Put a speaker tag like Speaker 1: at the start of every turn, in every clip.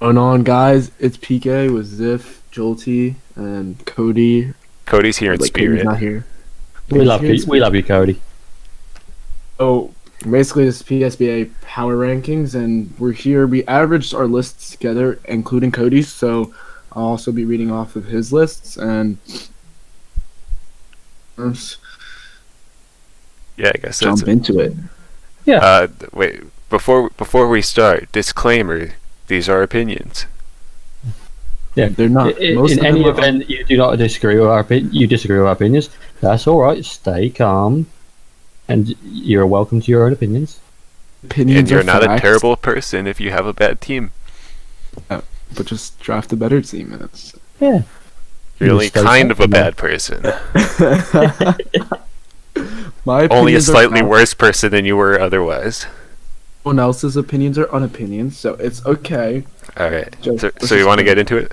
Speaker 1: Going on, guys? It's PK with Ziff, Jolty, and Cody.
Speaker 2: Cody's here in
Speaker 1: Cody's
Speaker 2: spirit.
Speaker 1: not here.
Speaker 3: We love you. We love you, Cody.
Speaker 1: So basically, this PSBA power rankings, and we're here. We averaged our lists together, including Cody's. So I'll also be reading off of his lists and
Speaker 2: Yeah, I guess that's
Speaker 1: jump into it.
Speaker 3: Yeah.
Speaker 2: Wait, before we start, disclaimer: these are opinions.
Speaker 3: Yeah,
Speaker 1: They're not.
Speaker 3: In any event, you do not disagree with you disagree with our opinions. That's all right. Stay calm, and you're welcome to your own opinions.
Speaker 1: Opinions
Speaker 2: And you're
Speaker 1: are
Speaker 2: not a
Speaker 1: facts,
Speaker 2: terrible person if you have a bad team.
Speaker 1: but just draft a better team. That's
Speaker 3: Yeah.
Speaker 2: You're only
Speaker 3: stay
Speaker 2: kind of a
Speaker 3: safe,
Speaker 2: bad person.
Speaker 1: my
Speaker 2: Only a
Speaker 1: opinions are
Speaker 2: slightly
Speaker 1: facts.
Speaker 2: worse person than you were otherwise.
Speaker 1: Everyone else's opinions are unopinions, so it's okay.
Speaker 2: All right.
Speaker 1: Just-
Speaker 2: So you want to get into it?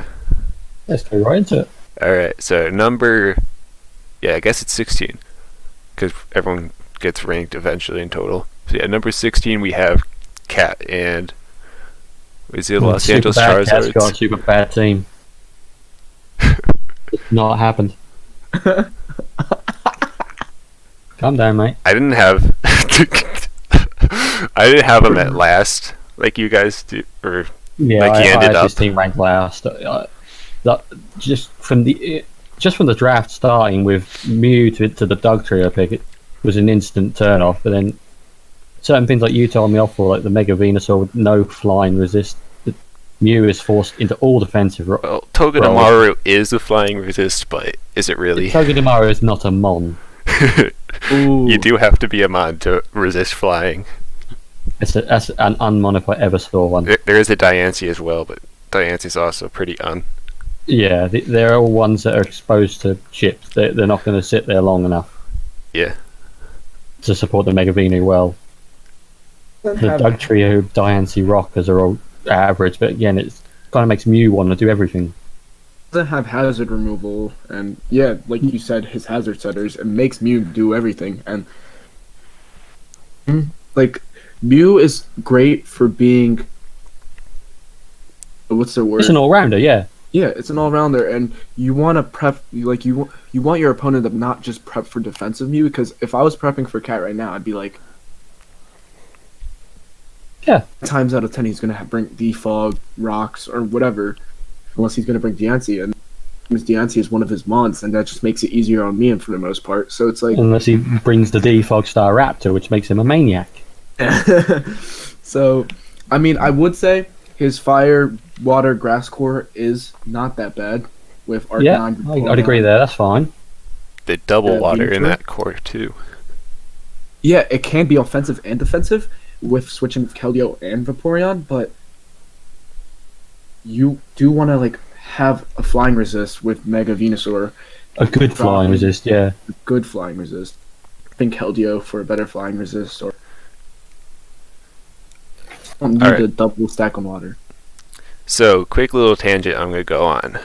Speaker 3: Let's go right into it.
Speaker 2: All right. So I guess it's 16, because everyone gets ranked eventually in total. So yeah, number 16 we have Cat and is it Los Angeles
Speaker 3: Charizards? Got a
Speaker 2: Charizards?
Speaker 3: super bad team. It's not happened. Calm down, mate.
Speaker 2: I didn't have him at last like you guys do, or
Speaker 3: Yeah,
Speaker 2: Like, he
Speaker 3: I
Speaker 2: ended
Speaker 3: had
Speaker 2: up-
Speaker 3: this team ranked last. Just from the draft starting with Mew to the Doug trio pick, it was an instant turn off. But then certain things like you told me off for, like the Mega Venusaur with no flying resist. Mew is forced into all defensive.
Speaker 2: well, Togedemaru is a flying resist, but is it really?
Speaker 3: Togedemaru is not a Mon.
Speaker 1: Ooh.
Speaker 2: You do have to be a mod to resist flying.
Speaker 3: That's an unmon if I ever saw one.
Speaker 2: There is a Diancie as well, but Diancie's also pretty
Speaker 3: Yeah, they're all ones that are exposed to chips. They're not going to sit there long enough
Speaker 2: Yeah.
Speaker 3: to support the Mega Venu well. The Doug trio, Diancie, Rockers are all average, but again, it kind of makes Mew want to do everything.
Speaker 1: Doesn't have hazard removal, and yeah, like you said, his hazard setters, it makes Mew do everything. And like Mew is great for being what's the word?
Speaker 3: It's an all-rounder, yeah.
Speaker 1: Yeah, it's an all-rounder, and you want to prep like you want your opponent to not just prep for defensive Mew, because if I was prepping for Cat right now, I'd be like,
Speaker 3: Yeah.
Speaker 1: times out of 10 he's gonna bring defog, rocks, or whatever, unless he's gonna bring Diancie, and his Diancie is one of his mons, and that just makes it easier on me and for the most part. So it's like,
Speaker 3: Unless he brings the Defog Star Raptor, which makes him a maniac.
Speaker 1: so I mean, I would say his fire, water, grass core is not that bad with
Speaker 3: Yeah,
Speaker 1: Arcanine.
Speaker 3: I'd agree there. That's fine.
Speaker 2: The double
Speaker 1: Yeah,
Speaker 2: water in
Speaker 1: Venusaur.
Speaker 2: that core too.
Speaker 1: Yeah, it can be offensive and defensive with switching Keldeo and Vaporeon, but you do want to like have a flying resist with Mega Venusaur,
Speaker 3: A good flying resist, yeah.
Speaker 1: good flying resist. I think Keldeo for a better flying resist, or don't need
Speaker 2: Alright.
Speaker 1: the double stack on water.
Speaker 2: So, quick little tangent I'm going to go on.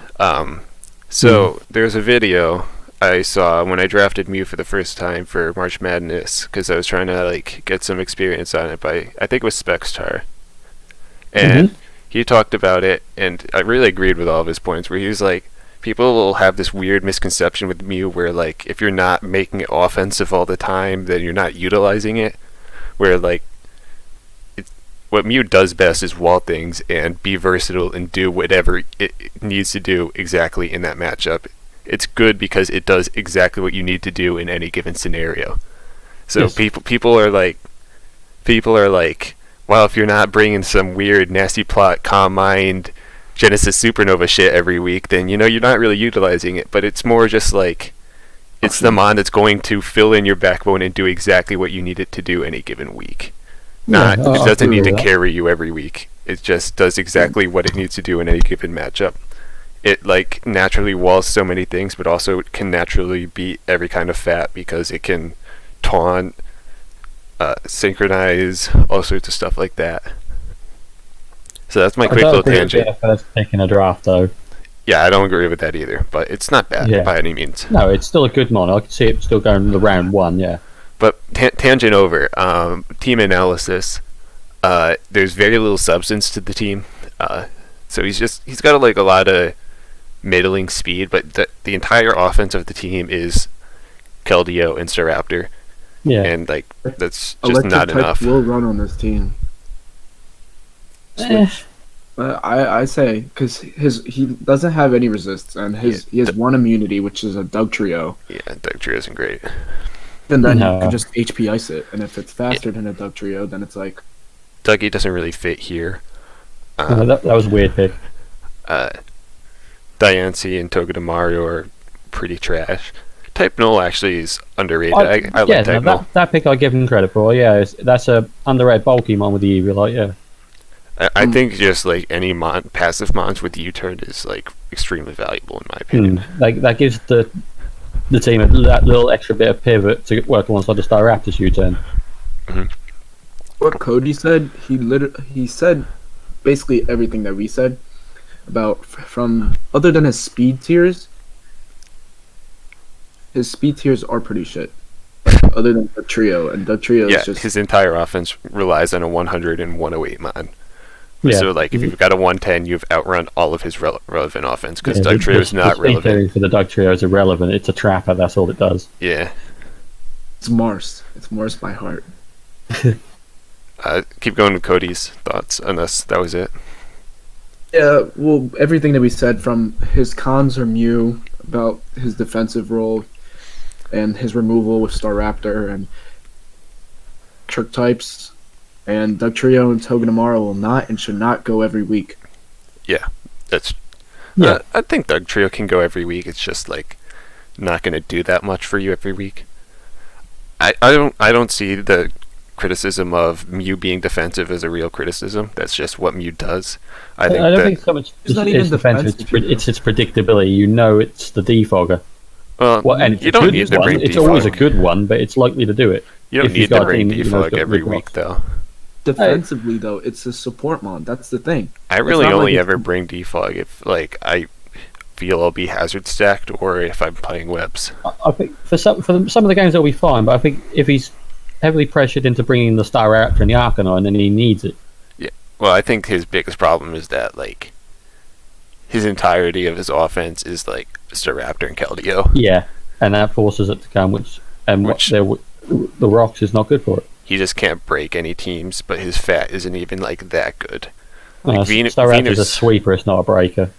Speaker 2: There's a video I saw when I drafted Mew for the first time for March Madness, because I was trying to like get some experience on it by, I think it was Spextar. And he talked about it, and I really agreed with all of his points, where he was like, people will have this weird misconception with Mew where like, if you're not making it offensive all the time, then you're not utilizing it. Where like, what Mew does best is wall things and be versatile and do whatever it needs to do exactly in that matchup. It's good because it does exactly what you need to do in any given scenario. So
Speaker 3: Yes.
Speaker 2: people are like, well, if you're not bringing some weird nasty plot, calm mind, Genesis Supernova shit every week, then you're not really utilizing it. But it's more just like, it's the mon that's going to fill in your backbone and do exactly what you need it to do any given week.
Speaker 3: Yeah,
Speaker 2: It
Speaker 3: I
Speaker 2: doesn't
Speaker 3: agree
Speaker 2: need to
Speaker 3: with that.
Speaker 2: carry you every week. It just does exactly what it needs to do in any given matchup. It like naturally walls so many things, but also it can naturally beat every kind of fat because it can taunt, synchronize, all sorts of stuff like that. So that's my
Speaker 3: I
Speaker 2: quick
Speaker 3: don't
Speaker 2: little
Speaker 3: agree with
Speaker 2: tangent.
Speaker 3: being a first pick in a draft, though.
Speaker 2: Yeah, I don't agree with that either, but it's not bad
Speaker 3: Yeah.
Speaker 2: by any means.
Speaker 3: No, it's still a good mon. I can see it still going the round one, yeah.
Speaker 2: But tangent over. Team analysis. There's very little substance to the team. So he's got like a lot of middling speed, but the entire offense of the team is Keldeo and Staraptor,
Speaker 3: Yeah.
Speaker 2: and like that's just
Speaker 1: Electric
Speaker 2: not
Speaker 1: type
Speaker 2: enough.
Speaker 1: will run on this team.
Speaker 3: Eh,
Speaker 1: I say because he doesn't have any resists, and he has one immunity, which is a Doug Trio.
Speaker 2: Yeah, Doug Trio isn't great.
Speaker 1: And then
Speaker 3: No.
Speaker 1: you can just HP ice it, and if it's faster than a Doug Trio, then it's like
Speaker 2: Dougie doesn't really fit here.
Speaker 3: that was a weird pick.
Speaker 2: Diancie and Togedemaru are pretty trash. Type Null actually is underrated. I
Speaker 3: yeah,
Speaker 2: like Type Null.
Speaker 3: that pick I give him credit for. Yeah, that's a underrated bulky mon with the Eevee. Like, yeah.
Speaker 2: I think just like any passive mons with U-turn is like extremely valuable in my opinion.
Speaker 3: Like that gives the team that little extra bit of pivot to work alongside the Staraptor's U-turn.
Speaker 1: what Cody said. He said basically everything that we said about from other than his speed tiers. His speed tiers are pretty shit. Other than the trio, and the trio
Speaker 2: Yeah,
Speaker 1: is just
Speaker 2: his entire offense relies on a 100 and 108 mon.
Speaker 3: Yeah.
Speaker 2: So like if you've got a 110, you've outrun all of his relevant offense because
Speaker 3: Yeah,
Speaker 2: Doug Trio is not
Speaker 3: the speed
Speaker 2: relevant.
Speaker 3: theory for the Doug Trio is irrelevant. It's a trapper. That's all it does.
Speaker 2: Yeah.
Speaker 1: it's Mars. It's Mars by heart.
Speaker 2: Keep going with Cody's thoughts, unless that was it.
Speaker 1: Yeah, well, everything that we said from his cons are Mew about his defensive role and his removal with Staraptor and trick types, and Doug Trio and Togedemaru will not and should not go every week.
Speaker 2: That's
Speaker 3: Yeah.
Speaker 2: I think Doug Trio can go every week. It's just like not going to do that much for you every week. I don't see the criticism of Mew being defensive as a real criticism. That's just what Mew does. I
Speaker 3: don't think so much.
Speaker 1: It's not even
Speaker 3: it's defensive.
Speaker 1: defensive,
Speaker 3: It's its predictability. You know, it's the defogger.
Speaker 2: Well,
Speaker 3: And it's
Speaker 2: you
Speaker 3: a
Speaker 2: don't
Speaker 3: good
Speaker 2: need to
Speaker 3: one.
Speaker 2: bring
Speaker 3: It's
Speaker 2: defog.
Speaker 3: always a good one, but it's likely to do it.
Speaker 2: You don't
Speaker 3: if
Speaker 2: need
Speaker 3: you've
Speaker 2: to
Speaker 3: got a
Speaker 2: bring
Speaker 3: team, you know,
Speaker 2: defog
Speaker 3: got
Speaker 2: every
Speaker 3: big
Speaker 2: week
Speaker 3: rocks.
Speaker 2: though.
Speaker 1: Defensively, though, it's a support mon. That's the thing.
Speaker 2: I
Speaker 1: It's
Speaker 2: really
Speaker 1: not
Speaker 2: only
Speaker 1: like
Speaker 2: ever bring defog if like I feel I'll be hazard stacked or if I'm playing webs.
Speaker 3: I think for some of the games that'll be fine, but I think if he's heavily pressured into bringing the Staraptor and the Arcanine, then he needs it.
Speaker 2: Well, I think his biggest problem is that like his entirety of his offense is like Staraptor and Keldeo.
Speaker 3: Yeah, and that forces it to come,
Speaker 2: Which-
Speaker 3: the rocks is not good for it.
Speaker 2: He just can't break any teams, but his fat isn't even like that good. Like
Speaker 3: Staraptor's a
Speaker 2: Venus-
Speaker 3: sweeper, it's not a breaker.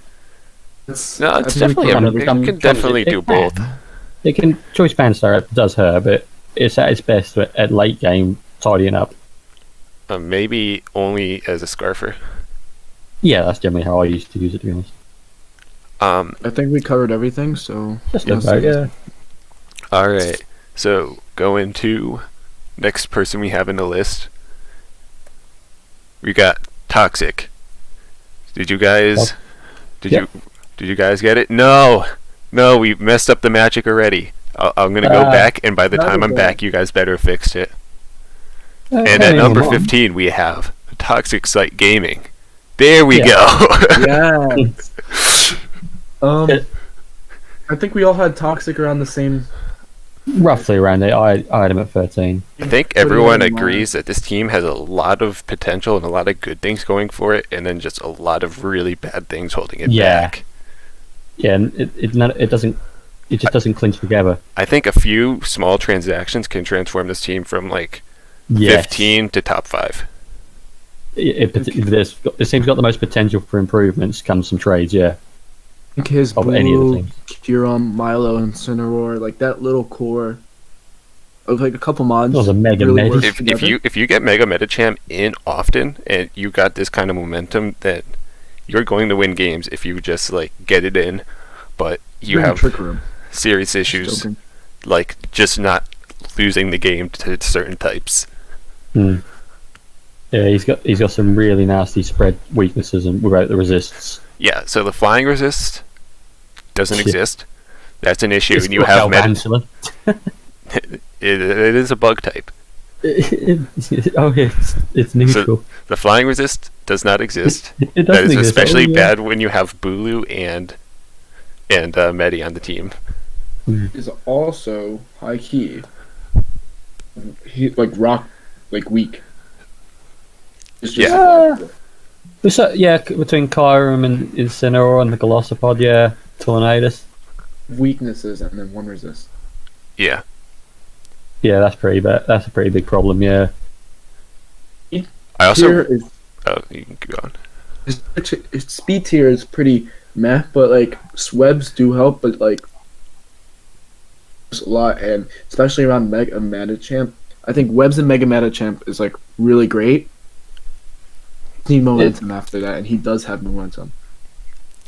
Speaker 2: No, it's
Speaker 1: I think we
Speaker 2: definitely
Speaker 1: covered
Speaker 2: it
Speaker 1: everything.
Speaker 2: can definitely do both.
Speaker 3: It can choice band Staraptor does hurt, but it's at its best at late game tidying up.
Speaker 2: Maybe only as a scarfer.
Speaker 3: Yeah, that's generally how I used to use it, to be honest.
Speaker 1: I think we covered everything, so
Speaker 3: Just
Speaker 1: yes,
Speaker 3: about, yeah.
Speaker 2: All right. So going to next person we have in the list. We got Toxic. Did you guys?
Speaker 3: Yep.
Speaker 2: Did you guys get it? No, we messed up the magic already. I'm gonna go back, and by the
Speaker 1: not
Speaker 2: time I'm
Speaker 1: again.
Speaker 2: back, you guys better have fixed it. And
Speaker 3: Okay,
Speaker 2: at number
Speaker 3: come on.
Speaker 2: 15, we have Toxic Site Gaming. There we
Speaker 3: Yeah.
Speaker 2: go.
Speaker 1: yeah.
Speaker 3: It-
Speaker 1: I think we all had Toxic around the same.
Speaker 3: Roughly around it, I had him at 13.
Speaker 2: I think
Speaker 1: Put it
Speaker 2: everyone
Speaker 1: in mind.
Speaker 2: agrees that this team has a lot of potential and a lot of good things going for it, and then just a lot of really bad things holding it
Speaker 3: Yeah.
Speaker 2: back.
Speaker 3: Yeah, and it just doesn't clinch together.
Speaker 2: I think a few small transactions can transform this team from like
Speaker 3: Yes.
Speaker 2: 15 to top 5.
Speaker 3: This team's got the most potential for improvements comes from trades, yeah.
Speaker 1: I think his
Speaker 3: Of any of the
Speaker 1: Blue,
Speaker 3: teams.
Speaker 1: Kyurem, Milo, and Cineroar, like that little core of like a couple mods.
Speaker 3: That was a mega
Speaker 1: really
Speaker 3: medi.
Speaker 1: works
Speaker 2: If
Speaker 1: together.
Speaker 2: you get Mega Metacham in often and you got this kind of momentum, that you're going to win games if you just like get it in, but you
Speaker 1: Bring
Speaker 2: have
Speaker 1: Trick Room.
Speaker 2: serious issues
Speaker 1: Joking.
Speaker 2: like just not losing the game to certain types.
Speaker 3: Hmm. Yeah, he's got some really nasty spread weaknesses and without the resists.
Speaker 2: Yeah, so the flying resist doesn't
Speaker 3: Yeah.
Speaker 2: exist. That's an issue,
Speaker 3: It's
Speaker 2: and you
Speaker 3: not
Speaker 2: have
Speaker 3: Galvantula.
Speaker 2: it is a bug type.
Speaker 3: Oh, yeah, it's neutral.
Speaker 2: The flying resist does not exist.
Speaker 3: It
Speaker 2: That
Speaker 3: doesn't
Speaker 2: is
Speaker 3: exist.
Speaker 2: especially
Speaker 3: Oh, yeah.
Speaker 2: bad when you have Bulu and Medi on the team.
Speaker 1: Is also high key. He like rock, like weak. It's just
Speaker 2: Yeah.
Speaker 3: Between Kyurem and Incineroar and the Glossopod, yeah, Tornadus.
Speaker 1: Weaknesses and then one resist.
Speaker 2: Yeah.
Speaker 3: Yeah, that's pretty bad. That's a pretty big problem. Yeah.
Speaker 2: I also.
Speaker 1: Tier is,
Speaker 2: Oh, you can go on.
Speaker 1: his speed tier is pretty meh, but like Swebs do help, but like a lot, and especially around Mega Metachamp. I think Webs and Mega Metachamp is like really great. Need momentum after that, and he does have momentum.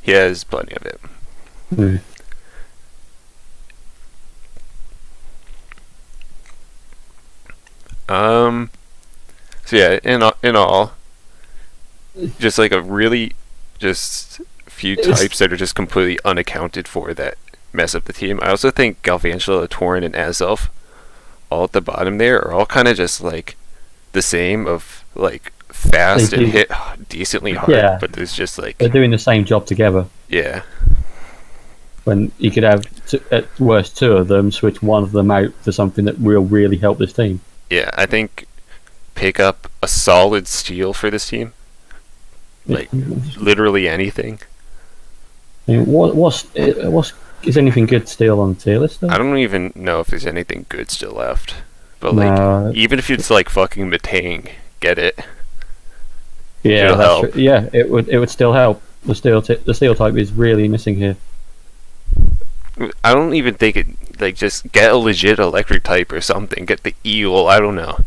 Speaker 2: He has plenty of it.
Speaker 3: Hmm.
Speaker 2: So yeah, in all, just like a really just few types that are just completely unaccounted for that mess up the team. I also think Galvantula, Torrent, and Azelf, all at the bottom there, are all kind of just like the same of like fast and hit decently hard, but there's just like
Speaker 3: they're doing the same job together.
Speaker 2: Yeah.
Speaker 3: When you could have at worst two of them, switch one of them out for something that will really help this team.
Speaker 2: Yeah, I think pick up a solid steal for this team. Like literally anything.
Speaker 3: I mean, what's is anything good still on the tier list? Though?
Speaker 2: I don't even know if there's anything good still left. But like, even if it's like fucking Matang, get it.
Speaker 3: Yeah, that's true. Yeah, it would still help. The steel type is really missing here.
Speaker 2: I don't even think it like just get a legit electric type or something. Get the eel. I don't know.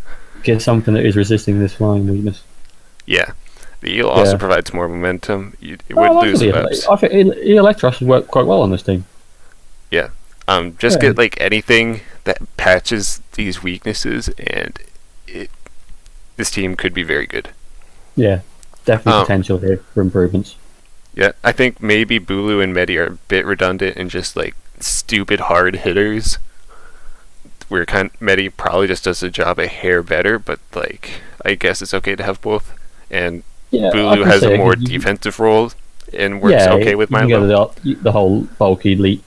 Speaker 3: Get something that is resisting this flying weakness.
Speaker 2: Yeah, the eel also provides more momentum. You would lose Webs.
Speaker 3: I think Electros would work quite well on this team.
Speaker 2: Yeah. Get like anything that patches these weaknesses, and this team could be very good.
Speaker 3: Yeah, definitely potential here for improvements.
Speaker 2: Yeah, I think maybe Bulu and Medi are a bit redundant and just like stupid hard hitters. Where Medi probably just does the job a hair better, but like I guess it's okay to have both. And Bulu has a more defensive role and works okay with my
Speaker 3: low. The whole bulky lead,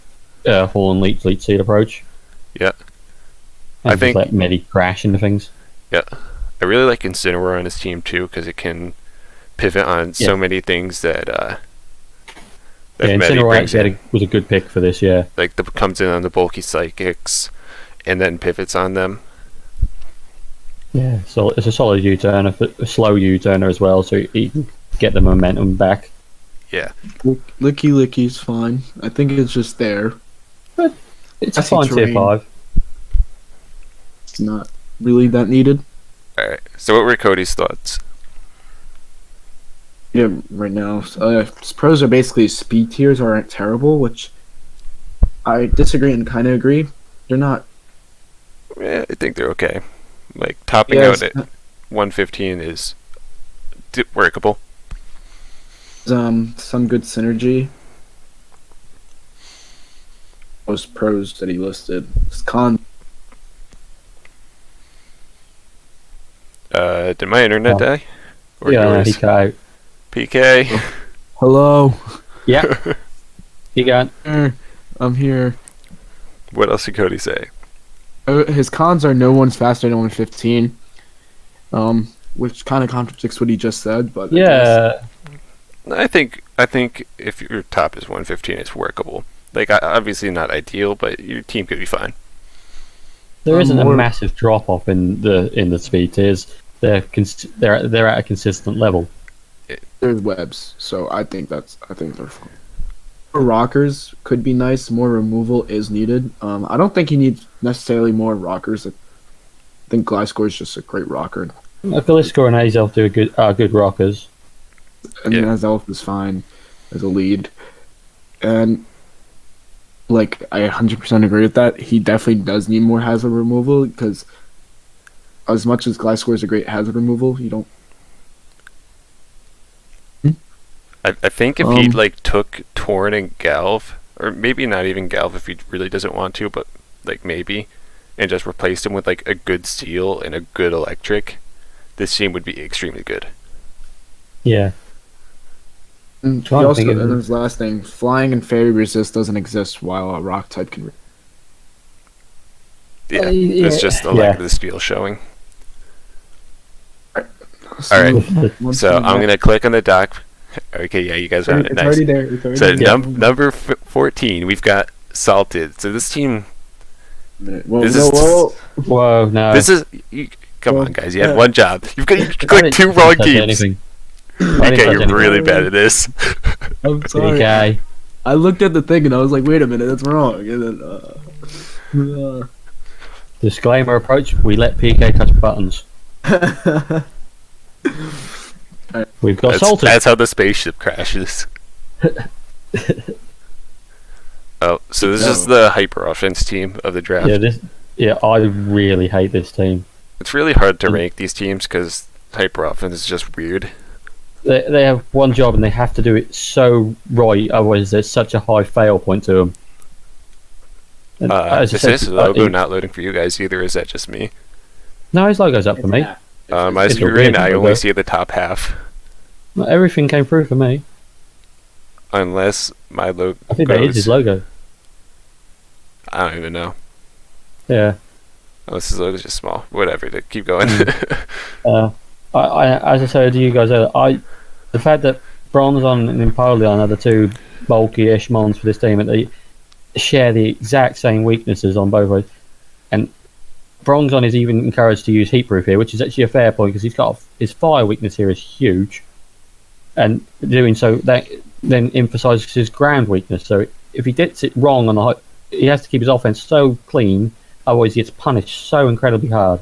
Speaker 3: Horn lead seed approach.
Speaker 2: Yeah,
Speaker 3: and I think let Medi crash into things.
Speaker 2: Yeah, I really like Incineroar on his team too because it can pivot on so many things that.
Speaker 3: Incineroar was a good pick for this, yeah.
Speaker 2: Like comes in on the bulky psychics, and then pivots on them.
Speaker 3: Yeah, so it's a solid U-turner, a slow U-turner as well, so you can get the momentum back.
Speaker 2: Yeah.
Speaker 1: Licky's fine. I think it's just there.
Speaker 3: But it's a fine tier 5.
Speaker 1: It's not really that needed.
Speaker 2: Alright, so what were Cody's thoughts?
Speaker 1: Yeah, right now, pros are basically speed tiers aren't terrible, which I disagree and kind of agree. They're not.
Speaker 2: Yeah, I think they're okay. Like topping out at 115 is workable.
Speaker 1: Some good synergy. Most pros that he listed.
Speaker 2: Did my internet die?
Speaker 3: Or yours? He cut.
Speaker 2: PK.
Speaker 1: Hello.
Speaker 3: Yeah. You got.
Speaker 1: I'm here.
Speaker 2: What else did Cody say?
Speaker 1: His cons are no one's faster than 115. Which kind of contradicts what he just said, but
Speaker 3: yeah.
Speaker 2: I think if your top is 115, it's workable. Like obviously not ideal, but your team could be fine.
Speaker 3: There isn't a massive drop off in the speed tiers. They're at a consistent level.
Speaker 1: They're Webs, so I think they're fine. More rockers could be nice. More removal is needed. I don't think he needs necessarily more rockers. I think Gliscor is just a great rocker.
Speaker 3: Gliscor and Azelf do good rockers.
Speaker 1: And Azelf is fine as a lead. And like I 100% agree with that. He definitely does need more hazard removal because as much as Gliscor is a great hazard removal, you don't.
Speaker 2: I think if he like took Torn and Galv, or maybe not even Galv if he really doesn't want to, but like maybe, and just replaced him with like a good steel and a good electric, this team would be extremely good.
Speaker 3: Yeah.
Speaker 1: And he also, and his last thing, flying and fairy resist doesn't exist while a rock type can.
Speaker 2: It's just a lack of the steel showing. All right.
Speaker 1: Once
Speaker 2: So
Speaker 1: we
Speaker 2: I'm
Speaker 1: get-
Speaker 2: gonna click on the doc. Okay, yeah, you guys are on it.
Speaker 1: It's
Speaker 2: Nice.
Speaker 1: already there. It's already
Speaker 2: So
Speaker 1: there.
Speaker 2: number 14, we've got Salted. So this team,
Speaker 1: Whoa,
Speaker 2: this
Speaker 1: whoa,
Speaker 2: is-
Speaker 1: whoa.
Speaker 3: Whoa, no.
Speaker 2: this is. Come
Speaker 1: Well,
Speaker 2: on, guys. You had
Speaker 1: yeah.
Speaker 2: one job. You
Speaker 3: I
Speaker 2: clicked
Speaker 3: didn't-
Speaker 2: two
Speaker 3: I
Speaker 2: wrong
Speaker 3: didn't touch
Speaker 2: teams.
Speaker 3: anything. I didn't
Speaker 2: Okay,
Speaker 3: touch
Speaker 2: you're
Speaker 3: anything.
Speaker 2: really bad at this.
Speaker 1: I'm sorry.
Speaker 3: Okay.
Speaker 1: I looked at the thing and I was like, wait a minute, that's wrong. And then,
Speaker 3: Disclaimer approach, we let PK touch buttons. We've got Salted.
Speaker 2: That's how the spaceship crashes. Oh, so this is the hyper offense team of the draft.
Speaker 3: Yeah, I really hate this team.
Speaker 2: It's really hard to rank these teams because hyper offense is just weird.
Speaker 3: They have one job and they have to do it so right, otherwise there's such a high fail point to them. And as I
Speaker 2: Is
Speaker 3: said,
Speaker 2: this logo not loading for you guys either? Or is that just me?
Speaker 3: No, his logo's up for me.
Speaker 2: My
Speaker 3: it's a
Speaker 2: screen,
Speaker 3: weird
Speaker 2: I
Speaker 3: logo.
Speaker 2: only see the top half,
Speaker 3: Well, everything came through for me.
Speaker 2: unless my logo.
Speaker 3: I think that is his logo.
Speaker 2: I don't even know.
Speaker 3: Yeah.
Speaker 2: Unless his logo's just small. Whatever. Keep going.
Speaker 3: As I said to you guys earlier, the fact that Bronzon and Empoleon are the two bulky-ish mons for this team, and they share the exact same weaknesses on both ways. And Bronzon is even encouraged to use Heatproof here, which is actually a fair point because he's got his fire weakness here is huge, and doing so that then emphasises his ground weakness. So if he gets it wrong on the, he has to keep his offense so clean, otherwise he gets punished so incredibly hard.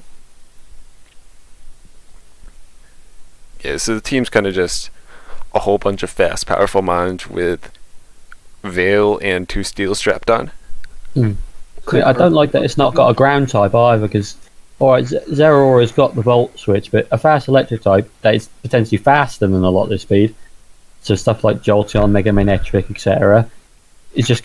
Speaker 2: Yeah, so the team's kind of just a whole bunch of fast, powerful mons with Veil and 2 steel strapped on.
Speaker 3: I don't like that it's not got a ground type either, because alright, Zeraora has got the Volt switch, but a fast electric type that is potentially faster than a lot of their speed, so stuff like Jolty, Mega Manetric, etc. It just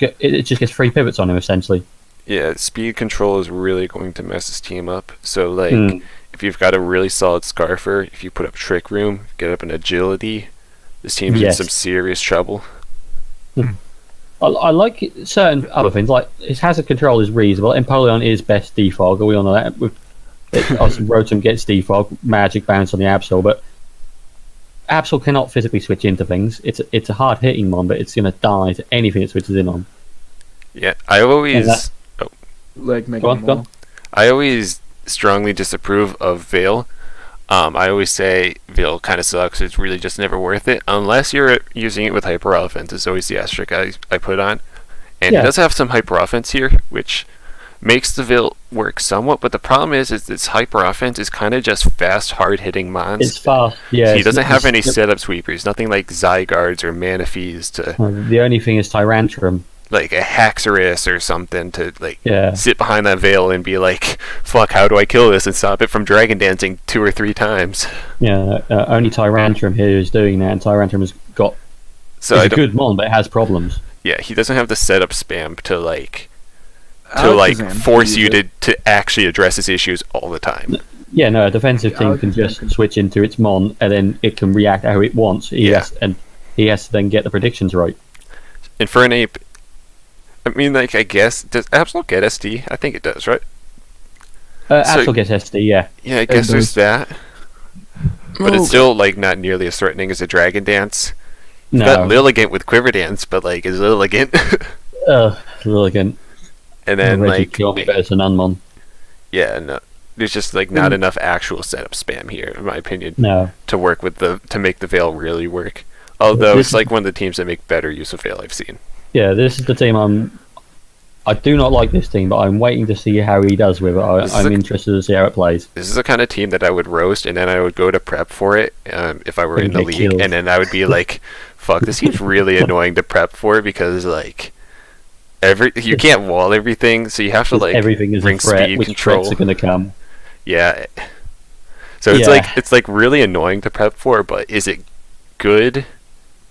Speaker 3: gets free pivots on him essentially.
Speaker 2: Yeah, speed control is really going to mess this team up. So, like, if you've got a really solid Scarfer, if you put up Trick Room, get up an Agility, this team's in some serious trouble.
Speaker 3: I like certain other things, like his hazard control is reasonable. Empoleon is best defog, we all know that. Obviously, Rotom gets defog, magic bounce on the Absol, but Absol cannot physically switch into things. It's a hard hitting mon, but it's going to die to anything it switches in on.
Speaker 2: Yeah, I always
Speaker 1: like
Speaker 3: Go on.
Speaker 2: I always strongly disapprove of Veil. I always say Veil kind of sucks. It's really just never worth it unless you're using it with hyper offense. Is always the asterisk I put on, and it does have some hyper offense here, which makes the Veil work somewhat. But the problem is this hyper offense is kind of just fast, hard hitting mons.
Speaker 3: It's fast, yeah.
Speaker 2: He doesn't have any setup sweepers, nothing like Zygardes or Manaphy's to
Speaker 3: The only thing is Tyrantrum.
Speaker 2: like a Haxorus or something to like
Speaker 3: Yeah.
Speaker 2: sit behind that Veil and be like, fuck, how do I kill this and stop it from dragon dancing 2 or 3 times?
Speaker 3: Yeah, only Tyrantrum here is doing that, and Tyrantrum has got
Speaker 2: So
Speaker 3: it's
Speaker 2: I
Speaker 3: a
Speaker 2: don't,
Speaker 3: good mon, but it has problems.
Speaker 2: yeah, he doesn't have the setup spam to like
Speaker 1: Alakazam
Speaker 2: force
Speaker 1: can
Speaker 2: you
Speaker 1: use
Speaker 2: to actually address his issues all the time.
Speaker 3: Yeah, no, a defensive team can
Speaker 1: Alakazam
Speaker 3: just
Speaker 1: can-
Speaker 3: switch into its mon, and then it can react how it wants. He has to then get the predictions right.
Speaker 2: Infernape, I mean, like, I guess, does Absol get SD? I think it does, right?
Speaker 3: Absol gets SD, yeah.
Speaker 2: Yeah, I guess there's that. But
Speaker 1: Oh.
Speaker 2: it's still, like, not nearly as threatening as a Dragon Dance.
Speaker 3: No,
Speaker 2: Got Lilligant with Quiver Dance, but, like, is Lilligant?
Speaker 3: Lilligant.
Speaker 2: And then, like,
Speaker 3: kill me better than Unmon.
Speaker 2: yeah, no. There's just, like, not enough actual setup spam here, in my opinion,
Speaker 3: No,
Speaker 2: to work with to make the Veil really work. Although,
Speaker 3: This
Speaker 2: it's, like, one of the teams that make better use of Veil I've seen.
Speaker 3: yeah, this is the team I do not like this team, but I'm waiting to see how he does with it. I'm interested to see how it plays.
Speaker 2: This is the kind of team that I would roast, and then I would go to prep for it if I were
Speaker 3: And
Speaker 2: in the
Speaker 3: get
Speaker 2: league,
Speaker 3: killed.
Speaker 2: and then I would be like, "Fuck, this team's really annoying to prep for because like you can't wall everything, so you have to like
Speaker 3: Everything is
Speaker 2: bring
Speaker 3: a threat.
Speaker 2: speed
Speaker 3: Which
Speaker 2: control."
Speaker 3: threats are going to come?
Speaker 2: Yeah, so it's like really annoying to prep for, but is it good?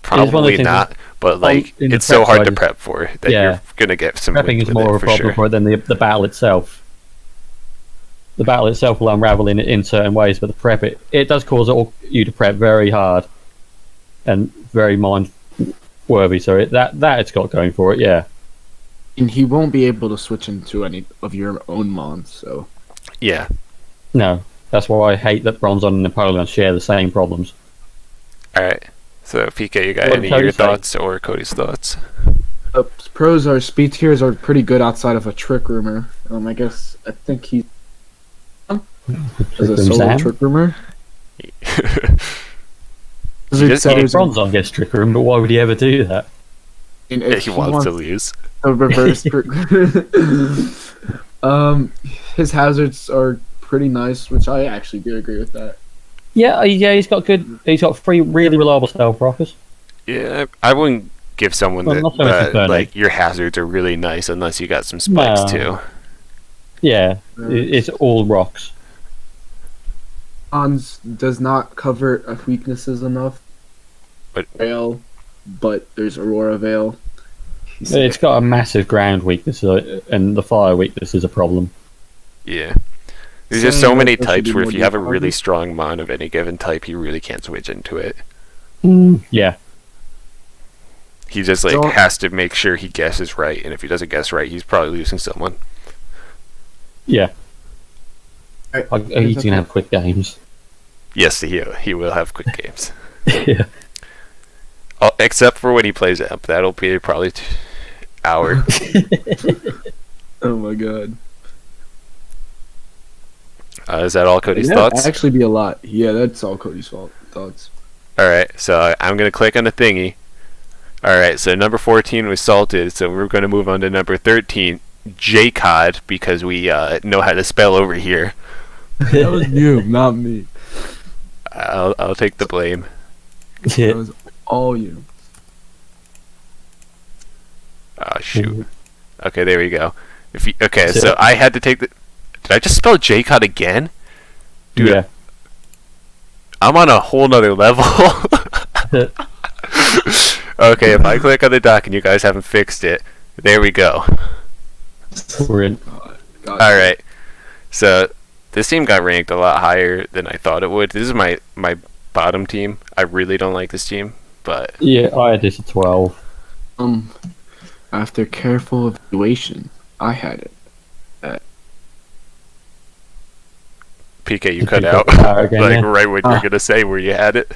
Speaker 3: one of the
Speaker 2: Probably
Speaker 3: things
Speaker 2: not, but like
Speaker 3: in the
Speaker 2: it's so
Speaker 3: prep
Speaker 2: hard to
Speaker 3: side,
Speaker 2: prep for that
Speaker 3: Yeah.
Speaker 2: you're gonna get some
Speaker 3: Prepping
Speaker 2: wins
Speaker 3: is
Speaker 2: with
Speaker 3: more
Speaker 2: it
Speaker 3: of a
Speaker 2: for
Speaker 3: problem
Speaker 2: sure.
Speaker 3: for it than the battle itself. The battle itself will unravel in certain ways, but the prep it does cause you to prep very hard and very mind worthy. So that it's got going for it. Yeah,
Speaker 1: And he won't be able to switch into any of your own mons, so
Speaker 2: Yeah,
Speaker 3: no, That's why I hate that Bronzon and Napoleon share the same problems.
Speaker 2: Alright. So, PK, you got
Speaker 3: What
Speaker 2: any
Speaker 3: did
Speaker 2: of your
Speaker 3: Cody say?
Speaker 2: thoughts or Cody's thoughts?
Speaker 1: Pros are speed tiers are pretty good outside of a trick rumor. I think he is a solo
Speaker 3: Sam?
Speaker 1: trick rumor.
Speaker 2: He
Speaker 1: Because
Speaker 2: just-
Speaker 3: Yeah, Bronzon gets Tricker Room, but why would he ever do that?
Speaker 1: if
Speaker 2: he wants to lose.
Speaker 1: a reverse trick. His hazards are pretty nice, which I actually do agree with that.
Speaker 3: Yeah, he's got 3 really reliable stealth rockers.
Speaker 2: Yeah, I wouldn't give someone
Speaker 3: Well,
Speaker 2: that,
Speaker 3: not so much Inferno.
Speaker 2: like, your hazards are really nice unless you got some spikes,
Speaker 3: No.
Speaker 2: too.
Speaker 3: Yeah, it's all rocks.
Speaker 1: Hans does not cover weaknesses enough.
Speaker 2: But-
Speaker 1: Veil, but there's Aurora Veil.
Speaker 3: It's got a massive ground weakness, and the fire weakness is a problem.
Speaker 2: Yeah. There's just
Speaker 1: Saying
Speaker 2: so many
Speaker 1: that there should
Speaker 2: types
Speaker 1: be
Speaker 2: where
Speaker 1: more
Speaker 2: if you have a
Speaker 1: deep
Speaker 2: really
Speaker 1: coverage.
Speaker 2: strong mon of any given type, you really can't switch into it.
Speaker 3: Yeah,
Speaker 2: He just, like,
Speaker 1: So-
Speaker 2: has to make sure he guesses right, and if he doesn't guess right, he's probably losing someone.
Speaker 3: yeah.
Speaker 1: Alright,
Speaker 3: He's gonna have quick games.
Speaker 2: Yes, he will have quick games.
Speaker 3: Yeah.
Speaker 2: Except for when he plays Amp. That'll be probably hour.
Speaker 1: Oh my god.
Speaker 2: Is that all Cody's
Speaker 1: That'd
Speaker 2: thoughts?
Speaker 1: actually be a lot. Yeah, that's all Cody's thoughts.
Speaker 2: Alright, so I'm going to click on the thingy. Alright, so number 14 was Salted, so we're going to move on to number 13, J-Cod, because we know how to spell over here.
Speaker 1: That was you, not me.
Speaker 2: I'll take the blame.
Speaker 1: That
Speaker 3: Yeah.
Speaker 1: was all you.
Speaker 2: Oh, shoot. Okay, there we go. Okay,
Speaker 3: So-
Speaker 2: so I had to take the... Did I just spell J-Cod again? Dude,
Speaker 3: Yeah.
Speaker 2: I'm on a whole nother level. Okay, if I click on the dock and you guys haven't fixed it, there we go.
Speaker 3: We're in.
Speaker 1: God.
Speaker 2: Alright, so this team got ranked a lot higher than I thought it would. This is my bottom team. I really don't like this team, but
Speaker 3: Yeah, I had this at 12.
Speaker 1: After careful evaluation, I had it.
Speaker 2: PK, you
Speaker 3: Did
Speaker 2: cut
Speaker 3: you
Speaker 2: out.
Speaker 3: cut out again,
Speaker 2: Like
Speaker 3: yeah?
Speaker 2: right when you're gonna say where you had it.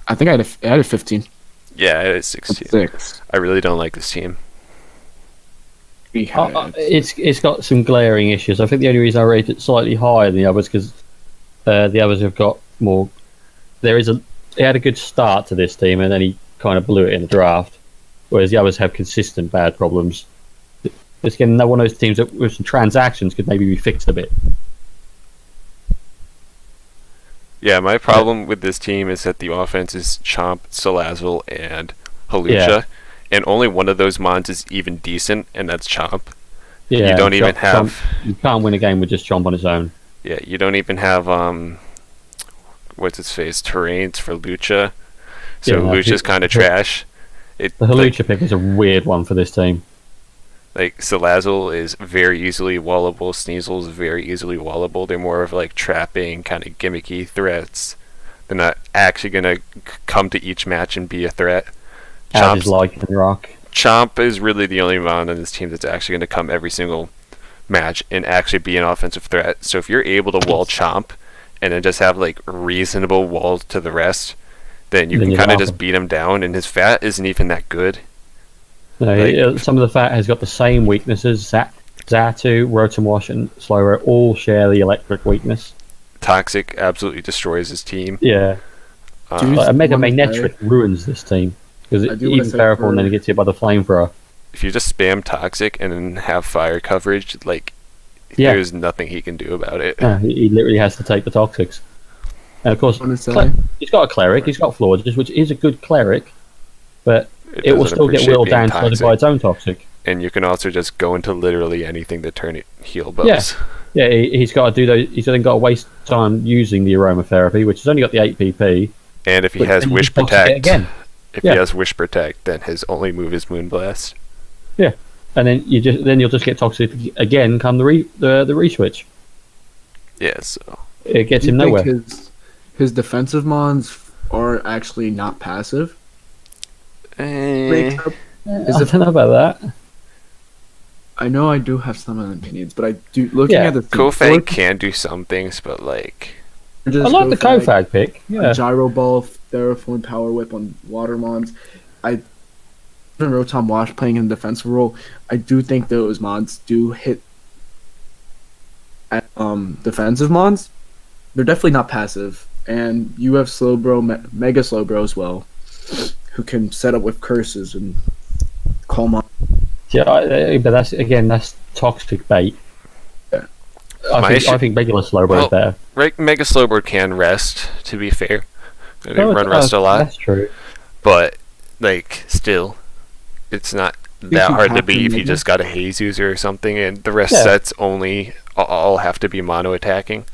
Speaker 1: I think I had a 15.
Speaker 2: Yeah, it's 16.
Speaker 1: 6.
Speaker 2: I really don't like this team.
Speaker 1: We had
Speaker 3: It's got some glaring issues. I think the only reason I rate it slightly higher than the others because the others have got more. He had a good start to this team, and then he kind of blew it in the draft. Whereas the others have consistent bad problems. It's again one of those teams that with some transactions could maybe be fixed a bit.
Speaker 2: Yeah, my problem with this team is that the offense is Chomp, Salazzle, and Halucha,
Speaker 3: Yeah.
Speaker 2: and only one of those mons is even decent, and that's Chomp.
Speaker 3: Yeah,
Speaker 2: You don't even have.
Speaker 3: Chomp, you can't win a game with just Chomp on his own.
Speaker 2: Yeah, you don't even have what's his face terrains for Lucha. So
Speaker 3: Yeah,
Speaker 2: Lucha's kind of trash.
Speaker 3: The Halucha pick is a weird one for this team.
Speaker 2: Like Salazzle is very easily wallable. Sneasel is very easily wallable. They're more of like trapping, kind of gimmicky threats. They're not actually gonna come to each match and be a threat.
Speaker 3: As is like in Rock.
Speaker 2: Chomp is really the only mon on this team that's actually going to come every single match and actually be an offensive threat. So if you're able to wall Chomp and then just have like reasonable walls to the rest, then you
Speaker 3: Then
Speaker 2: can
Speaker 3: you
Speaker 2: kind of
Speaker 3: lock
Speaker 2: just
Speaker 3: him.
Speaker 2: beat him down. And his fat isn't even that good.
Speaker 3: No,
Speaker 2: Like-
Speaker 3: some of the fat has got the same weaknesses. Zatu, Rotomwash, and Slowro all share the electric weakness.
Speaker 2: Toxic absolutely destroys his team.
Speaker 3: Yeah,
Speaker 1: Dude,
Speaker 3: like, a Mega
Speaker 1: one
Speaker 3: Magnetric ruins this team because
Speaker 1: I do wanna
Speaker 3: even
Speaker 1: say
Speaker 3: powerful and then
Speaker 1: for-
Speaker 3: he gets hit by the flamethrower.
Speaker 2: If you just spam Toxic and then have fire coverage, like
Speaker 3: Yeah.
Speaker 2: there's nothing he can do about it.
Speaker 3: Yeah, he literally has to take the toxics. And of course,
Speaker 1: I wanna say-
Speaker 3: he's got a cleric. He's got Florges, which is a good cleric, but it will
Speaker 2: doesn't
Speaker 3: still get
Speaker 2: appreciate
Speaker 3: whittled
Speaker 2: being
Speaker 3: down slowly
Speaker 2: toxic.
Speaker 3: by its own toxic.
Speaker 2: And you can also just go into literally anything to turn it heal buffs.
Speaker 3: Yeah, he's got to do those. He's then got to waste time using the aromatherapy, which has only got the 8 PP.
Speaker 2: And if he
Speaker 3: but
Speaker 2: has
Speaker 3: then you
Speaker 2: Wish
Speaker 3: just toxic it
Speaker 2: Protect,
Speaker 3: again.
Speaker 2: if
Speaker 3: Yeah.
Speaker 2: he has Wish Protect, then his only move is Moonblast.
Speaker 3: And then you'll just get toxic again. Come the reswitch.
Speaker 2: Yeah, so
Speaker 3: It gets
Speaker 1: Do
Speaker 3: him
Speaker 1: you
Speaker 3: nowhere.
Speaker 1: think his defensive mons are actually not passive?
Speaker 3: I don't know about that.
Speaker 1: I know I do have some opinions, but I do looking
Speaker 3: Yeah,
Speaker 1: at the team,
Speaker 2: Kofag can do some things, but like
Speaker 3: I
Speaker 1: just
Speaker 3: like the Kofag pick.
Speaker 1: a
Speaker 3: Yeah,
Speaker 1: gyro ball, Theraform, Power Whip on water mons. I even Rotom Wash playing in a defensive role. I do think those mods do hit at defensive mons. They're definitely not passive, and you have Slowbro, Mega Slowbro as well, who can set up with curses and calm on.
Speaker 3: yeah, but that's toxic bait.
Speaker 1: Yeah.
Speaker 3: I think regular Slowbro is better.
Speaker 2: Mega Slowboard can rest. To be fair, they run rest a lot,
Speaker 3: That's true.
Speaker 2: but like still, it's not that
Speaker 1: you
Speaker 2: hard to
Speaker 1: have to
Speaker 2: beat if you
Speaker 1: Mega?
Speaker 2: just got a haze user or something, and the rest
Speaker 3: Yeah.
Speaker 2: sets only all have to be mono attacking.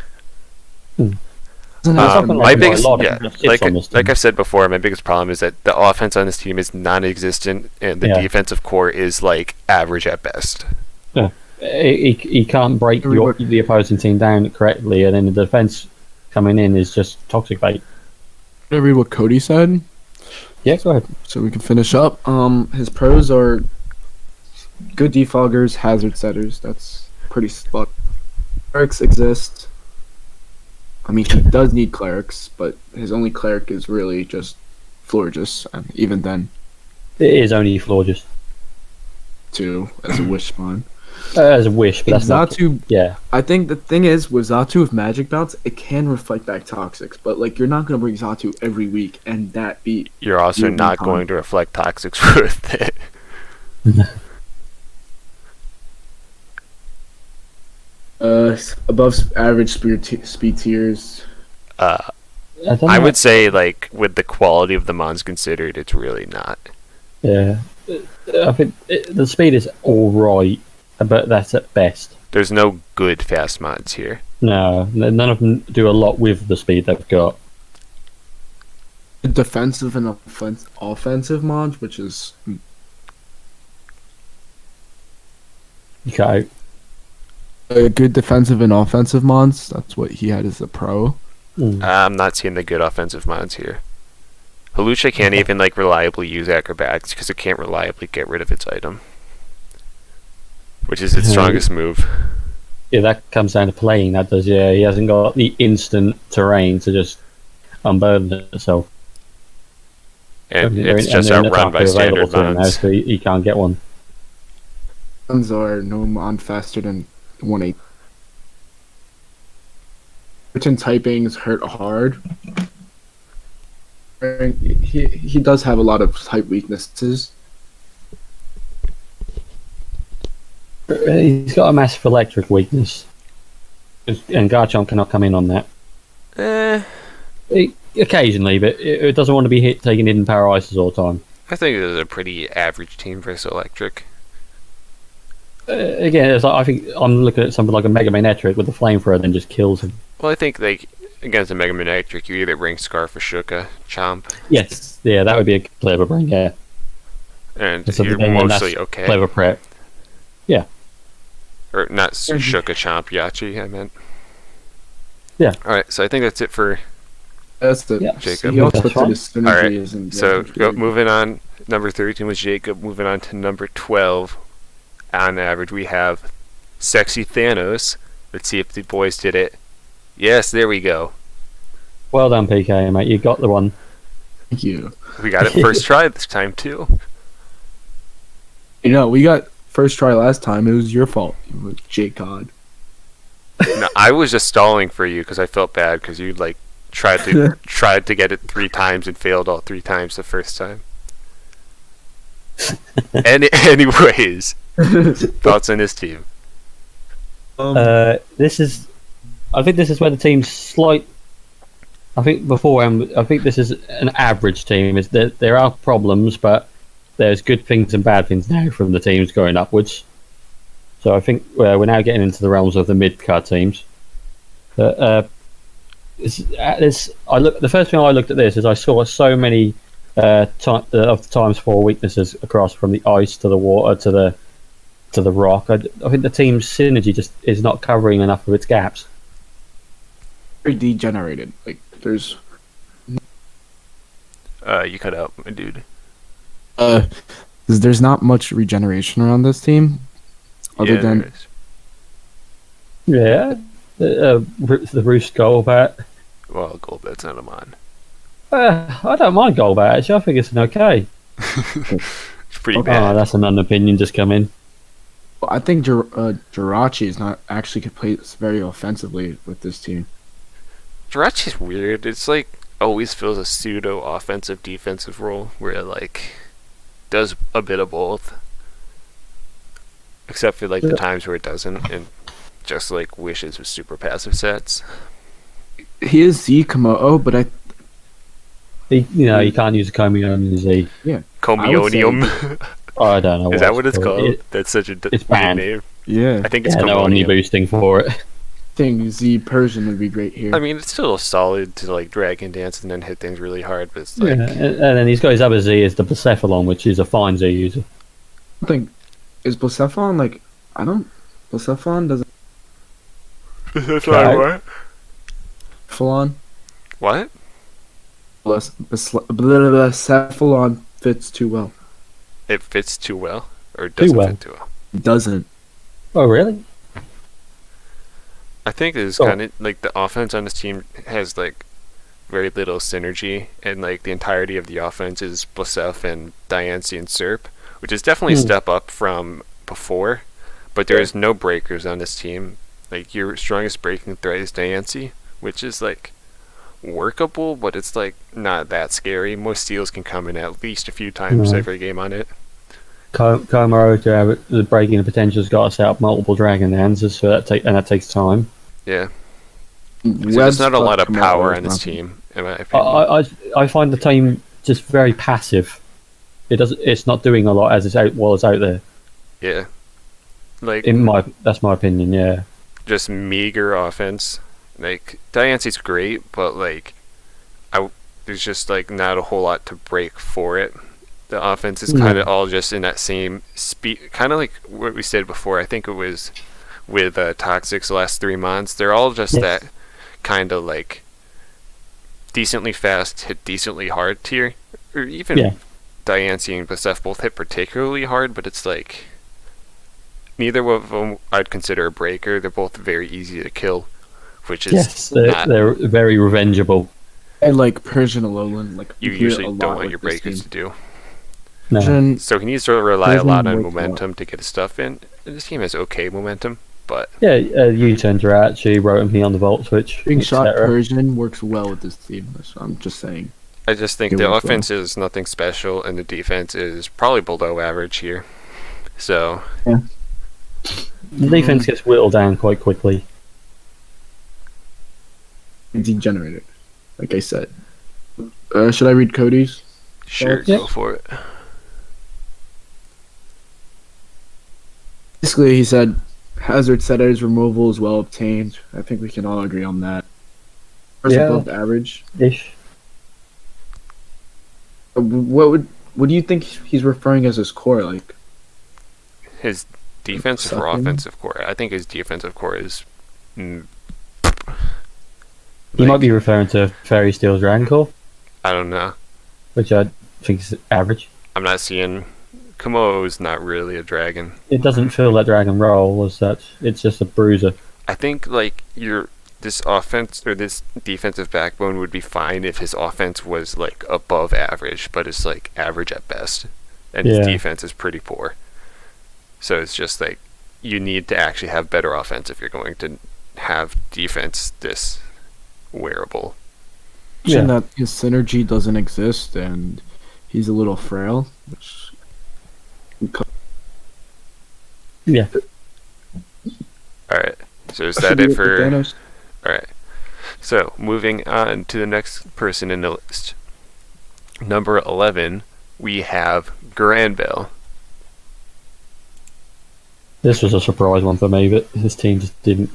Speaker 3: Something
Speaker 2: My
Speaker 3: like
Speaker 2: biggest,
Speaker 3: a lot of
Speaker 2: yeah,
Speaker 3: sits
Speaker 2: like
Speaker 3: on this
Speaker 2: like
Speaker 3: team.
Speaker 2: I've said before, my biggest problem is that the offense on this team is non-existent, and the
Speaker 3: Yeah.
Speaker 2: defensive core is like average at best.
Speaker 3: He can't break the opposing team down correctly, and then the defense coming in is just toxic bait.
Speaker 1: I'm gonna read what Cody said,
Speaker 3: Yeah, go ahead.
Speaker 1: so we can finish up. His pros are good defoggers, hazard setters. That's pretty spot. Clerics exist. I mean, he does need clerics, but his only cleric is really just Florges, and even then,
Speaker 3: It is only Florges.
Speaker 1: too, as a wish spawn.
Speaker 3: As a wish, but that's not.
Speaker 1: Zatu,
Speaker 3: Yeah,
Speaker 1: I think the thing is, with Zatu with Magic Bounce, it can reflect back Toxics, but like you're not gonna bring Zatu every week and that beat.
Speaker 2: You're also
Speaker 1: You're
Speaker 2: not
Speaker 1: con-
Speaker 2: going to reflect toxics with it.
Speaker 1: Above average speed tiers.
Speaker 2: Uh,
Speaker 3: I don't
Speaker 2: I
Speaker 3: know.
Speaker 2: would say, like, with the quality of the mons considered, it's really not.
Speaker 3: Yeah, I think the speed is all right, but that's at best.
Speaker 2: There's no good fast mods here.
Speaker 3: No, none of them do a lot with the speed they've got.
Speaker 1: Defensive and offensive mods, which is
Speaker 3: Okay,
Speaker 1: good defensive and offensive mods. That's what he had as a pro.
Speaker 2: I'm not seeing the good offensive mods here. Halucha can't even, like, reliably use acrobatics because it can't reliably get rid of its item, which is its strongest move.
Speaker 3: yeah, that comes down to playing. That does, yeah. He hasn't got the instant terrain to just unburden itself.
Speaker 2: And
Speaker 3: They're
Speaker 2: it's
Speaker 3: in-
Speaker 2: just
Speaker 3: and they're
Speaker 2: outrun
Speaker 3: not
Speaker 2: by
Speaker 3: available
Speaker 2: standard
Speaker 3: to him now,
Speaker 2: mons.
Speaker 3: so he can't get one.
Speaker 1: Guns are no mon faster than 1/8. Certain typings hurt hard. He does have a lot of type weaknesses.
Speaker 3: He's got a massive electric weakness, and Garchomp cannot come in on that. Occasionally, but it doesn't want to be taking hidden power ices all the time.
Speaker 2: I think this is a pretty average team versus electric.
Speaker 3: Again, it's like, I think I'm looking at something like a Mega Manetric with the flamethrower, then just kills him.
Speaker 2: Well, I think, like, against a Mega Man Electric, you either bring Scarf or Shuka, Chomp,
Speaker 3: Yes, yeah, that would be a clever bring. Yeah,
Speaker 2: and
Speaker 3: So
Speaker 2: you're
Speaker 3: then
Speaker 2: mostly
Speaker 3: that's
Speaker 2: okay.
Speaker 3: clever prep.
Speaker 2: Or not Shuka, Chomp, Yachi, I meant.
Speaker 3: Yeah.
Speaker 2: Alright, so I think that's it for...
Speaker 1: That's the
Speaker 3: Yeah.
Speaker 2: Jacob.
Speaker 1: He also
Speaker 3: That's
Speaker 1: puts
Speaker 3: fine.
Speaker 1: his
Speaker 2: Alright,
Speaker 1: synergies and
Speaker 2: So, moving on, number 13 was Jacob. Moving on to number 12. On average, we have Sexy Thanos. Let's see if the boys did it. Yes, there we go.
Speaker 3: Well done, PK, mate. You got the one.
Speaker 1: Thank you.
Speaker 2: We got it first try this time, too.
Speaker 1: You know, we got first try last time. It was your fault. You were Jake God.
Speaker 2: No, I was just stalling for you because I felt bad because you, like, tried to get it 3 times and failed all 3 times the first time. Anyways, thoughts on this team?
Speaker 3: This is, I think this is where the team's slight. I think I think this is an average team. Is that there are problems, but there's good things and bad things now from the teams going upwards. So I think we're now getting into the realms of the mid-card teams. The first thing I looked at this is I saw so many of the times 4 weaknesses across from the ice to the water to the rock. I think the team's synergy just is not covering enough of its gaps.
Speaker 1: Very degenerated. Like there's
Speaker 2: You cut out, my dude.
Speaker 1: there's not much regeneration around this team. other
Speaker 2: Yeah,
Speaker 1: than
Speaker 2: there is.
Speaker 3: Yeah, the Roost Golbat.
Speaker 2: Well, Golbat's not a mon.
Speaker 3: I don't mind Golbat, actually. I think it's an okay.
Speaker 2: It's pretty
Speaker 1: Okay.
Speaker 3: Oh,
Speaker 2: bad.
Speaker 3: that's an opinion just come in.
Speaker 1: I think Jirachi is not actually could play very offensively with this team.
Speaker 2: Jirachi's weird. It's like always fills a pseudo offensive defensive role where it like does a bit of both. Except for like the
Speaker 3: Yeah.
Speaker 2: times where it doesn't and just like wishes with super passive sets.
Speaker 1: He is Z Komodo, but
Speaker 3: You can't use a Comio on the Z.
Speaker 2: Comionium.
Speaker 3: I don't know.
Speaker 2: Is that what it's called?
Speaker 3: It,
Speaker 2: That's such a
Speaker 3: it's
Speaker 2: weird
Speaker 3: banned.
Speaker 2: name.
Speaker 1: yeah,
Speaker 2: I think it's
Speaker 3: yeah, no Omni
Speaker 2: Comonium.
Speaker 3: boosting for it.
Speaker 1: I think Z Persian would be great here.
Speaker 2: I mean, it's still solid to like Dragon Dance and then hit things really hard, but it's
Speaker 3: Yeah,
Speaker 2: like
Speaker 3: and then he's got his other Z is the Blacephalon, which is a fine Z user.
Speaker 1: I think is Blacephalon like I don't Blacephalon doesn't
Speaker 2: that's
Speaker 3: Right.
Speaker 2: what?
Speaker 1: Falon
Speaker 2: What?
Speaker 1: Blacephalon fits too well.
Speaker 2: It fits too well, or it doesn't
Speaker 3: well.
Speaker 2: fit too well.
Speaker 1: It doesn't.
Speaker 3: Oh, really?
Speaker 2: I think it's
Speaker 3: Oh.
Speaker 2: kind of like the offense on this team has like very little synergy, and like the entirety of the offense is Blasef and Diancie and Serp, which is definitely a step up from before. But there is no breakers on this team. Like your strongest breaking threat is Diancie, which is like workable, but it's like not that scary. Most steals can come in at least a few times
Speaker 3: No.
Speaker 2: every game on it.
Speaker 3: Komaro to have the breaking the potential's got to set up multiple Dragon Dances, so that takes time.
Speaker 2: Yeah, so there's not a lot of power on this team, in my opinion.
Speaker 3: I find the team just very passive. It's not doing a lot as it's out there.
Speaker 2: Yeah, like
Speaker 3: That's my opinion. Yeah.
Speaker 2: just meager offense. Like Diancie's great, but like there's just like not a whole lot to break for it. The offense is kind of all just in that same speed, kind of like what we said before. I think it was with Toxic's last 3 months. They're all just that kind of like decently fast, hit decently hard tier, or even Diancie and Blasef both hit particularly hard, but it's like neither of them I'd consider a breaker. They're both very easy to kill, which is
Speaker 3: they're very revengeable.
Speaker 1: And like Persian Alolan, like
Speaker 2: you
Speaker 1: hear
Speaker 2: usually
Speaker 1: a lot
Speaker 2: don't want
Speaker 1: with
Speaker 2: your
Speaker 1: this
Speaker 2: breakers
Speaker 1: team.
Speaker 2: to do.
Speaker 3: No.
Speaker 1: Persian,
Speaker 2: So he needs to rely a lot on
Speaker 1: Persian works a lot.
Speaker 2: momentum to get his stuff in. And this team has okay momentum, but
Speaker 3: Yeah, U-turn Jirachi, Rotom on the Volt Switch,
Speaker 1: being shot
Speaker 3: etc.
Speaker 1: Persian works well with this team. So I'm just saying.
Speaker 2: I just think
Speaker 1: It
Speaker 2: the
Speaker 1: works well.
Speaker 2: offense is nothing special, and the defense is probably below average here. So
Speaker 3: The defense gets whittled down quite quickly.
Speaker 1: Degenerated, like I said. Should I read Cody's?
Speaker 2: sure,
Speaker 3: Yeah.
Speaker 2: go for it.
Speaker 1: Basically, he said hazard setter's removal is well obtained. I think we can all agree on that. First
Speaker 3: Yeah.
Speaker 1: above average.
Speaker 3: Ish.
Speaker 1: What do you think he's referring as his core? Like
Speaker 2: His defensive or
Speaker 1: Sucking?
Speaker 2: offensive core? I think his defensive core is.
Speaker 3: He might be referring to Fairy Steel's Rancor,
Speaker 2: I don't know.
Speaker 3: which I think is average.
Speaker 2: I'm not seeing. Komodo is not really a dragon.
Speaker 3: It doesn't feel like Dragon Roll as such. It's just a bruiser.
Speaker 2: I think like this offense or this defensive backbone would be fine if his offense was like above average, but it's like average at best, and his
Speaker 3: Yeah.
Speaker 2: defense is pretty poor. So it's just like you need to actually have better offense if you're going to have defense this wearable.
Speaker 1: mentioned that his synergy doesn't exist and he's a little frail, which
Speaker 3: Yeah.
Speaker 2: All right. So is that it for?
Speaker 1: Thanos?
Speaker 2: All right. So moving on to the next person in the list. Number 11, we have Granville.
Speaker 3: This was a surprise one for me, but his team just didn't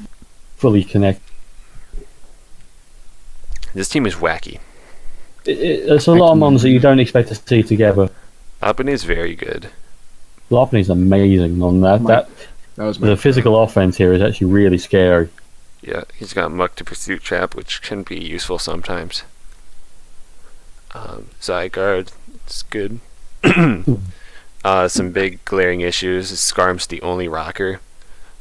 Speaker 3: fully connect.
Speaker 2: This team is wacky.
Speaker 3: There's a lot of mons that you don't expect to see together.
Speaker 2: Albany is very good.
Speaker 3: Lopunny's amazing on that.
Speaker 1: That was my
Speaker 3: The physical offense here is actually really scary.
Speaker 2: Yeah, he's got Muck to Pursuit Trap, which can be useful sometimes. Zygarde is good. Some big glaring issues. Skarm's the only rocker.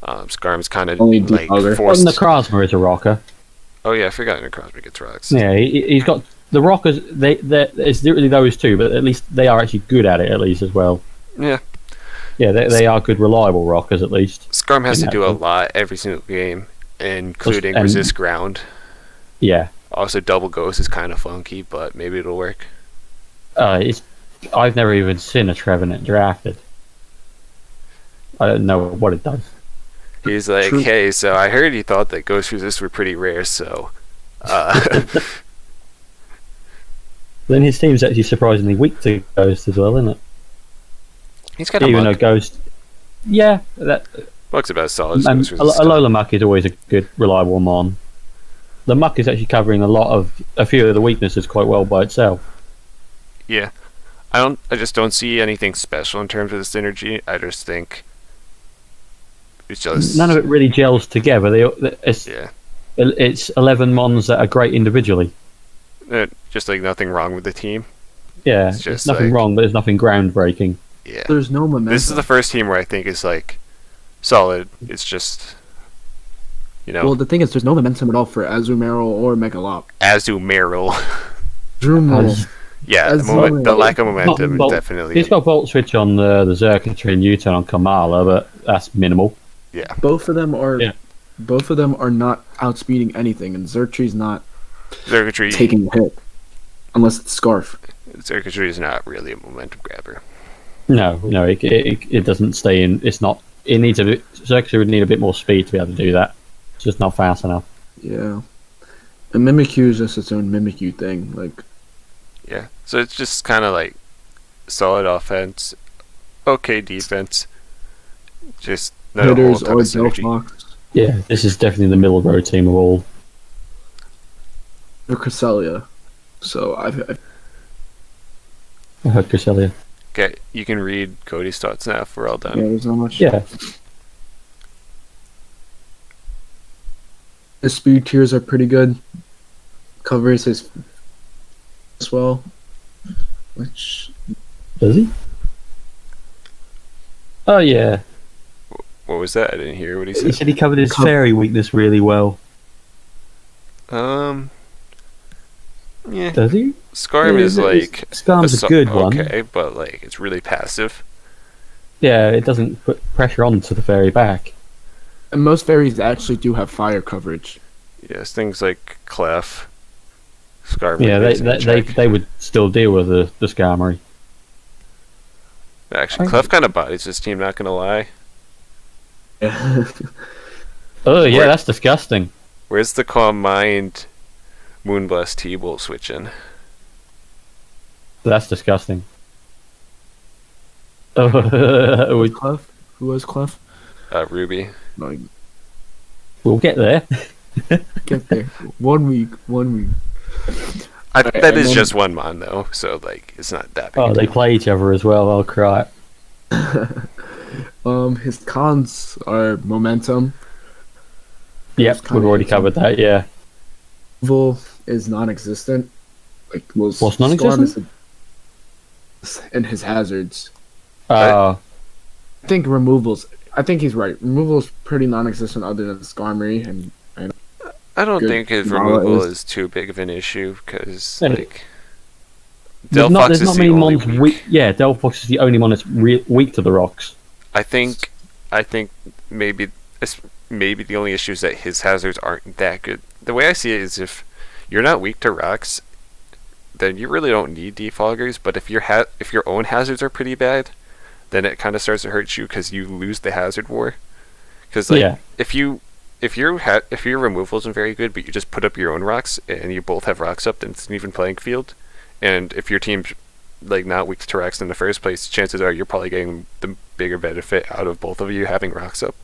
Speaker 2: Skarm's kind of
Speaker 1: Only
Speaker 2: like
Speaker 1: defogger.
Speaker 2: forced.
Speaker 3: Well, Necrozma is a rocker.
Speaker 2: Oh yeah, I forgot Necrozma gets rocks.
Speaker 3: Yeah, he's got the rockers. It's literally those two, but at least they are actually good at it. At least as well.
Speaker 2: Yeah.
Speaker 3: Yeah, they are good, reliable rockers at least.
Speaker 2: Skarm has
Speaker 3: In
Speaker 2: to
Speaker 3: that
Speaker 2: do a
Speaker 3: sense.
Speaker 2: lot every single game, including
Speaker 3: And-
Speaker 2: resist ground.
Speaker 3: Yeah,
Speaker 2: Also, double ghost is kind of funky, but maybe it'll work.
Speaker 3: I've never even seen a Trevenant drafted. I don't know what it does.
Speaker 2: He's like,
Speaker 1: True.
Speaker 2: hey, so I heard you thought that ghost resist were pretty rare, so
Speaker 3: Then his team's actually surprisingly weak to Ghost as well, isn't it?
Speaker 2: he's got a
Speaker 3: Even though
Speaker 2: muck.
Speaker 3: Ghost, yeah, that
Speaker 2: Muck's about as solid as
Speaker 3: and
Speaker 2: ghost
Speaker 3: a
Speaker 2: resist.
Speaker 3: Lola Muck is always a good, reliable mon. The Muck is actually covering a few of the weaknesses quite well by itself.
Speaker 2: Yeah, I just don't see anything special in terms of the synergy. I just think it's just
Speaker 3: None of it really gels together.
Speaker 2: Yeah,
Speaker 3: It's 11 mons that are great individually.
Speaker 2: just like nothing wrong with the team.
Speaker 3: Yeah,
Speaker 2: It's
Speaker 3: there's
Speaker 2: just
Speaker 3: nothing
Speaker 2: like-
Speaker 3: wrong, but there's nothing groundbreaking.
Speaker 2: Yeah,
Speaker 1: There's no momentum.
Speaker 2: this is the first team where I think is like solid. It's just
Speaker 1: Well, the thing is, there's no momentum at all for Azumarill or Megalop.
Speaker 2: Azumarill.
Speaker 1: Azumarill.
Speaker 2: Yeah,
Speaker 1: Azumarill.
Speaker 2: the lack of momentum
Speaker 3: Bolt-
Speaker 2: definitely.
Speaker 3: He's got Volt Switch on the Zerkatry and U-turn on Kamala, but that's minimal.
Speaker 2: Yeah,
Speaker 1: Both of them are.
Speaker 3: Yeah.
Speaker 1: Both of them are not outspeeding anything, and Xurtree's not
Speaker 2: Zerkatry.
Speaker 1: taking a hit, unless it's Scarf.
Speaker 2: Zerkatry is not really a momentum grabber.
Speaker 3: No, it doesn't stay in. It's not. It needs a bit. Zerkatry would need a bit more speed to be able to do that. It's just not fast enough.
Speaker 1: Yeah. And Mimikyu is just its own Mimikyu thing. Like,
Speaker 2: Yeah, so it's just kind of like solid offense, okay defense, just not a whole
Speaker 1: hitters
Speaker 2: ton
Speaker 1: or
Speaker 2: of synergy.
Speaker 1: Delphox
Speaker 3: Yeah, this is definitely the middle row team of all.
Speaker 1: or Cresselia. So I
Speaker 3: I heard Cresselia.
Speaker 2: Okay, you can read Cody's thoughts now if we're all
Speaker 1: yeah,
Speaker 2: done.
Speaker 1: there's not much.
Speaker 3: Yeah,
Speaker 1: The speed tiers are pretty good. Covers his as well. Which
Speaker 3: does he? Oh yeah,
Speaker 2: What was that? I didn't hear what he
Speaker 3: he
Speaker 2: said.
Speaker 3: said he covered his
Speaker 1: Co-
Speaker 3: fairy weakness really well.
Speaker 2: Yeah,
Speaker 3: Does he?
Speaker 2: Skarm is like
Speaker 3: Skarm's a good one.
Speaker 2: okay, but like it's really passive.
Speaker 3: Yeah, it doesn't put pressure onto the fairy back.
Speaker 1: and most fairies actually do have fire coverage.
Speaker 2: Yes, things like Clef, Skarm.
Speaker 3: Yeah,
Speaker 2: is in check.
Speaker 3: they would still deal with the Skarmory.
Speaker 2: Actually, Clef kind of bodies this team. Not gonna lie.
Speaker 1: Yeah.
Speaker 3: Oh yeah,
Speaker 2: Where-
Speaker 3: that's disgusting.
Speaker 2: Where's the Calm Mind, Moonblast T-Bolt switch in?
Speaker 3: That's disgusting. Oh,
Speaker 1: Clef? Who was Clef?
Speaker 2: Ruby.
Speaker 1: Like,
Speaker 3: we'll get there.
Speaker 1: get there. 1 week.
Speaker 2: That
Speaker 1: and
Speaker 2: is
Speaker 1: then-
Speaker 2: just one mon though, so like it's not that big.
Speaker 3: Oh,
Speaker 2: a
Speaker 3: they
Speaker 2: deal.
Speaker 3: play each other as well. I'll cry.
Speaker 1: His cons are momentum.
Speaker 3: Yep,
Speaker 1: It's
Speaker 3: we've
Speaker 1: kinda
Speaker 3: already
Speaker 1: easy.
Speaker 3: covered that. Yeah.
Speaker 1: Removal is non-existent. Like, well,
Speaker 3: What's
Speaker 1: Storm
Speaker 3: non-existent?
Speaker 1: is and his hazards.
Speaker 3: Uh,
Speaker 1: I think removals. I think he's right. Removal is pretty non-existent, other than Skarmory, and
Speaker 2: I don't
Speaker 1: Good.
Speaker 2: think his
Speaker 1: Mala
Speaker 2: removal
Speaker 1: is-
Speaker 2: is too big of an issue because
Speaker 3: Yeah.
Speaker 2: like
Speaker 3: there's
Speaker 2: Delphox
Speaker 3: not
Speaker 2: is the
Speaker 3: many
Speaker 2: only
Speaker 3: mons
Speaker 2: weak.
Speaker 3: Yeah, Delphox is the only one that's weak to the rocks.
Speaker 2: I think maybe maybe the only issue is that his hazards aren't that good. The way I see it is if you're not weak to rocks, then you really don't need defoggers. But if if your own hazards are pretty bad, then it kind of starts to hurt you because you lose the hazard war. Because like
Speaker 3: Yeah.
Speaker 2: if your removal isn't very good, but you just put up your own rocks and you both have rocks up, then it's an even playing field. And if your team's like not weak to rocks in the first place, chances are you're probably getting the bigger benefit out of both of you having rocks up.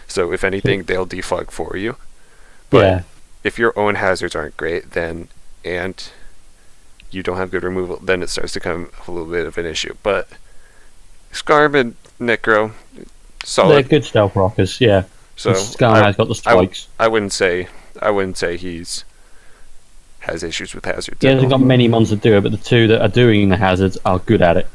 Speaker 2: So if anything, they'll defog for you. But
Speaker 3: Yeah.
Speaker 2: if your own hazards aren't great, then and you don't have good removal, then it starts to become a little bit of an issue. But Skarm and Necro,
Speaker 3: They're
Speaker 2: solid.
Speaker 3: good stealth rockers. Yeah.
Speaker 2: So
Speaker 3: Skarm has got the spikes.
Speaker 2: I wouldn't say he's has issues with hazards.
Speaker 3: He
Speaker 2: at
Speaker 3: hasn't
Speaker 2: all.
Speaker 3: got many mons to do it, but the two that are doing the hazards are good at it.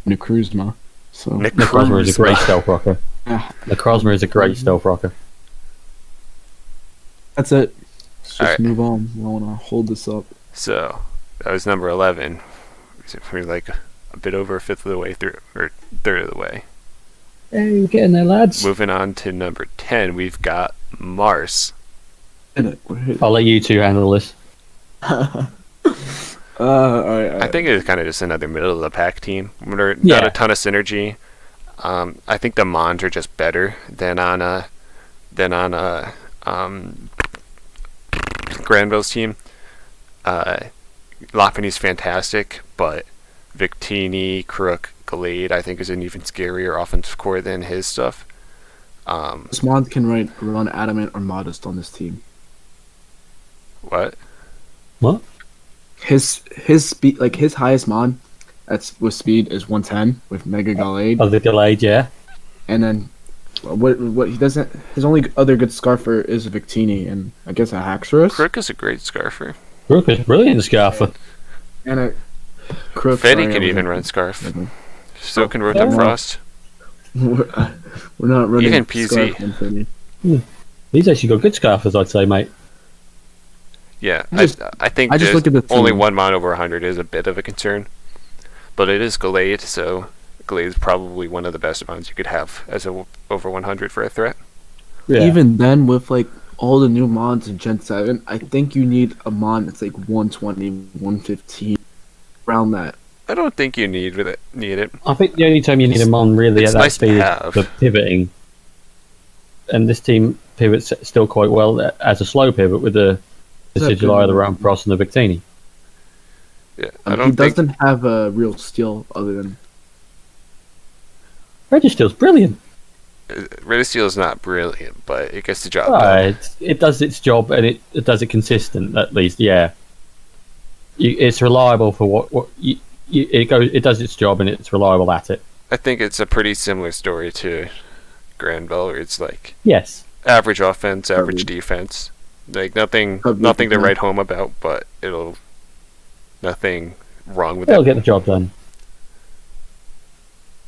Speaker 1: Necruzma. So
Speaker 2: Nick
Speaker 3: Necrozma is a great
Speaker 2: Necrozma.
Speaker 3: stealth rocker. The Crosmer is a great stealth rocker.
Speaker 1: That's it. Let's just
Speaker 2: Alright.
Speaker 1: move on. I want to hold this up.
Speaker 2: So that was number 11. We're like a bit over a fifth of the way through, or third of the way.
Speaker 3: Hey, we're getting there, lads.
Speaker 2: Moving on to number 10, we've got Mars.
Speaker 3: I'll let you two handle this.
Speaker 1: Alright.
Speaker 2: I think it's kind of just another middle of the pack team. Not
Speaker 3: Yeah.
Speaker 2: a ton of synergy. I think the Mons are just better than on Granville's team. Lopunny's fantastic, but Victini, Crook, Glade, I think is an even scarier offensive core than his stuff.
Speaker 1: Swan can run Adamant or Modest on this team.
Speaker 2: What?
Speaker 3: What?
Speaker 1: His speed, like his highest mon, that's with speed is 110 with Mega Gallade,
Speaker 3: Oh, the delayed, yeah.
Speaker 1: and then what he doesn't. His only other good Scarfer is a Victini and I guess a Haxorus
Speaker 2: Crook is a great scarfer.
Speaker 3: Rook is brilliant, Scarfer.
Speaker 1: and a Crook.
Speaker 2: Fetty
Speaker 1: sorry,
Speaker 2: can
Speaker 1: I
Speaker 2: even run
Speaker 1: wasn't-
Speaker 2: Scarf. So can Rotom
Speaker 1: Yeah.
Speaker 2: Frost.
Speaker 1: We're not running
Speaker 2: Even PZ.
Speaker 1: Scarf on Fetty.
Speaker 3: He's actually got good Scarfers, I'd say, mate.
Speaker 2: Yeah,
Speaker 1: I
Speaker 2: I think
Speaker 1: I just
Speaker 2: there's
Speaker 1: look at the
Speaker 2: only
Speaker 1: team.
Speaker 2: one mon over 100 is a bit of a concern. But it is Glade, so Glade is probably one of the best mons you could have as a over 100 for a threat.
Speaker 3: Yeah.
Speaker 1: Even then, with like all the new mons in Gen 7, I think you need a mon that's like 120, 115, around that.
Speaker 2: I don't think you need it.
Speaker 3: I think the only time you need a mon really
Speaker 2: It's
Speaker 3: at that
Speaker 2: nice to
Speaker 3: speed
Speaker 2: have.
Speaker 3: is for pivoting. And this team pivots still quite well as a slow pivot with the
Speaker 1: Is that
Speaker 3: Sigilai, the
Speaker 1: good?
Speaker 3: Ramfrost, and the Victini.
Speaker 2: Yeah, I
Speaker 1: He
Speaker 2: don't think.
Speaker 1: doesn't have a real steal other than
Speaker 3: Registeel's brilliant.
Speaker 2: Redisteel is not brilliant, but it gets the job done.
Speaker 3: Right. It does its job and it does it consistent at least. Yeah, it's reliable for it does its job and it's reliable at it.
Speaker 2: I think it's a pretty similar story to Granville, where it's like
Speaker 3: Yes.
Speaker 2: average offense, average
Speaker 1: Probably.
Speaker 2: defense. Like nothing
Speaker 1: Probably,
Speaker 2: to
Speaker 1: yeah.
Speaker 2: write home about, but nothing wrong with
Speaker 3: They'll
Speaker 2: it.
Speaker 3: get the job done.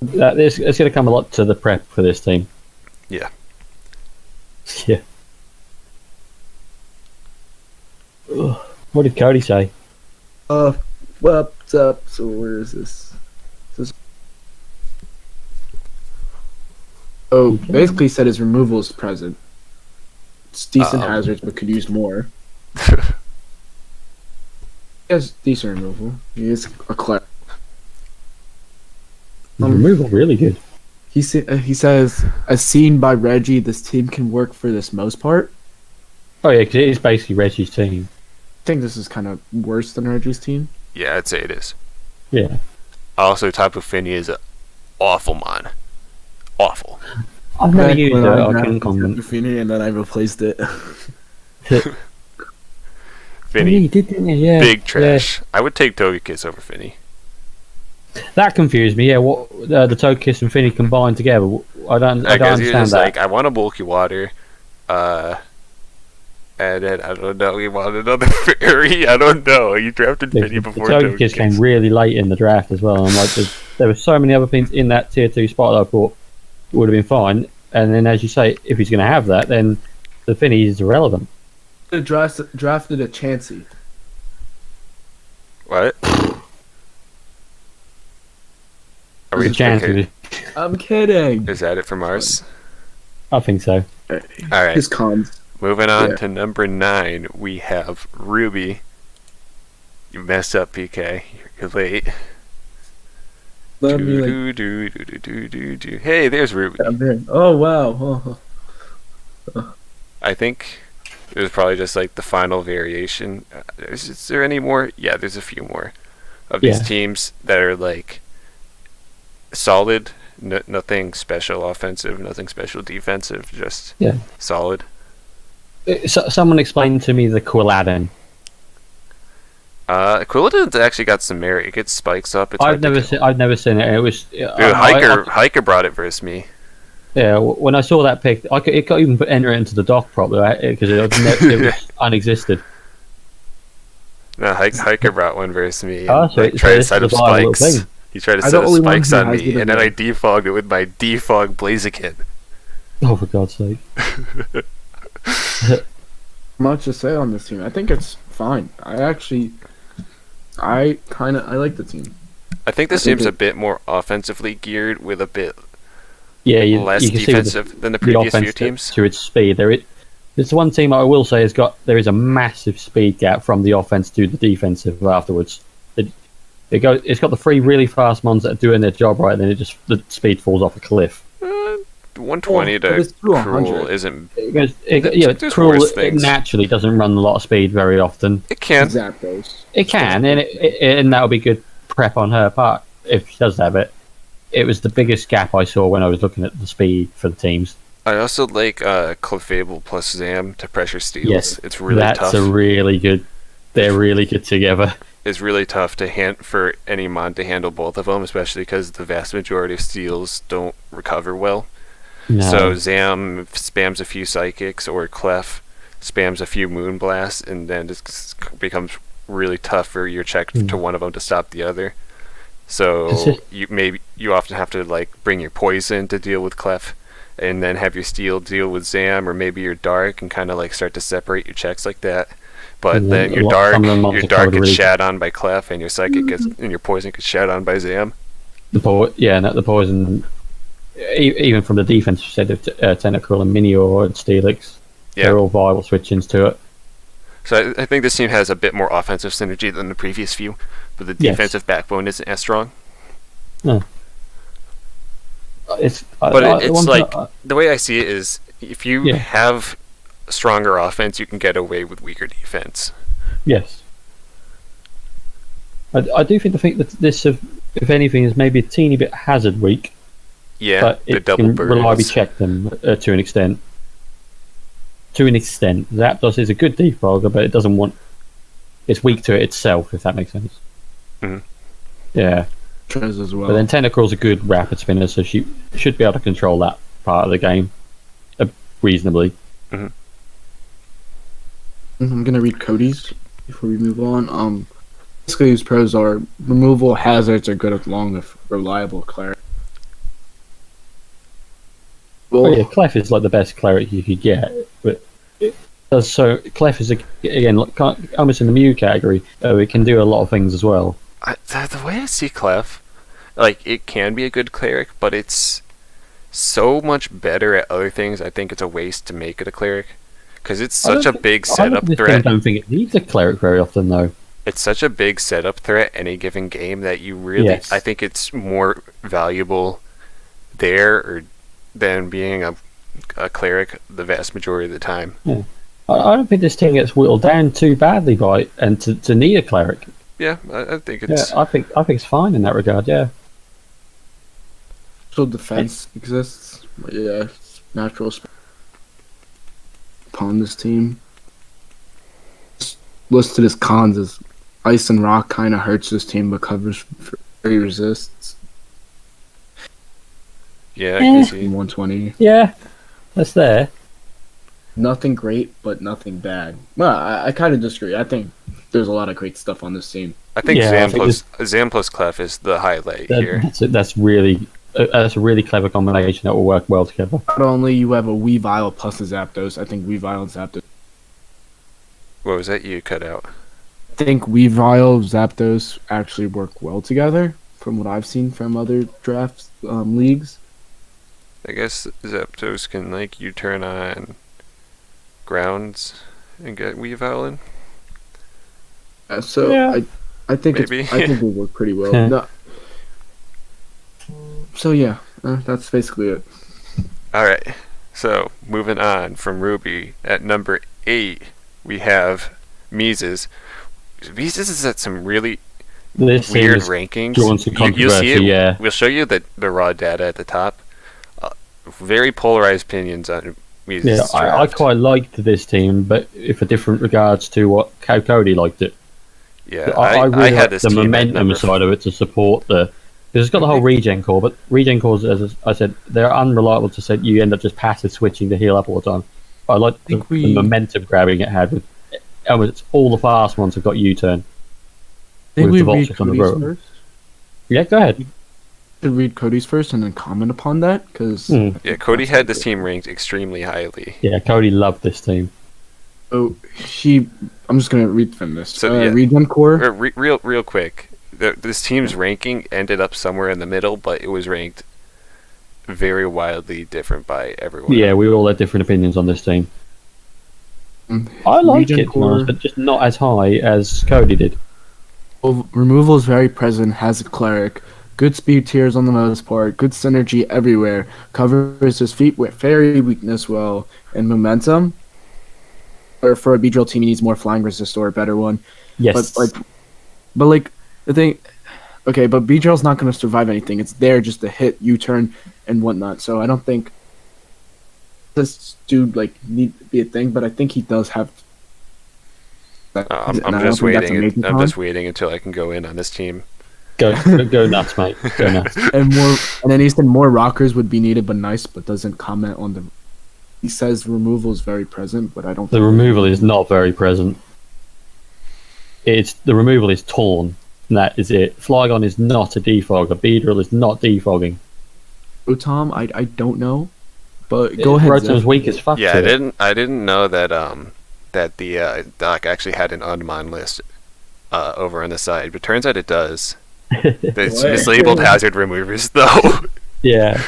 Speaker 3: It's going to come a lot to the prep for this team.
Speaker 2: Yeah.
Speaker 3: Yeah. Ugh. What did Cody say?
Speaker 1: what's up? So where is this? Oh, basically said his removal is present. It's decent hazards, but could use more. He has decent removal. He is a cleric.
Speaker 3: Removal really good.
Speaker 1: He says, as seen by Reggie, this team can work for this most part.
Speaker 3: Oh yeah, because it is basically Reggie's team.
Speaker 1: I think this is kind of worse than Reggie's team.
Speaker 2: Yeah, I'd say it is.
Speaker 3: Yeah.
Speaker 2: Also, Tapu Fini is an awful mon. Awful.
Speaker 3: I've never used it.
Speaker 1: When
Speaker 3: I
Speaker 1: drafted
Speaker 3: can comment.
Speaker 1: Buffini and then I replaced it.
Speaker 2: Fini,
Speaker 3: You did, didn't you? Yeah.
Speaker 2: big trash. I would take Togekiss over Fini.
Speaker 3: Yeah. That confused me. Yeah. What the Togekiss and Finny combined together? I don't
Speaker 2: I guess you're
Speaker 3: understand
Speaker 2: just
Speaker 3: that.
Speaker 2: like, I want a bulky water. And then, I don't know, you want another fairy? I don't know. You drafted
Speaker 3: The
Speaker 2: Fini before
Speaker 3: Togekiss came really late in the draft as well. I'm like, there were so many other things in that tier 2 spot that I thought would have been fine. And then, as you say, if he's going to have that, then the Finny is irrelevant.
Speaker 1: Drafted a Chansey.
Speaker 2: What? Are we
Speaker 3: There's a chance.
Speaker 2: okay?
Speaker 1: I'm kidding.
Speaker 2: Is that it for Mars?
Speaker 3: I think so.
Speaker 2: Alright.
Speaker 1: His cons.
Speaker 2: Moving on
Speaker 1: Yeah.
Speaker 2: to number 9, we have Ruby. You messed up, PK. You're late.
Speaker 1: Let me like.
Speaker 2: Do. Hey, there's Ruby.
Speaker 1: I'm there. Oh wow. Oh.
Speaker 2: I think it was probably just like the final variation. Is there any more? Yeah, there's a few more of these
Speaker 3: Yeah.
Speaker 2: teams that are like solid. Nothing special offensive, nothing special defensive, just
Speaker 3: Yeah.
Speaker 2: solid.
Speaker 3: Someone explained to me the Quilladin.
Speaker 2: Quilladin's actually got some merit. It gets spikes up. It's
Speaker 3: I've never seen it. It was
Speaker 2: Dude, Hiker brought it versus me.
Speaker 3: Yeah, when I saw that pick, it got even enter it into the dock properly because it was unexisted.
Speaker 2: No, Hiker brought one versus me.
Speaker 3: Oh,
Speaker 2: And,
Speaker 3: so
Speaker 2: like,
Speaker 3: it-
Speaker 2: tried
Speaker 3: so
Speaker 2: to
Speaker 3: it's
Speaker 2: set up
Speaker 3: a viable
Speaker 2: spikes.
Speaker 3: thing.
Speaker 2: He tried to
Speaker 1: I'm
Speaker 2: set
Speaker 1: the
Speaker 2: up
Speaker 1: only one
Speaker 2: spikes
Speaker 1: who
Speaker 2: on
Speaker 1: has
Speaker 2: me,
Speaker 1: it
Speaker 2: and then I
Speaker 1: in
Speaker 2: defogged it with my defog Blaziken.
Speaker 3: Oh, for God's sake!
Speaker 1: Much to say on this team. I think it's fine. I like the team.
Speaker 2: I think this
Speaker 1: I think
Speaker 2: team's a bit more offensively geared with a bit
Speaker 3: Yeah,
Speaker 2: less
Speaker 3: you can see with
Speaker 2: defensive than the
Speaker 3: the
Speaker 2: previous
Speaker 3: offense
Speaker 2: few teams.
Speaker 3: to its speed. There's one team I will say there is a massive speed gap from the offense to the defensive afterwards. It's got the three really fast ones that are doing their job right, and then the speed falls off a cliff.
Speaker 2: 120
Speaker 1: But
Speaker 2: to
Speaker 1: it's through
Speaker 2: Cruel
Speaker 1: 100.
Speaker 2: isn't. There's
Speaker 3: Cruel
Speaker 2: worse things.
Speaker 3: naturally doesn't run a lot of speed very often.
Speaker 2: It can.
Speaker 1: Zapdos.
Speaker 3: It can, and that'll be good prep on her part if she does have it. It was the biggest gap I saw when I was looking at the speed for the teams.
Speaker 2: I also like Clefable plus Zam to pressure steals.
Speaker 3: Yes,
Speaker 2: It's really
Speaker 3: that's
Speaker 2: tough.
Speaker 3: a really good. They're really good together.
Speaker 2: It's really tough for any mon to handle both of them, especially because the vast majority of steals don't recover well.
Speaker 3: No.
Speaker 2: So Zam spams a few psychics, or Clef spams a few moonblasts, and then it becomes really tough for your check to one of them to stop the other. So you often have to like bring your poison to deal with Clef, and then have your steel deal with Zam, or maybe your dark, and kind of like start to separate your checks like that. But then your dark gets
Speaker 3: really
Speaker 2: shat on by Clef, and your psychic and your poison gets shat on by Zam.
Speaker 3: The poison. Even from the defensive side of Tentacruel and Minior and Steelix, they're all viable switch-ins to it.
Speaker 2: So I think this team has a bit more offensive synergy than the previous few, but the defensive backbone isn't as strong.
Speaker 3: No.
Speaker 2: The way I see it is, if you have stronger offense, you can get away with weaker defense.
Speaker 3: Yes. I do think that this, if anything, is maybe a teeny bit hazard weak.
Speaker 2: Yeah,
Speaker 3: but
Speaker 2: the
Speaker 3: it
Speaker 2: double
Speaker 3: can
Speaker 2: birds.
Speaker 3: reliably check them to an extent. Zapdos is a good defogger, but it doesn't want. It's weak to it itself, if that makes sense.
Speaker 2: Mm-hmm.
Speaker 3: Yeah.
Speaker 1: Trez as well.
Speaker 3: But then Tentacruel's a good rapid spinner, so she should be able to control that part of the game reasonably.
Speaker 2: Mm-hmm.
Speaker 1: I'm gonna read Cody's before we move on. Basically, his pros are removal hazards are good along with reliable cleric. Well,
Speaker 3: Clef is like the best cleric you could get, but Clef is again almost in the Mew category. It can do a lot of things as well.
Speaker 2: The way I see Clef, like, it can be a good cleric, but it's so much better at other things. I think it's a waste to make it a cleric, because it's such a big setup threat.
Speaker 3: I don't think it needs a cleric very often, though.
Speaker 2: It's such a big setup threat any given game that you really, I think it's more valuable there than being a cleric the vast majority of the time.
Speaker 3: Yeah. I don't think this team gets whittled down too badly to need a cleric.
Speaker 2: Yeah, I think it's.
Speaker 3: Yeah, I think it's fine in that regard. Yeah.
Speaker 1: So defense exists. Yeah, it's natural upon this team. Listed as cons is Ice and Rock kind of hurts this team, but covers very resists.
Speaker 2: Yeah, I can see
Speaker 1: 120.
Speaker 3: Yeah, that's there.
Speaker 1: Nothing great, but nothing bad. Well, I kind of disagree. I think there's a lot of great stuff on this team.
Speaker 2: I think Zam plus Clef is the highlight here.
Speaker 3: That's really a really clever combination that will work well together.
Speaker 1: Not only you have a Weavile plus a Zapdos, I think Weavile and Zapdos.
Speaker 2: What was that you cut out?
Speaker 1: I think Weavile, Zapdos actually work well together, from what I've seen from other drafts leagues.
Speaker 2: I guess Zapdos can like U-turn on grounds and get Weavile in.
Speaker 1: I think I think they work pretty well. No. So yeah, that's basically it.
Speaker 2: All right. So moving on from Ruby, at number 8 we have Mises. Mises is at some really weird rankings. You'll see it.
Speaker 3: Yeah.
Speaker 2: We'll show you the raw data at the top. Very polarized opinions on Mises.
Speaker 3: Yeah, I quite liked this team, but for different regards to how Cody liked it.
Speaker 2: Yeah,
Speaker 3: I really
Speaker 2: had
Speaker 3: like
Speaker 2: this
Speaker 3: the
Speaker 2: team
Speaker 3: momentum side of it to support because it's got the whole regen core, but regen cores, as I said, they're unreliable to say you end up just passive switching to heal up all the time. I like the momentum grabbing it had with almost all the fast ones have got U-turn.
Speaker 1: Think
Speaker 3: with
Speaker 1: we
Speaker 3: the
Speaker 1: read
Speaker 3: Voltrix on the
Speaker 1: Cody's
Speaker 3: road.
Speaker 1: first?
Speaker 3: Yeah, go ahead.
Speaker 1: to read Cody's first and then comment upon that because
Speaker 2: Yeah, Cody had this team ranked extremely highly.
Speaker 3: Yeah, Cody loved this team.
Speaker 1: Oh, I'm just gonna read from this.
Speaker 2: So, yeah.
Speaker 1: Regen core.
Speaker 2: Real quick, this team's ranking ended up somewhere in the middle, but it was ranked very wildly different by everyone.
Speaker 3: Yeah, we all had different opinions on this team. I like
Speaker 1: Regen
Speaker 3: it, to be honest, but just not as high as Cody did.
Speaker 1: Removal is very present. Has a cleric. Good speed tiers on the most part. Good synergy everywhere. Covers his feet with fairy weakness well and momentum. Or for a Beedrill team, he needs more flying resist or a better one.
Speaker 3: Yes.
Speaker 1: But the thing, okay, but Beedrill's not going to survive anything. It's there just to hit, U-turn, and whatnot. So I don't think this dude need to be a thing. But I think he does have.
Speaker 2: I'm just waiting. I'm just waiting until I can go in on this team.
Speaker 3: Go nuts, mate. Go nuts.
Speaker 1: And then he said more rockers would be needed, but nice. But doesn't comment on the. He says removal is very present, but I don't.
Speaker 3: The removal is not very present. The removal is torn. And that is it. Flygon is not a defogger. Beedrill is not defogging.
Speaker 1: Oh, Tom, I don't know, but go ahead.
Speaker 3: Rotom's weak as fuck.
Speaker 2: Yeah, I didn't know that that the doc actually had an unmon list over on the side, but turns out it does. It's mislabeled hazard removers though.
Speaker 3: Yeah.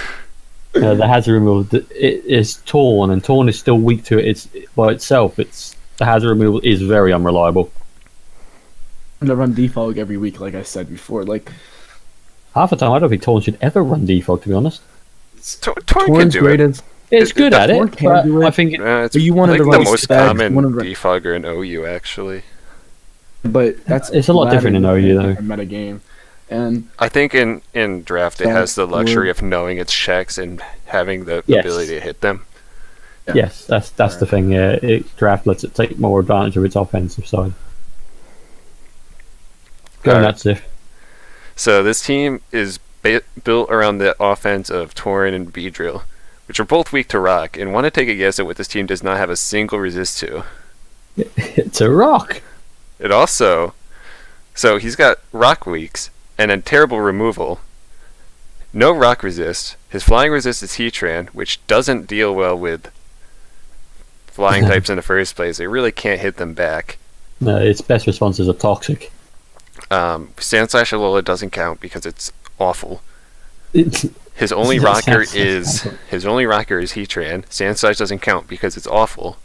Speaker 3: The hazard removal it is torn, and torn is still weak to it. By itself. The hazard removal is very unreliable.
Speaker 1: I'm gonna run defog every week, like I said before.
Speaker 3: Half the time, I don't think torn should ever run defog. To be honest,
Speaker 2: Torn can do it.
Speaker 3: It's good at it. But I think
Speaker 2: it's
Speaker 1: you wanted
Speaker 2: the most common
Speaker 1: one
Speaker 2: defogger in OU actually.
Speaker 1: But
Speaker 3: it's a lot different in OU though.
Speaker 1: Meta game, and
Speaker 2: I think in draft it has the luxury of knowing its checks and having the ability to hit them.
Speaker 1: Yeah.
Speaker 3: Yes, that's the thing. Yeah, draft lets it take more advantage of its offensive side. Go nuts, if.
Speaker 2: So this team is built around the offense of Tauren and Beedrill, which are both weak to rock, and want to take a guess at what this team does not have a single resist to.
Speaker 3: It's a rock.
Speaker 2: It also... So he's got rock weaks, and then terrible removal. No rock resist. His flying resist is Heatran, which doesn't deal well with flying types in the first place. They really can't hit them back.
Speaker 3: No, its best responses are toxic.
Speaker 2: Sandslash Alola doesn't count because it's awful. His only rocker is Heatran. Sandslash doesn't count because it's awful.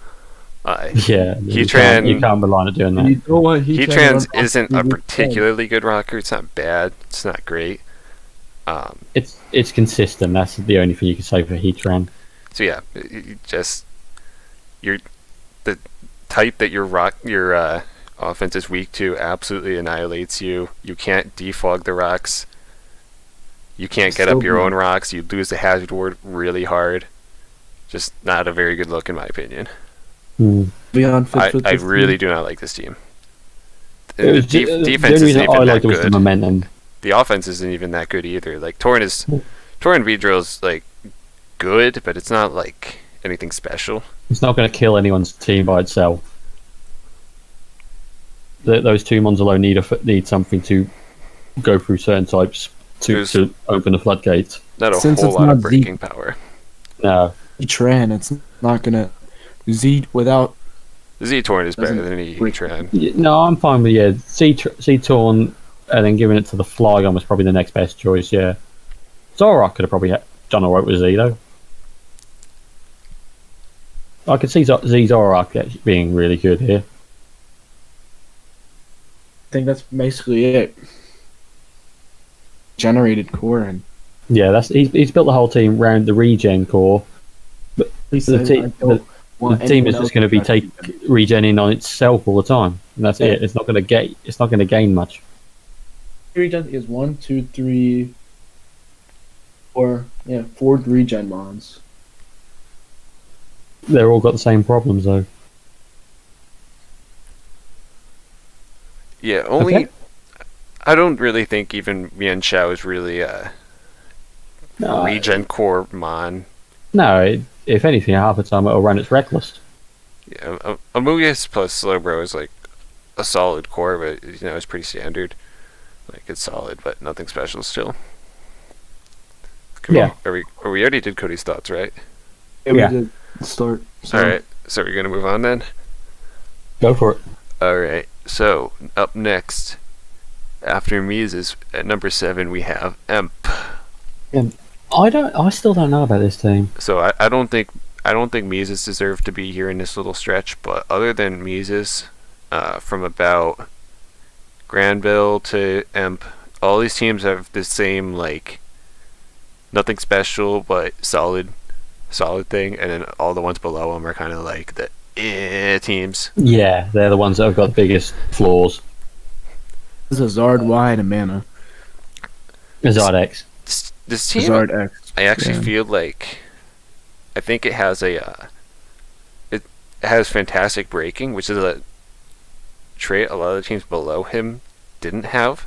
Speaker 2: Heatran,
Speaker 3: you can't rely on doing that.
Speaker 1: You know what,
Speaker 2: Heatran isn't a particularly good rocker. It's not bad. It's not great.
Speaker 3: It's consistent. That's the only thing you can say for Heatran.
Speaker 2: So yeah, you're the type that your offense is weak to absolutely annihilates you. You can't defog the rocks. You can't get up your own rocks. You lose the hazard ward really hard. Just not a very good look in my opinion. I really do not like this team. Defense isn't even that good.
Speaker 3: The momentum.
Speaker 2: The offense isn't even that good either. Tauren Beedrill's good, but it's not anything special.
Speaker 3: It's not going to kill anyone's team by itself. Those two mons alone need something to go through certain types to open the floodgates.
Speaker 2: Not a whole lot of breaking power.
Speaker 3: No.
Speaker 1: Heatran, it's not going to...
Speaker 2: Z-Torn is better than Heatran.
Speaker 3: No, I'm fine with, Z-Torn and then giving it to the Flygon was probably the next best choice, yeah. Zoroark could have probably done alright with Z, though. I could see Z-Zoroark being really good here.
Speaker 1: I think that's basically it. Generated core and
Speaker 3: he's built the whole team around the regen core, but the team is just going to be regenning on itself all the time, and that's it. It's not going to gain much.
Speaker 1: Regen is 1, 2, 3, 4. Yeah, 4 regen mons.
Speaker 3: They're all got the same problems though.
Speaker 2: Yeah, only I don't really think even Mian Chao is really a regen core mon.
Speaker 3: No, if anything, half the time it'll run its reckless.
Speaker 2: Yeah, Amogus plus Slowbro is a solid core, but it's pretty standard. It's solid, but nothing special still.
Speaker 3: Yeah.
Speaker 2: We already did Cody's thoughts, right?
Speaker 1: Yeah, we
Speaker 3: Yeah.
Speaker 1: did start. So.
Speaker 2: All right. So we're gonna move on then.
Speaker 3: Go for it.
Speaker 2: All right. So up next, after Mises at number 7, we have Emp.
Speaker 3: I still don't know about this team.
Speaker 2: So I don't think Mises deserved to be here in this little stretch, but other than Mises, from about Granville to Emp, all these teams have the same, like, nothing special but solid thing, and then all the ones below them are kind of like the teams.
Speaker 3: Yeah, they're the ones that have got the biggest flaws.
Speaker 1: This is Zard Y and a mana.
Speaker 3: Zardex.
Speaker 2: This team,
Speaker 1: Zard X.
Speaker 2: I actually
Speaker 1: Yeah.
Speaker 2: feel like, I think it has it has fantastic breaking, which is a trait a lot of the teams below him didn't have.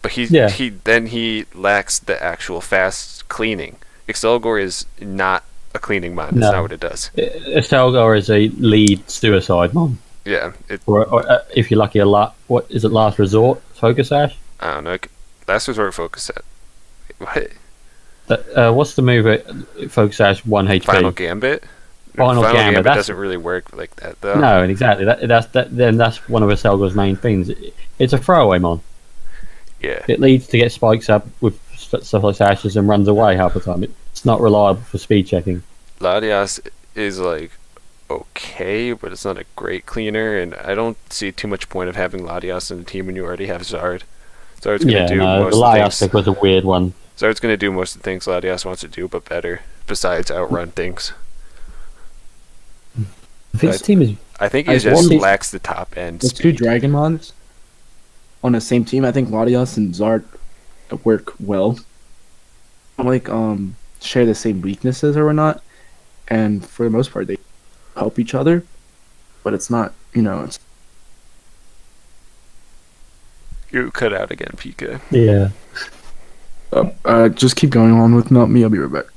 Speaker 2: But he lacks the actual fast cleaning. Excelgor is not a cleaning mod. That's not what it does.
Speaker 3: Estelgar is a lead suicide mon.
Speaker 2: Yeah,
Speaker 3: Or if you're lucky, what is it? Last resort focus ash.
Speaker 2: I don't know. Last resort focus set. What?
Speaker 3: What's the move at focus ash 1 HP?
Speaker 2: Final Gambit.
Speaker 3: Final Gambit
Speaker 2: doesn't really work like that though.
Speaker 3: No, exactly. That's one of Estelgar's main things. It's a throwaway mon.
Speaker 2: Yeah.
Speaker 3: It leads to get spikes up with stuff like ashes and runs away half the time. It's not reliable for speed checking.
Speaker 2: Latias is like okay, but it's not a great cleaner, and I don't see too much point of having Latias in the team when you already have Zard. Zard's gonna do most
Speaker 3: the
Speaker 2: of the
Speaker 3: Latias
Speaker 2: things.
Speaker 3: pick was a weird one.
Speaker 2: Zard's gonna do most of the things Latias wants to do, but better. Besides outrun things.
Speaker 3: This team is.
Speaker 2: I think he
Speaker 1: I
Speaker 2: just
Speaker 1: wonder-
Speaker 2: lacks the top end
Speaker 1: There's two
Speaker 2: speed.
Speaker 1: Dragon Mons on the same team. I think Latias and Zard work well. Like share the same weaknesses or whatnot, and for the most part they help each other. But it's not, it's
Speaker 2: You cut out again, PK.
Speaker 3: Yeah.
Speaker 1: just keep going on with me. I'll be right back.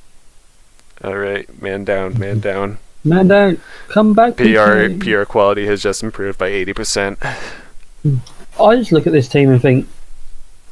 Speaker 2: Alright, man down, man down.
Speaker 3: Man, don't come back.
Speaker 2: PR quality has just improved by 80%.
Speaker 3: I just look at this team and think,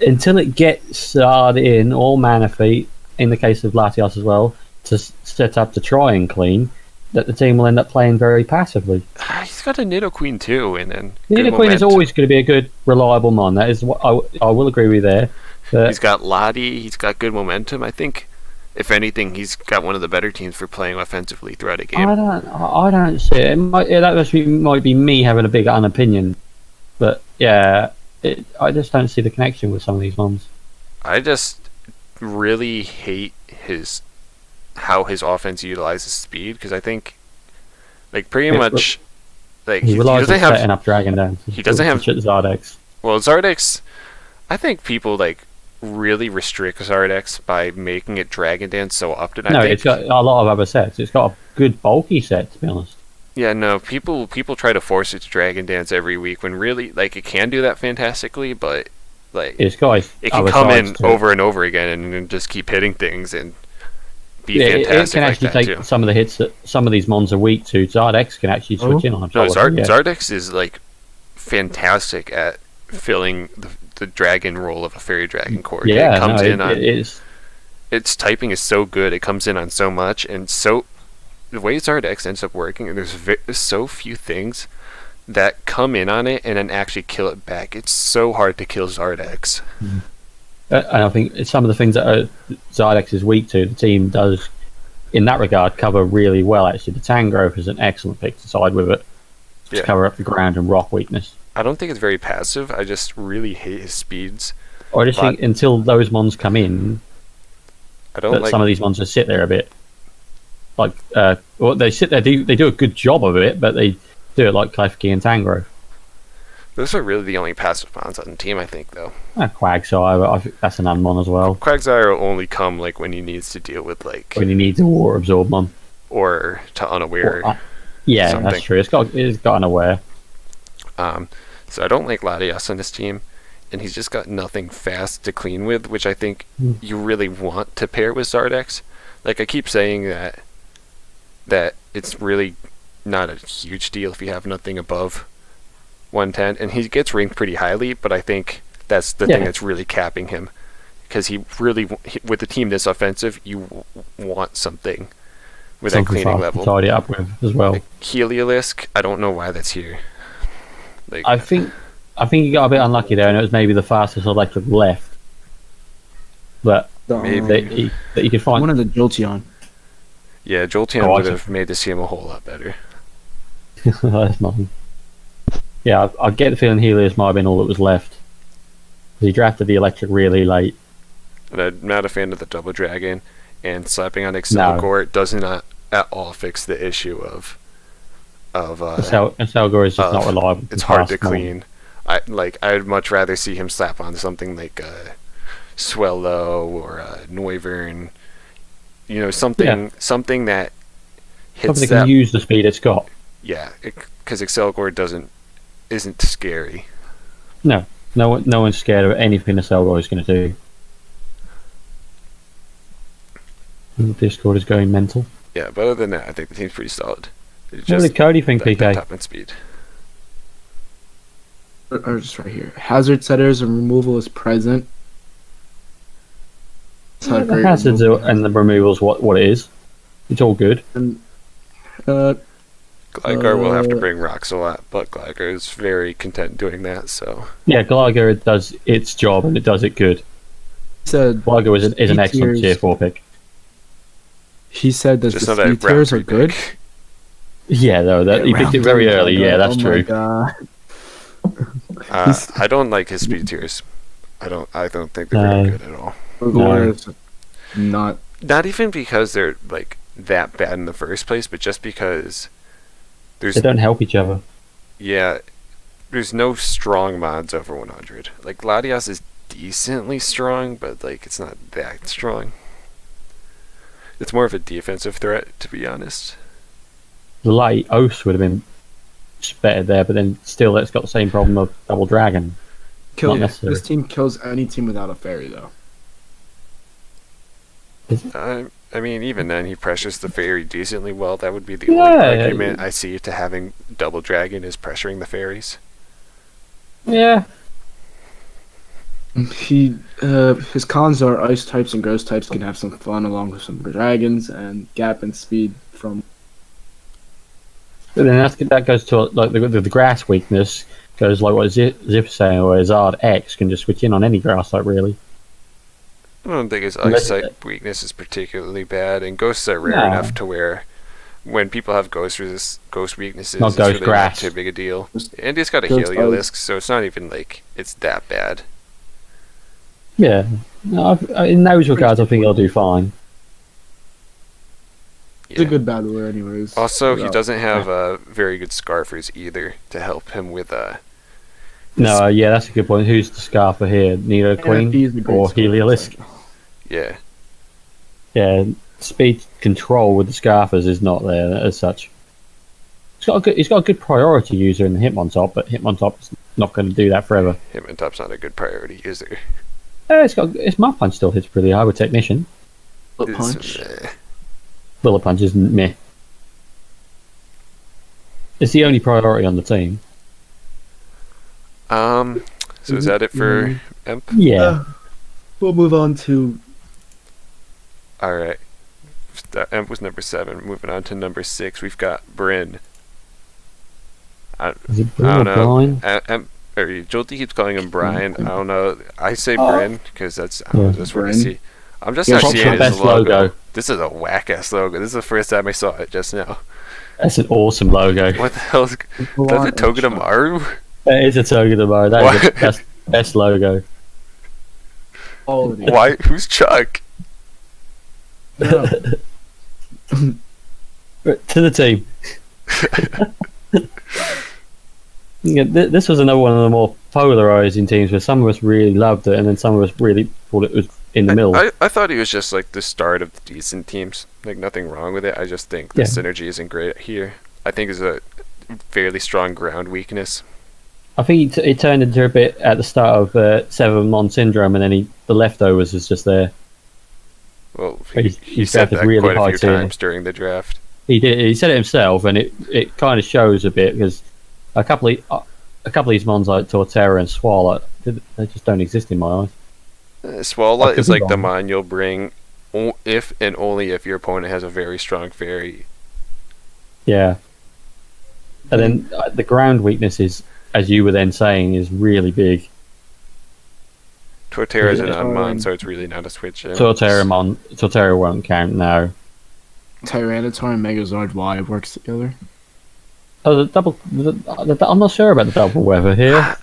Speaker 3: until it gets started in all mana feet, in the case of Latias as well, to set up to try and clean, that the team will end up playing very passively.
Speaker 2: He's got a Nidoqueen too, and then
Speaker 3: Nidoqueen Queen is always going to be a good, reliable mon. That is what I will agree with you there. But
Speaker 2: he's got Lottie, he's got good momentum. I think, if anything, he's got one of the better teams for playing offensively throughout a game.
Speaker 3: I don't see it. Might be me having a big unopinion, but yeah, I just don't see the connection with some of these mons.
Speaker 2: I just really hate how his offense utilizes speed, because I think, like, pretty much, like,
Speaker 3: He
Speaker 2: he
Speaker 3: relies
Speaker 2: doesn't
Speaker 3: on
Speaker 2: have.
Speaker 3: setting up Dragon Dance.
Speaker 2: He doesn't have-
Speaker 3: Zardex.
Speaker 2: Well, Zardex, I think people like really restrict Zardex by making it Dragon Dance so often. I think,
Speaker 3: It's got a lot of other sets. It's got a good bulky set, to be honest.
Speaker 2: yeah, no, people try to force it to Dragon Dance every week when really, like, it can do that fantastically, but like
Speaker 3: It's got
Speaker 2: it can
Speaker 3: other
Speaker 2: come
Speaker 3: sides
Speaker 2: in
Speaker 3: to it.
Speaker 2: over and over again and just keep hitting things and be
Speaker 3: Yeah, it
Speaker 2: fantastic
Speaker 3: can
Speaker 2: like
Speaker 3: actually
Speaker 2: that
Speaker 3: take
Speaker 2: too.
Speaker 3: some of the hits that some of these mons are weak to. Zardex can actually switch in on them.
Speaker 2: No,
Speaker 3: Yeah.
Speaker 2: Zardex is like fantastic at filling the dragon role of a fairy dragon core.
Speaker 3: Yeah,
Speaker 2: it comes in on
Speaker 3: it is.
Speaker 2: its typing is so good. It comes in on so much, and so the way Zardex ends up working, and there's so few things that come in on it and then actually kill it back. It's so hard to kill Zardex.
Speaker 3: And I think some of the things that Zardex is weak to, the team does, in that regard, cover really well, actually. The Tangrowth is an excellent pick to side with it to
Speaker 2: Yeah.
Speaker 3: cover up the ground and rock weakness.
Speaker 2: I don't think it's very passive. I just really hate his speeds.
Speaker 3: I just think until those mons come in,
Speaker 2: I don't
Speaker 3: that
Speaker 2: like
Speaker 3: some of these mons just sit there a bit. Like, well, they sit there, they do a good job of it, but they do it like Klefki and Tangrowth.
Speaker 2: those are really the only passive mons on the team, I think, though.
Speaker 3: Quagsire, I think that's an unmon as well.
Speaker 2: Quagsire will only come like when he needs to deal with like
Speaker 3: When he needs a water absorb mon.
Speaker 2: or to unaware.
Speaker 3: Yeah,
Speaker 2: something.
Speaker 3: that's true. It's got unaware.
Speaker 2: So I don't like Latias on this team, and he's just got nothing fast to clean with, which I think you really want to pair with Zardex. Like, I keep saying that it's really not a huge deal if you have nothing above 110, and he gets ranked pretty highly, but I think that's the thing that's really capping him, because he really, with a team this offensive, you want something with that
Speaker 3: Something
Speaker 2: cleaning
Speaker 3: fast
Speaker 2: level.
Speaker 3: to tidy it up with as well.
Speaker 2: Like Heliolisk, I don't know why that's here. Like,
Speaker 3: I think he got a bit unlucky there, and it was maybe the fastest electric left. But
Speaker 2: Maybe.
Speaker 3: that he could find.
Speaker 1: One of the Jolty on.
Speaker 2: yeah, Jolteon
Speaker 3: Oh, I
Speaker 2: would
Speaker 3: see.
Speaker 2: have made this team a whole lot better.
Speaker 3: That's mine. Yeah, I get the feeling Helios might have been all that was left. He drafted the electric really late.
Speaker 2: And I'm not a fan of the Double Dragon, and slapping on Excelgor does not at all fix the issue of
Speaker 3: Selgor is just not reliable.
Speaker 2: it's hard to
Speaker 3: Fast,
Speaker 2: clean. I'd much rather see him slap on something like Swellow or Noivern. You know, something that
Speaker 3: Something
Speaker 2: hits
Speaker 3: that
Speaker 2: that.
Speaker 3: can use the speed it's got.
Speaker 2: Yeah, because Excelgor isn't scary.
Speaker 3: No one's scared of anything the Selgor is going to do. And the Discord is going mental.
Speaker 2: Yeah, but other than that, I think the team's pretty solid. It's
Speaker 3: What did Cody think,
Speaker 2: the
Speaker 3: PK?
Speaker 2: top end speed.
Speaker 1: Or just right here. Hazard setters and removal is present. It's not a
Speaker 3: The
Speaker 1: great
Speaker 3: hazards
Speaker 1: removal.
Speaker 3: and the removals, what it is. It's all good.
Speaker 1: And,
Speaker 2: Gligar will have to bring rocks a lot, but Gligar is very content doing that, so.
Speaker 3: Yeah, Gligar does its job and it does it good.
Speaker 1: he said
Speaker 3: Gligar is an excellent
Speaker 1: tiers-
Speaker 3: tier 4 pick.
Speaker 1: He said that
Speaker 2: Just
Speaker 1: the
Speaker 2: not a
Speaker 1: speed tiers are
Speaker 2: round
Speaker 1: good.
Speaker 2: pick.
Speaker 3: Yeah, though, he picked it very early. Yeah, that's true.
Speaker 1: God.
Speaker 2: I don't like his speed tiers. I don't think they're
Speaker 3: No.
Speaker 2: very good at all.
Speaker 3: No.
Speaker 1: It's not.
Speaker 2: Not even because they're like that bad in the first place, but just because
Speaker 3: They don't help each other.
Speaker 2: there's no strong mods over 100. Like Latias is decently strong, but like it's not that strong. It's more of a defensive threat, to be honest.
Speaker 3: The light Oath would have been better there, but then still it's got the same problem of Double Dragon. Not necessary.
Speaker 1: This team kills any team without a fairy, though.
Speaker 2: I mean, even then, he pressures the fairy decently well. That would be the
Speaker 3: Yeah,
Speaker 2: only argument I see to having Double Dragon is pressuring the fairies.
Speaker 3: Yeah.
Speaker 1: His cons are ice types and ghost types can have some fun along with some dragons, and gap and speed from.
Speaker 3: But then that goes to like the grass weakness goes like what Zip is saying, where Zard X can just switch in on any grass type really.
Speaker 2: I don't think his
Speaker 3: Unless-
Speaker 2: eyesight weakness is particularly bad, and ghosts are rare
Speaker 3: No.
Speaker 2: enough to where when people have ghost weaknesses,
Speaker 3: Not
Speaker 2: it's
Speaker 3: ghost
Speaker 2: really
Speaker 3: grass.
Speaker 2: not too big a deal.
Speaker 1: Just
Speaker 2: And he's got a
Speaker 1: ghost
Speaker 2: Heliolisk, so it's not even like it's that bad.
Speaker 3: Yeah. No, in those regards, I think he'll do fine.
Speaker 1: He's a
Speaker 2: Yeah.
Speaker 1: good battler, anyways.
Speaker 2: Also, he
Speaker 1: Without-
Speaker 2: doesn't have very good Scarfers either to help him with
Speaker 3: No, yeah, that's a good point. Who's the Scarfer here? Nido
Speaker 1: Yeah,
Speaker 3: Queen
Speaker 1: he's a great
Speaker 3: or
Speaker 1: scorer,
Speaker 3: Heliolisk?
Speaker 1: so.
Speaker 2: yeah.
Speaker 3: Yeah, speed control with the Scarfers is not there as such. He's got a good priority user in the Hitmontop, but Hitmontop's not going to do that forever.
Speaker 2: Him and Top's not a good priority, is there?
Speaker 3: Its Mud Punch still hits pretty high with Technician.
Speaker 1: Bullet punch.
Speaker 3: Bullet Punch is meh. It's the only priority on the team.
Speaker 2: So is that it for Emp?
Speaker 3: Yeah.
Speaker 1: We'll move on to
Speaker 2: Alright. Emp was number 7. Moving on to number 6, we've got Bryn.
Speaker 3: Is it
Speaker 2: I don't know.
Speaker 3: Brian?
Speaker 2: Jolty keeps calling him Brian. I don't know. I say
Speaker 3: Oh.
Speaker 2: Bryn because that's what I
Speaker 1: Bryn.
Speaker 2: see. I'm just
Speaker 1: Yeah,
Speaker 2: not
Speaker 1: it's
Speaker 2: seeing
Speaker 3: the
Speaker 2: his
Speaker 3: best
Speaker 2: logo.
Speaker 3: logo.
Speaker 2: This is a whack ass logo. This is the first time I saw it just now.
Speaker 3: That's an awesome logo.
Speaker 2: What the hell is that's a Togedemaru?
Speaker 3: That is a Togedemaru. That is
Speaker 2: What?
Speaker 3: the best logo.
Speaker 1: quality.
Speaker 2: Why? Who's Chuck?
Speaker 1: No.
Speaker 3: Right, to the team. Yeah, this was another one of the more polarizing teams where some of us really loved it and then some of us really thought it was in the middle.
Speaker 2: I thought he was just like the start of the decent teams. Like nothing wrong with it. I just think the
Speaker 3: Yeah.
Speaker 2: synergy isn't great here. I think it's a fairly strong ground weakness.
Speaker 3: I think it turned into a bit at the start of 7 Mon Syndrome and then the leftovers is just there.
Speaker 2: Well,
Speaker 3: He's
Speaker 2: he said
Speaker 3: drafted
Speaker 2: that
Speaker 3: really
Speaker 2: quite a
Speaker 3: high
Speaker 2: few
Speaker 3: tier.
Speaker 2: times during the draft.
Speaker 3: He said it himself and it kind of shows a bit because a couple of these Mons like Torterra and Swallow, they just don't exist in my eyes.
Speaker 2: Swala
Speaker 3: could
Speaker 2: is
Speaker 3: be
Speaker 2: like the
Speaker 3: wrong.
Speaker 2: mon you'll bring if and only if your opponent has a very strong fairy.
Speaker 3: Yeah. And then the ground weakness is, as you were then saying, is really big.
Speaker 2: Torterra is an
Speaker 3: Yeah.
Speaker 2: unmon, so it's really not a switch in.
Speaker 3: Torterra won't count now.
Speaker 1: Tyranitar and Megazord Y works together.
Speaker 3: Oh, I'm not sure about the double weather here.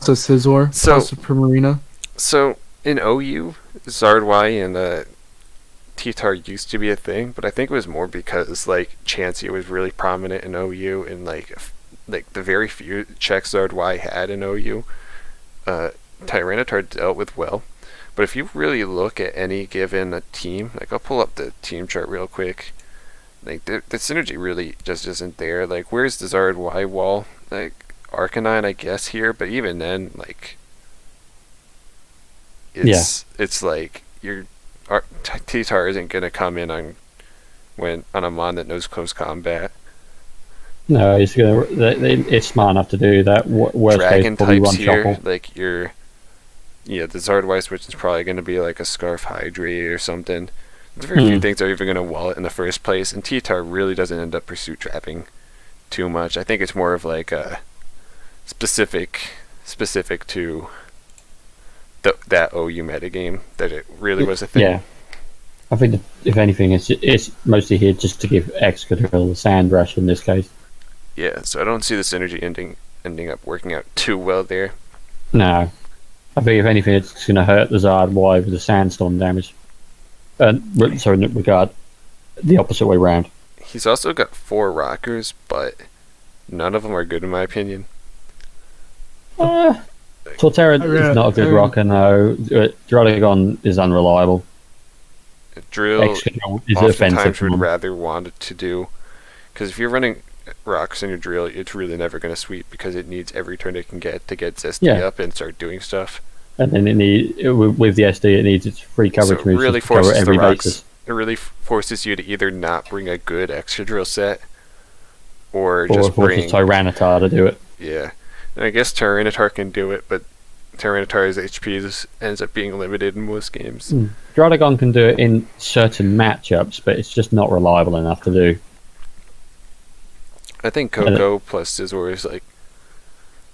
Speaker 1: So Scizor
Speaker 2: So-
Speaker 1: plus Primarina.
Speaker 2: So in OU, Zardwy and T-Tar used to be a thing, but I think it was more because like Chansey was really prominent in OU, and like the very few checks Zardwy had in OU, Tyranitar dealt with well. But if you really look at any given team, like I'll pull up the team chart real quick, like the synergy really just isn't there. Like where's the Zardwy wall? Like Arcanine, I guess here, but even then, like it's like your T-Tar isn't gonna come in on a mon that knows close combat.
Speaker 3: No, it's smart enough to do that. Worst
Speaker 2: Dragon
Speaker 3: case, probably
Speaker 2: types
Speaker 3: run
Speaker 2: here,
Speaker 3: Shuffle.
Speaker 2: like the Zardwy switch is probably gonna be like a Scarf Hydrate or something. There's very few things that are even gonna wall it in the first place, and T-Tar really doesn't end up pursuit trapping too much. I think it's more of like a specific to that OU metagame that it really was a thing.
Speaker 3: Yeah. I think that if anything, it's mostly here just to give Excadrill the Sand Rush in this case.
Speaker 2: Yeah, so I don't see the synergy ending up working out too well there.
Speaker 3: No. I think if anything, it's going to hurt the Zard Y with the Sandstorm damage. Sorry, in regard, the opposite way round.
Speaker 2: He's also got 4 rockers, but none of them are good in my opinion.
Speaker 3: Torterra is not a good rocker, no. Druddigon is unreliable.
Speaker 2: Drill
Speaker 3: Excadrill is
Speaker 2: oftentimes
Speaker 3: offensive.
Speaker 2: would rather want it to do, because if you're running rocks in your drill, it's really never going to sweep because it needs every turn it can get to get Zesty up and start doing stuff.
Speaker 3: And then with the SD, it needs its free coverage moves
Speaker 2: really
Speaker 3: to cover
Speaker 2: forces
Speaker 3: every
Speaker 2: the rocks.
Speaker 3: basis.
Speaker 2: It really forces you to either not bring a good extra drill set, or
Speaker 3: Or
Speaker 2: just bring
Speaker 3: forces Tyranitar to do it.
Speaker 2: Yeah, and I guess Tyranitar can do it, but Tyranitar's HP ends up being limited in most games.
Speaker 3: Druddigon can do it in certain matchups, but it's just not reliable enough to do.
Speaker 2: I think Coco plus Scizor is like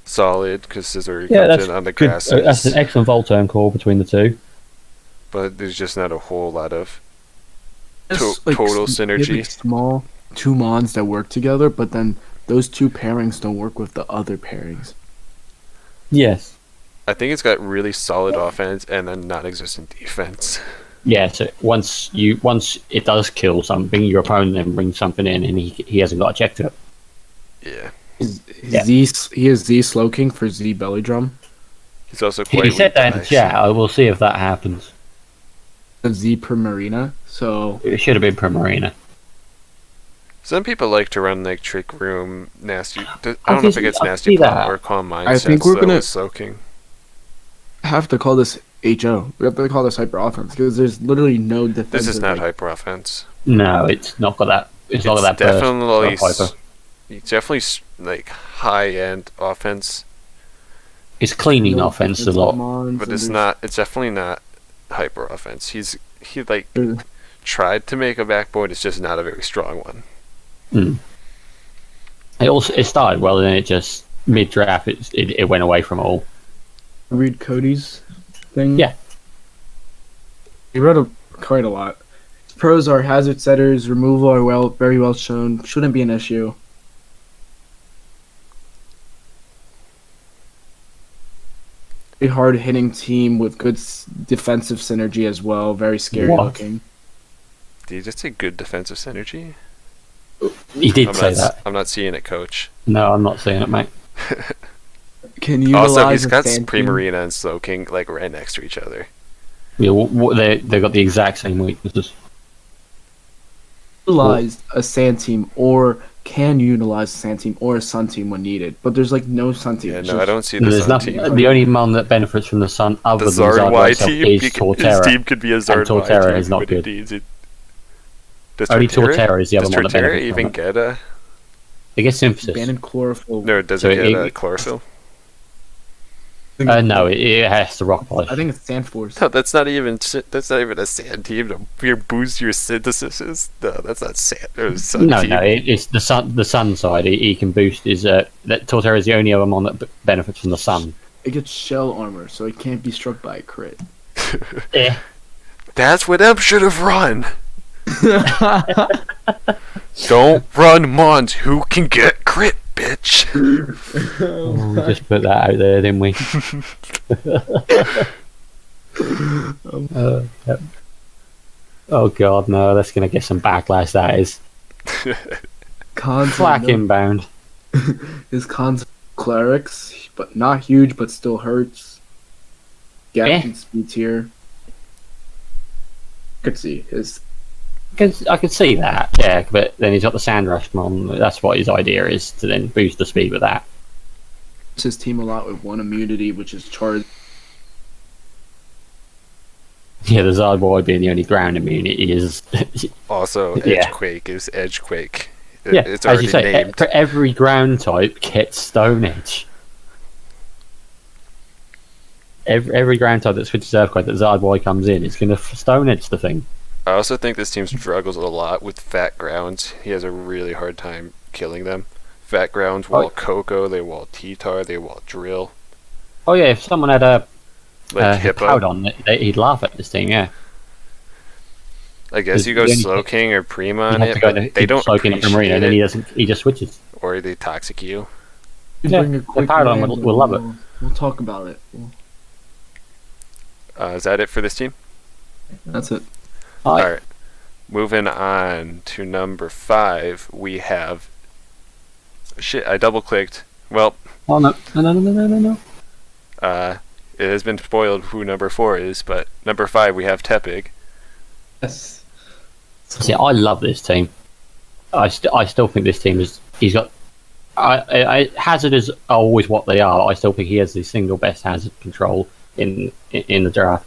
Speaker 2: solid because Scizor comes in on the grass.
Speaker 3: That's an excellent Volturn call between the two.
Speaker 2: But there's just not a whole lot of
Speaker 1: Just,
Speaker 2: total
Speaker 1: you have,
Speaker 2: synergy.
Speaker 1: like, small 2 mons that work together, but then those 2 pairings don't work with the other pairings.
Speaker 3: Yes.
Speaker 2: I think it's got really solid offense and then non-existent defense.
Speaker 3: Yeah, so once it does kill something, your opponent then brings something in, and he hasn't got a check to it.
Speaker 2: Yeah.
Speaker 1: He has Z Slowking for Z Belly Drum.
Speaker 2: He's also quite
Speaker 3: He said
Speaker 2: weak
Speaker 3: that in
Speaker 2: to
Speaker 3: the
Speaker 2: ice.
Speaker 3: chat. I will see if that happens.
Speaker 1: Z Primarina. So
Speaker 3: It should have been Primarina.
Speaker 2: Some people like to run like Trick Room, Nasty. I don't
Speaker 3: I
Speaker 2: know
Speaker 3: can
Speaker 2: if it gets
Speaker 3: see- I
Speaker 2: Nasty
Speaker 3: see
Speaker 2: Plot
Speaker 3: that.
Speaker 2: or Calm Mindsets.
Speaker 1: I think we're
Speaker 2: though,
Speaker 1: gonna-
Speaker 2: with Soaking.
Speaker 1: have to call this HO. We have to call this hyper offense because there's literally no defense.
Speaker 2: This is not hyper offense.
Speaker 3: No, it's not got that. It's not got that burst.
Speaker 2: definitely
Speaker 3: of hyper.
Speaker 2: It's definitely like high end offense,
Speaker 3: It's cleaning offense a lot.
Speaker 2: but it's not. It's definitely not hyper offense. He tried to make a backbone. It's just not a very strong one.
Speaker 3: It started well, and then it just mid draft it went away from it all.
Speaker 1: Read Cody's thing.
Speaker 3: Yeah.
Speaker 1: He wrote quite a lot. Pros are hazard setters, removal are very well shown, shouldn't be an issue. A hard hitting team with good defensive synergy as well, very scary
Speaker 3: What?
Speaker 1: looking.
Speaker 2: Did you just say good defensive synergy?
Speaker 3: He did say that.
Speaker 2: I'm not seeing it, Coach.
Speaker 3: No, I'm not saying it, mate.
Speaker 1: Can you
Speaker 2: Also, he's got
Speaker 1: Sand team?
Speaker 2: Primarina and Slowking like right next to each other.
Speaker 3: Yeah, they got the exact same weaknesses.
Speaker 1: Utilize a sand team or can utilize a sand team or a sun team when needed, but there's like no sun team.
Speaker 2: Yeah,
Speaker 1: It's
Speaker 2: no, I
Speaker 1: just-
Speaker 2: don't see the
Speaker 3: There's
Speaker 2: Sun
Speaker 3: nothing.
Speaker 2: team.
Speaker 3: The only mon that benefits from the sun other
Speaker 2: The
Speaker 3: than
Speaker 2: Zard
Speaker 3: Zard
Speaker 2: Y
Speaker 3: itself
Speaker 2: team,
Speaker 3: is
Speaker 2: his
Speaker 3: Torterra.
Speaker 2: team could be a Zard Y
Speaker 3: Torterra
Speaker 2: team,
Speaker 3: is not
Speaker 2: but
Speaker 3: good.
Speaker 2: Does
Speaker 3: Only Torterra is the other
Speaker 2: does
Speaker 3: one that
Speaker 2: Torterra
Speaker 3: benefits from
Speaker 2: even
Speaker 3: it.
Speaker 2: get a...
Speaker 3: It gets synthesis.
Speaker 1: Abandoned chlorophyll.
Speaker 2: No, does
Speaker 3: So
Speaker 2: it get a
Speaker 3: it-
Speaker 2: chlorophyll?
Speaker 3: No, it has to rock polish.
Speaker 1: I think it's Sand Force.
Speaker 2: No, that's not even a sand team. To boost your synthesis. No, that's not sand. Or sun
Speaker 3: No,
Speaker 2: team.
Speaker 3: no, it's the sun. The sun side. He can boost his. That Torterra is the only other mon that benefits from the sun.
Speaker 1: It gets shell armor, so it can't be struck by a crit.
Speaker 3: Yeah.
Speaker 2: That's what M should have run. Don't run Mons who can get crit, bitch.
Speaker 3: We just put that out there, didn't we? Yep. Oh god, no! That's gonna get some backlash. That is
Speaker 1: Cons
Speaker 3: flak inbound.
Speaker 1: His cons are clerics, but not huge, but still hurts. Gap and speed tier. Could see his.
Speaker 3: I could see that, yeah. But then he's got the Sand Rush mon. That's what his idea is, to then boost the speed with that.
Speaker 1: His team a lot with one immunity, which is charge.
Speaker 3: Yeah, the Zardboy being the only ground immunity is.
Speaker 2: Also,
Speaker 3: Yeah.
Speaker 2: Edgequake is Edgequake.
Speaker 3: Yeah,
Speaker 2: It's
Speaker 3: as
Speaker 2: already
Speaker 3: you say,
Speaker 2: named.
Speaker 3: for every ground type gets Stone Edge. Every ground type that switches Earthquake that Zardboy comes in is going to Stone Edge the thing.
Speaker 2: I also think this team struggles a lot with fat grounds. He has a really hard time killing them. Fat grounds wall Coco, they wall T-Tar, they wall Drill.
Speaker 3: Oh yeah, if someone had a
Speaker 2: Like Hippo.
Speaker 3: Powdon, he'd laugh at this team, yeah.
Speaker 2: I guess you go
Speaker 3: The only
Speaker 2: Slow
Speaker 3: thing-
Speaker 2: King or Prima
Speaker 3: You
Speaker 2: on
Speaker 3: have
Speaker 2: it,
Speaker 3: to go
Speaker 2: but they don't
Speaker 3: Slow King up from
Speaker 2: appreciate
Speaker 3: Marina, then
Speaker 2: it,
Speaker 3: he just switches.
Speaker 2: or they toxic you.
Speaker 3: Yeah,
Speaker 1: Bring a
Speaker 3: the
Speaker 1: quick
Speaker 3: Paradigm
Speaker 1: random,
Speaker 3: will love it.
Speaker 1: We'll talk about it.
Speaker 2: Is that it for this team?
Speaker 1: That's it.
Speaker 2: Alright. Moving on to number 5, we have... Shit, I double-clicked. Well,
Speaker 3: Oh no.
Speaker 2: it has been spoiled who number 4 is, but number 5 we have Tepig.
Speaker 1: Yes.
Speaker 3: See, I love this team. I still think this team is. He's got. Hazard is always what they are. I still think he has the single best hazard control in the draft.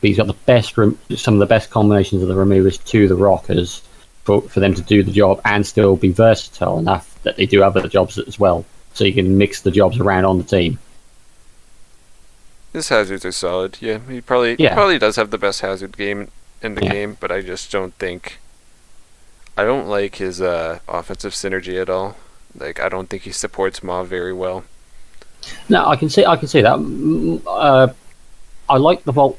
Speaker 3: But he's got the best, some of the best combinations of the removers to the rockers for them to do the job and still be versatile enough that they do other jobs as well. So you can mix the jobs around on the team.
Speaker 2: His hazards are solid. Yeah, he
Speaker 3: Yeah.
Speaker 2: probably does have the best hazard game in the game, but I just don't think... I don't like his offensive synergy at all. Like, I don't think he supports Ma very well.
Speaker 3: No, I can see that. I like the Volt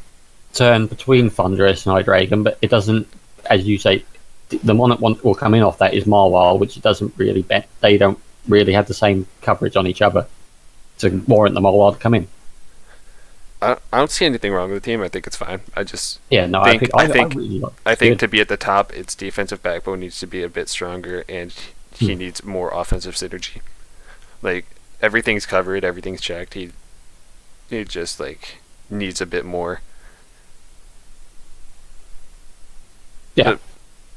Speaker 3: turn between Thunderous and Hydreigon, but it doesn't, as you say, the one that will come in off that is Marwile, which doesn't really they don't really have the same coverage on each other to warrant the Marwile to come in.
Speaker 2: I don't see anything wrong with the team. I think it's fine. I just
Speaker 3: Yeah, no,
Speaker 2: think
Speaker 3: I really like
Speaker 2: I think
Speaker 3: good.
Speaker 2: to be at the top, its defensive backbone needs to be a bit stronger, and he needs more offensive synergy. Like, everything's covered, everything's checked. He just like needs a bit more.
Speaker 3: Yeah.
Speaker 2: But,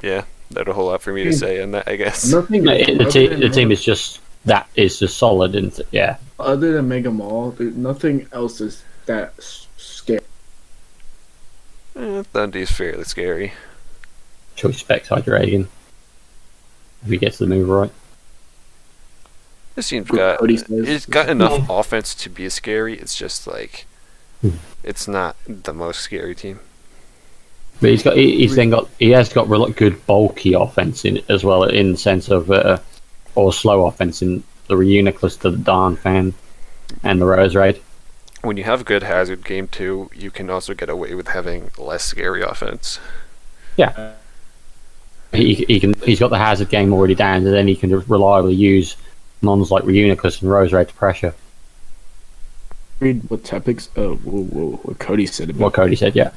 Speaker 2: yeah, that's a whole lot for me to say on that, I guess.
Speaker 1: Nothing.
Speaker 3: No, the
Speaker 1: other
Speaker 3: team is just solid, and yeah.
Speaker 1: Other than Mega Mall, nothing else is that scary.
Speaker 2: Thundee's fairly scary.
Speaker 3: Choice specs Hydreigon. If he gets the move right.
Speaker 2: This team's
Speaker 1: Good,
Speaker 2: got
Speaker 1: Cody says.
Speaker 2: it's got enough offense to be scary. It's just like it's not the most scary team.
Speaker 3: But he has got real good bulky offense in as well, in the sense of or slow offense in the Reuniclus to the Darn Fan and the Rose Raid.
Speaker 2: When you have good hazard game too, you can also get away with having less scary offense.
Speaker 3: Yeah, he's got the hazard game already down, and then he can reliably use mons like Reuniclus and Rose Raid to pressure.
Speaker 1: Read what Tepig's. What Cody said about.
Speaker 3: What Cody said, yeah.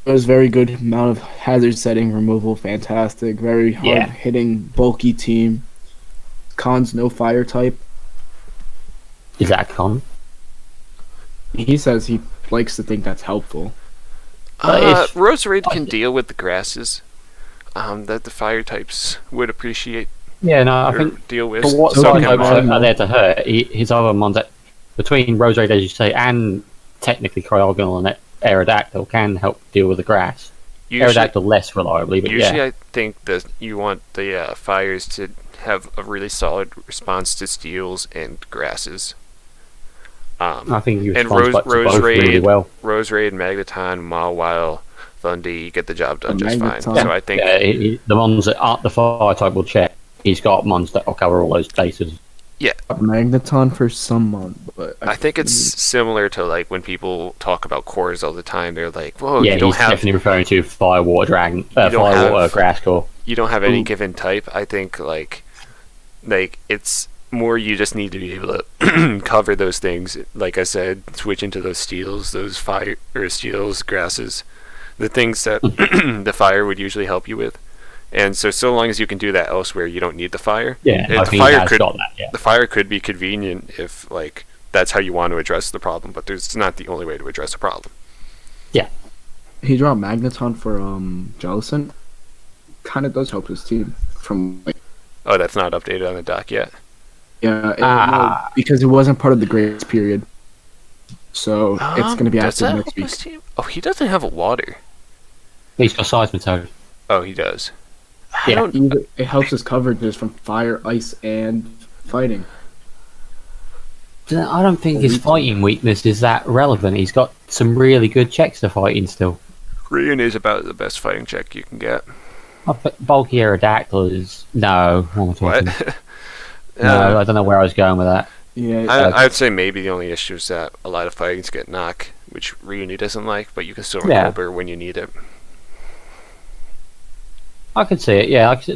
Speaker 1: It was very good amount of hazard setting removal, fantastic, very hard hitting, bulky team. Cons no fire type.
Speaker 3: Is that a con?
Speaker 1: He says he likes to think that's helpful.
Speaker 2: Rose Raid can deal with the grasses that the fire types would appreciate
Speaker 3: Yeah, no, I
Speaker 2: or
Speaker 3: think
Speaker 2: deal with.
Speaker 3: for what
Speaker 2: So
Speaker 3: fire
Speaker 2: can
Speaker 3: types
Speaker 2: Mon.
Speaker 3: are there to hurt, his other mons between Rose Raid, as you say, and technically Cryogonal and Aerodactyl can help deal with the grass.
Speaker 2: Usually,
Speaker 3: Aerodactyl less reliably, but
Speaker 2: usually
Speaker 3: yeah.
Speaker 2: I think that you want the fires to have a really solid response to steels and grasses.
Speaker 3: I think he
Speaker 2: And
Speaker 3: responds back to both really well.
Speaker 2: Rose Raid, Magneton, Mawile, Thundy get the job done just fine.
Speaker 1: Magneton.
Speaker 2: So I think
Speaker 3: The ones that aren't the fire type will check. He's got mons that will cover all those bases.
Speaker 1: Magneton for someone, but
Speaker 2: I think it's similar to like when people talk about cores all the time. They're like, "Whoa,
Speaker 3: Yeah,
Speaker 2: you don't
Speaker 3: he's
Speaker 2: have
Speaker 3: definitely referring to fire, water, dragon,
Speaker 2: don't
Speaker 3: fire, water,
Speaker 2: have-
Speaker 3: grass core.
Speaker 2: you don't have any given type." I think like it's more you just need to be able to cover those things. Like I said, switch into those steels, those fire or steels, grasses, the things that the fire would usually help you with. And so long as you can do that elsewhere, you don't need the fire.
Speaker 3: Yeah,
Speaker 2: And
Speaker 3: I
Speaker 2: the
Speaker 3: think
Speaker 2: fire
Speaker 3: he has
Speaker 2: could
Speaker 3: got that. Yeah.
Speaker 2: the fire could be convenient if like that's how you want to address the problem, but it's not the only way to address a problem.
Speaker 1: he dropped Magneton for Jellicent. Kind of does help his team from like
Speaker 2: Oh, that's not updated on the dock yet.
Speaker 1: no, because it wasn't part of the grace period. So it's going to be
Speaker 2: Does
Speaker 1: active
Speaker 2: that
Speaker 1: next
Speaker 2: help
Speaker 1: week.
Speaker 2: his team? Oh, he doesn't have a water.
Speaker 3: He's got Seismitoad.
Speaker 2: Oh, he does. I
Speaker 3: Yeah.
Speaker 2: don't.
Speaker 1: It helps his coverages from fire, ice, and fighting.
Speaker 3: I don't think his fighting weakness is that relevant. He's got some really good checks to fight in still.
Speaker 2: Rion is about the best fighting check you can get.
Speaker 3: Bulky Aerodactyl is... No, what am I talking?
Speaker 2: What?
Speaker 3: No, I don't know where I was going with that.
Speaker 1: Yeah,
Speaker 2: I'd say maybe the only issue is that a lot of fightings get knock, which Ryuni doesn't like, but you can still
Speaker 3: Yeah.
Speaker 2: recover when you need it.
Speaker 3: I could see it, yeah. The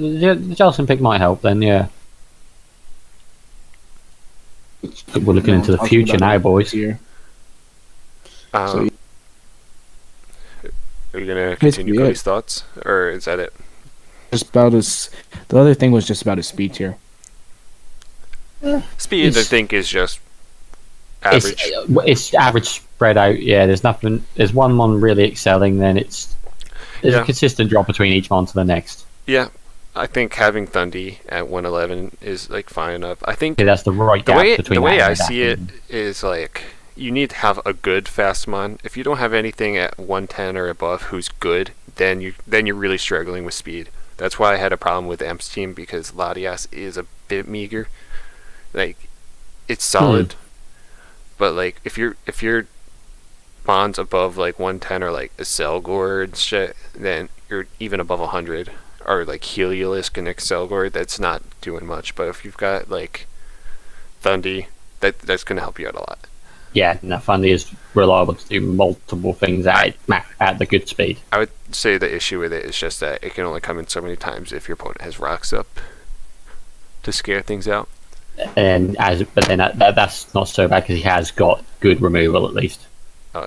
Speaker 3: Jellicent pick might help then, yeah. We're looking into the future now, boys.
Speaker 1: Here.
Speaker 2: Are you gonna continue
Speaker 1: PSBA.
Speaker 2: Cody's thoughts, or is that it?
Speaker 1: Just about his. The other thing was just about his speed tier.
Speaker 2: Speed, I
Speaker 3: It's-
Speaker 2: think, is just average.
Speaker 3: It's average spread out, yeah. There's nothing... There's one mon really excelling, then there's
Speaker 2: Yeah.
Speaker 3: a consistent drop between each mon to the next.
Speaker 2: Yeah, I think having Thundy at 111 is like fine enough. I think
Speaker 3: Okay, that's the right
Speaker 2: the
Speaker 3: gap
Speaker 2: way
Speaker 3: between
Speaker 2: the way
Speaker 3: that
Speaker 2: I
Speaker 3: and
Speaker 2: see it
Speaker 3: that.
Speaker 2: is like you need to have a good fast mon. If you don't have anything at 110 or above who's good, then you're really struggling with speed. That's why I had a problem with Emp's team because Latias is a bit meager. Like it's solid, but like if your bonds above like 110 or like a Selgor and shit, then you're even above 100 or like Heliolisk and Excelgor, that's not doing much. But if you've got like Thundy, that's gonna help you out a lot.
Speaker 3: Yeah, no, Fundy is reliable to do multiple things at the good speed.
Speaker 2: I would say the issue with it is just that it can only come in so many times if your opponent has rocks up to scare things out.
Speaker 3: But then that's not so bad because he has got good removal at least.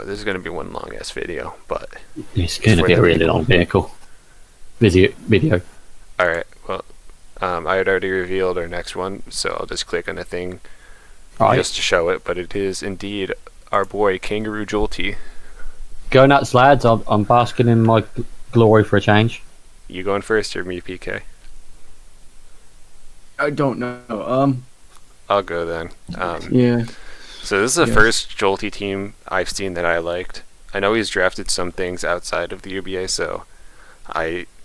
Speaker 2: This is gonna be one long ass video, but
Speaker 3: It's going to be a really long video.
Speaker 2: all right. Well, I had already revealed our next one, so I'll just click on a thing
Speaker 3: Right,
Speaker 2: just to show it. But it is indeed our boy Kangaroo Jolty.
Speaker 3: go nuts, lads! I'm basking in my glory for a change.
Speaker 2: You going first or me, PK?
Speaker 1: I don't know.
Speaker 2: I'll go then.
Speaker 1: Yeah.
Speaker 2: So this is the
Speaker 1: Yes.
Speaker 2: first Jolty team I've seen that I liked. I know he's drafted some things outside of the UBA, so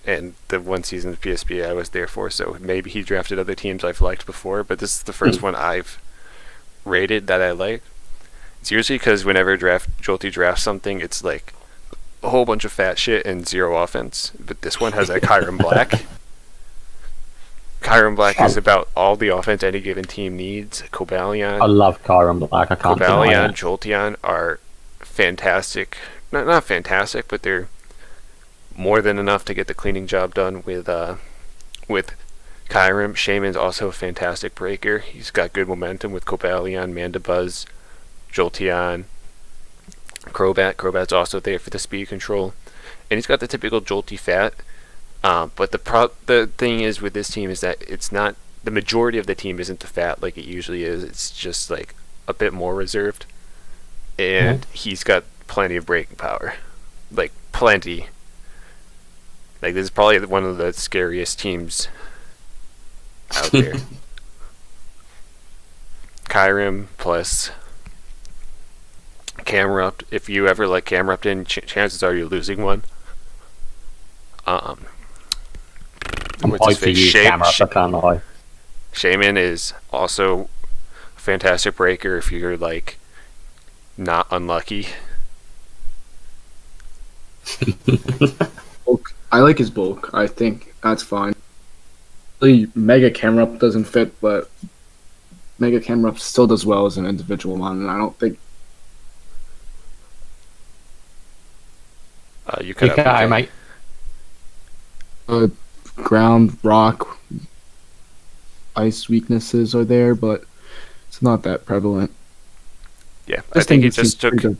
Speaker 2: and the one season of PSBA I was there for, so maybe he drafted other teams I've liked before, but this is the first one I've rated that I like. It's usually because whenever Jolty drafts something, it's like a whole bunch of fat shit and zero offense, but this one has a Kyurem Black. Kyurem Black is about all the offense any given team needs. Cobalion.
Speaker 3: I love Kyurem Black. I can't deny
Speaker 2: Cobalion,
Speaker 3: that.
Speaker 2: Jolteon are fantastic. Not fantastic, but they're more than enough to get the cleaning job done with Kyurem. Shaman's also a fantastic breaker. He's got good momentum with Cobalion, Mandibuzz, Jolteon, Crobat. Crobat's also there for the speed control. And he's got the typical Jolty fat. But the thing is with this team is that it's not, the majority of the team isn't the fat like it usually is. It's just like a bit more reserved. And he's got plenty of breaking power. Like plenty. Like this is probably one of the scariest teams out there. Kyurem plus Camerupt. If you ever let Camerupt in, chances are you're losing one.
Speaker 3: I'm
Speaker 2: what's his
Speaker 3: hyped to
Speaker 2: face?
Speaker 3: use camera. I can't lie.
Speaker 2: Shaman is also a fantastic breaker if you're like not unlucky.
Speaker 1: Bulk. I like his bulk. I think that's fine. The Mega Camera Up doesn't fit, but Mega Camera Up still does well as an individual mon, and I don't think
Speaker 2: You could
Speaker 3: Okay,
Speaker 2: have
Speaker 3: mate.
Speaker 1: ground, rock, ice weaknesses are there, but it's not that prevalent.
Speaker 2: Yeah, I
Speaker 1: This
Speaker 2: think he
Speaker 1: thing seems
Speaker 2: just
Speaker 1: pretty good.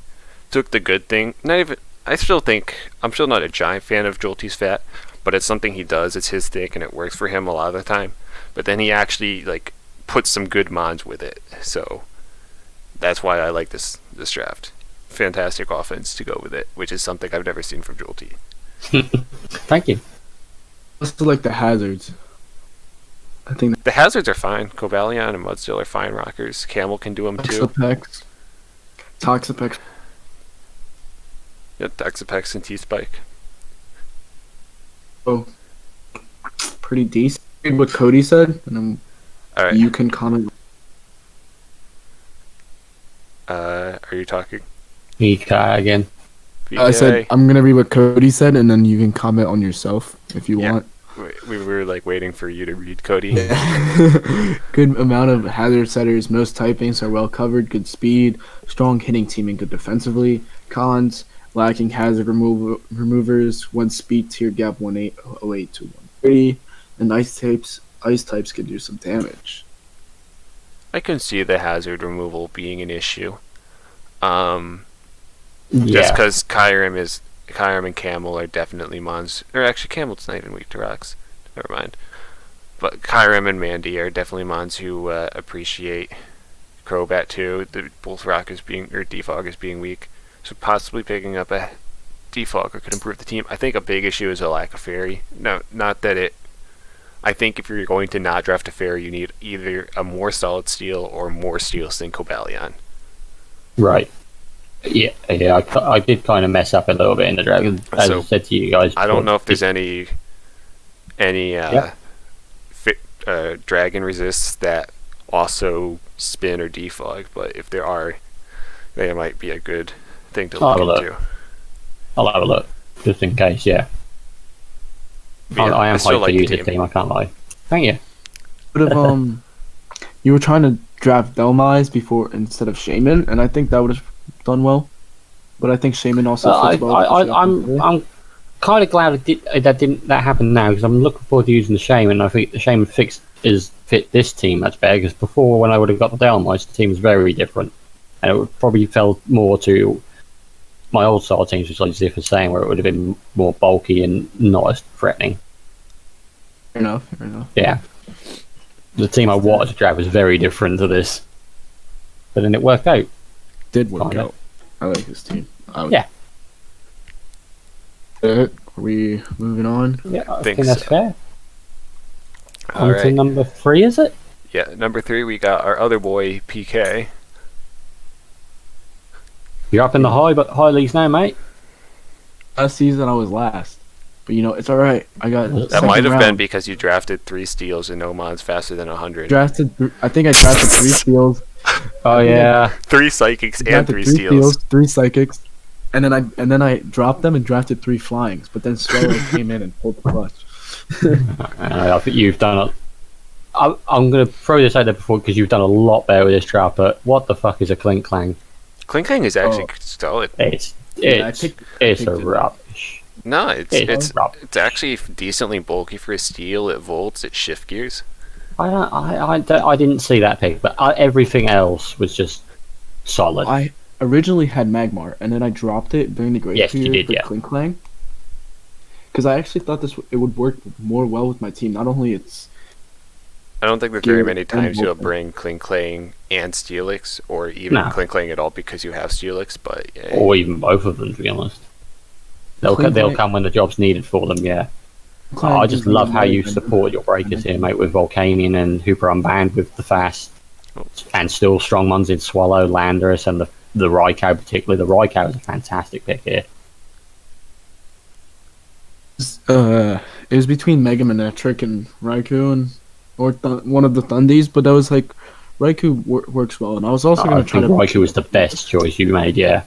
Speaker 2: took the good thing. Not even. I still think I'm still not a giant fan of Jolty's fat, but it's something he does. It's his thing, and it works for him a lot of the time. But then he actually like puts some good mons with it, so that's why I like this draft. Fantastic offense to go with it, which is something I've never seen from Jolty.
Speaker 3: Thank you.
Speaker 1: I also like the hazards. I think
Speaker 2: The hazards are fine. Cobalion and Mudstill are fine rockers. Camel can do them too.
Speaker 1: Toxapex.
Speaker 2: Yeah, Dexipex and T-Spike.
Speaker 1: Oh, pretty decent. What Cody said, and then
Speaker 2: All right.
Speaker 1: you can comment.
Speaker 2: Are you talking?
Speaker 3: PK again.
Speaker 1: I said
Speaker 2: PK?
Speaker 1: I'm gonna read what Cody said, and then you can comment on yourself if you
Speaker 2: Yeah.
Speaker 1: want.
Speaker 2: We were like waiting for you to read, Cody.
Speaker 1: Good amount of hazard setters. Most typings are well covered. Good speed. Strong hitting team and good defensively. Cons: lacking hazard removers. One speed tier gap 108 to 130. And ice types can do some damage.
Speaker 2: I can see the hazard removal being an issue. Just
Speaker 3: Yeah.
Speaker 2: because Kyurem and Camel are definitely mons. Or actually, Camel's not even weak to rocks. Never mind. But Kyurem and Mandy are definitely mons who appreciate Crobat too. Both rockers being or Defoggers being weak, so possibly picking up a Defogger could improve the team. I think a big issue is a lack of fairy. No, not that it. I think if you're going to not draft a fairy, you need either a more solid steel or more steels than Cobalion.
Speaker 3: Right. Yeah, I did kind of mess up a little bit in the dragon, as
Speaker 2: So,
Speaker 3: I said to you guys.
Speaker 2: I don't
Speaker 3: before.
Speaker 2: know if there's any dragon resists that also spin or defog, but if there are, they might be a good thing to
Speaker 3: I'll
Speaker 2: look
Speaker 3: have a
Speaker 2: into.
Speaker 3: I'll have a look, just in case, yeah.
Speaker 2: But yeah,
Speaker 3: I am
Speaker 2: still
Speaker 3: hyped
Speaker 2: like
Speaker 3: to
Speaker 2: the
Speaker 3: use this
Speaker 2: team.
Speaker 3: team, I can't lie. Thank you.
Speaker 1: Would have you were trying to draft Belmise before instead of Shaman, and I think that would have done well. But I think Shaman also fits well. with the Shaman.
Speaker 3: I'm kind of glad that happened now, because I'm looking forward to using the Shaman. I think the Shaman fit this team much better, because before, when I would have got the Delmice, the team was very different, and it would probably felt more to my old style teams, which like Ziff was saying, where it would have been more bulky and not as threatening.
Speaker 1: Fair enough.
Speaker 3: Yeah, the team I wanted to draft was very different to this, but then it worked out.
Speaker 1: Did work
Speaker 3: Kinda.
Speaker 1: out. I like this team.
Speaker 3: Yeah.
Speaker 1: Are we moving on?
Speaker 3: Yeah, I
Speaker 2: Think
Speaker 3: think that's
Speaker 2: so.
Speaker 3: fair.
Speaker 2: All
Speaker 3: On to
Speaker 2: right.
Speaker 3: number 3, is it?
Speaker 2: Yeah, number 3 we got our other boy PK.
Speaker 3: You're up in the high leagues now, mate.
Speaker 1: Last season I was last, but it's all right. I got
Speaker 3: That
Speaker 2: That
Speaker 1: second
Speaker 2: might have been
Speaker 1: round.
Speaker 2: because you drafted 3 steals and no mons faster than 100.
Speaker 1: I think I drafted 3 steals.
Speaker 3: Oh yeah.
Speaker 2: 3 psychics and
Speaker 1: Drafted
Speaker 2: 3 steals.
Speaker 1: 3 psychics, and then I dropped them and drafted 3 flyings. But then Swallow came in and pulled the clutch.
Speaker 3: I think you've done I'm going to throw this out there before, because you've done a lot better with this draft, but what the fuck is a Clink Clang?
Speaker 2: Klinklang is actually solid.
Speaker 3: It's
Speaker 1: Yeah, I picked
Speaker 3: a
Speaker 1: it.
Speaker 3: rubbish.
Speaker 2: No, it's
Speaker 3: rubbish.
Speaker 2: actually decently bulky for a steel. It volts, it shift gears.
Speaker 3: I didn't see that pick, but everything else was just solid.
Speaker 1: I originally had Magmar, and then I dropped it during the Great
Speaker 3: Yes, you
Speaker 1: Period
Speaker 3: did,
Speaker 1: for
Speaker 3: yeah.
Speaker 1: Clink Clang. Because I actually thought it would work more well with my team. Not only it's
Speaker 2: I don't think there's very
Speaker 1: Gear
Speaker 2: many
Speaker 1: and
Speaker 2: times you'll
Speaker 1: voltage.
Speaker 2: bring Klinklang and Steelix, or even
Speaker 3: No.
Speaker 2: Klinklang at all because you have Steelix, but yeah.
Speaker 3: Or even both of them, to be honest. They'll
Speaker 1: Clink-Clank-
Speaker 3: come when the job's needed for them, yeah.
Speaker 1: Clang
Speaker 3: I just
Speaker 1: is
Speaker 3: love how
Speaker 1: really
Speaker 3: you
Speaker 1: good.
Speaker 3: support your breakers here, mate, with Volcanion and Hooper Unbanned with the fast, and still strong ones in Swallow, Landorus, and the Raikou particularly. The Raikou is a fantastic pick here.
Speaker 1: It was between Mega Manectric and Raikou, or one of the Thundies, but that was like Raikou works well, and I was also
Speaker 3: I
Speaker 1: going to try
Speaker 3: think
Speaker 1: to
Speaker 3: Raikou was the best choice you made. Yeah,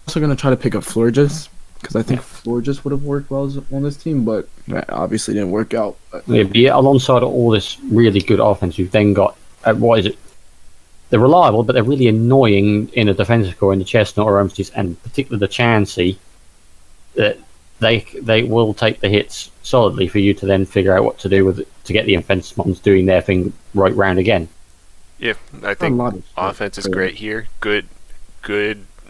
Speaker 1: pick up Florges because I think Florges would have worked well on this team, but that obviously didn't work out. But
Speaker 3: yeah. Alongside all this really good offense, you've then got what is it? They're reliable, but they're really annoying in a defensive core in the Chestnut or Rumsties, and particularly the Chansey. That they will take the hits solidly for you to then figure out what to do with it to get the offensive mons doing their thing right round again.
Speaker 2: Yeah, I
Speaker 1: a
Speaker 2: think
Speaker 1: lot of
Speaker 2: offense is great here. Good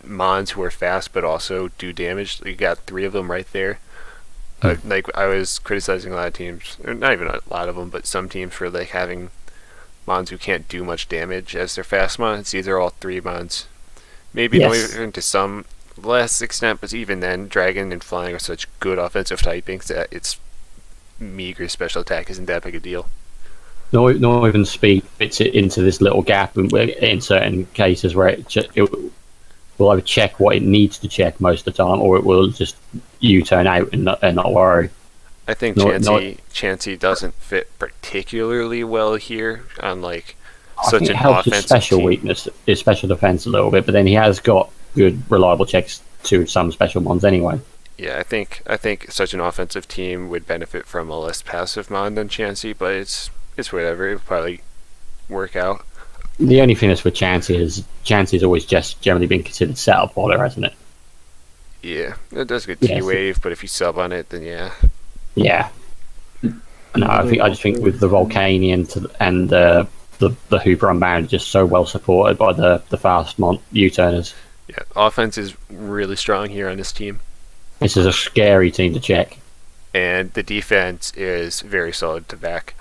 Speaker 2: mons who are fast but also do damage. You got 3 of them right there. Like I was criticizing a lot of teams, or not even a lot of them, but some teams for like having mons who can't do much damage as their fast mons. These are all 3 mons. Maybe
Speaker 3: Yes.
Speaker 2: even to some less extent, but even then, Dragon and Flying are such good offensive typings that it's meager special attack isn't that big a deal.
Speaker 3: Not even speed fits it into this little gap in certain cases where it will either check what it needs to check most of the time, or it will just U-turn out and not worry.
Speaker 2: I think Chansey doesn't fit particularly well here on like
Speaker 3: I
Speaker 2: such
Speaker 3: think
Speaker 2: an
Speaker 3: it helps his
Speaker 2: offensive
Speaker 3: special
Speaker 2: team.
Speaker 3: weakness, his special defense a little bit, but then he has got good, reliable checks to some special ones anyway.
Speaker 2: Yeah, I think such an offensive team would benefit from a less passive mon than Chansey, but it's whatever. It'll probably work out.
Speaker 3: The only thing that's with Chansey's always just generally been considered setup fodder, hasn't it?
Speaker 2: Yeah, it does good
Speaker 3: Yes.
Speaker 2: T-wave, but if you sub on it, then yeah.
Speaker 3: Yeah. No, I just think with the Volcanion and the Hooper Unbound just so well supported by the fast U-turners.
Speaker 2: Yeah, offense is really strong here on this team,
Speaker 3: This is a scary team to check.
Speaker 2: and the defense is very solid to back.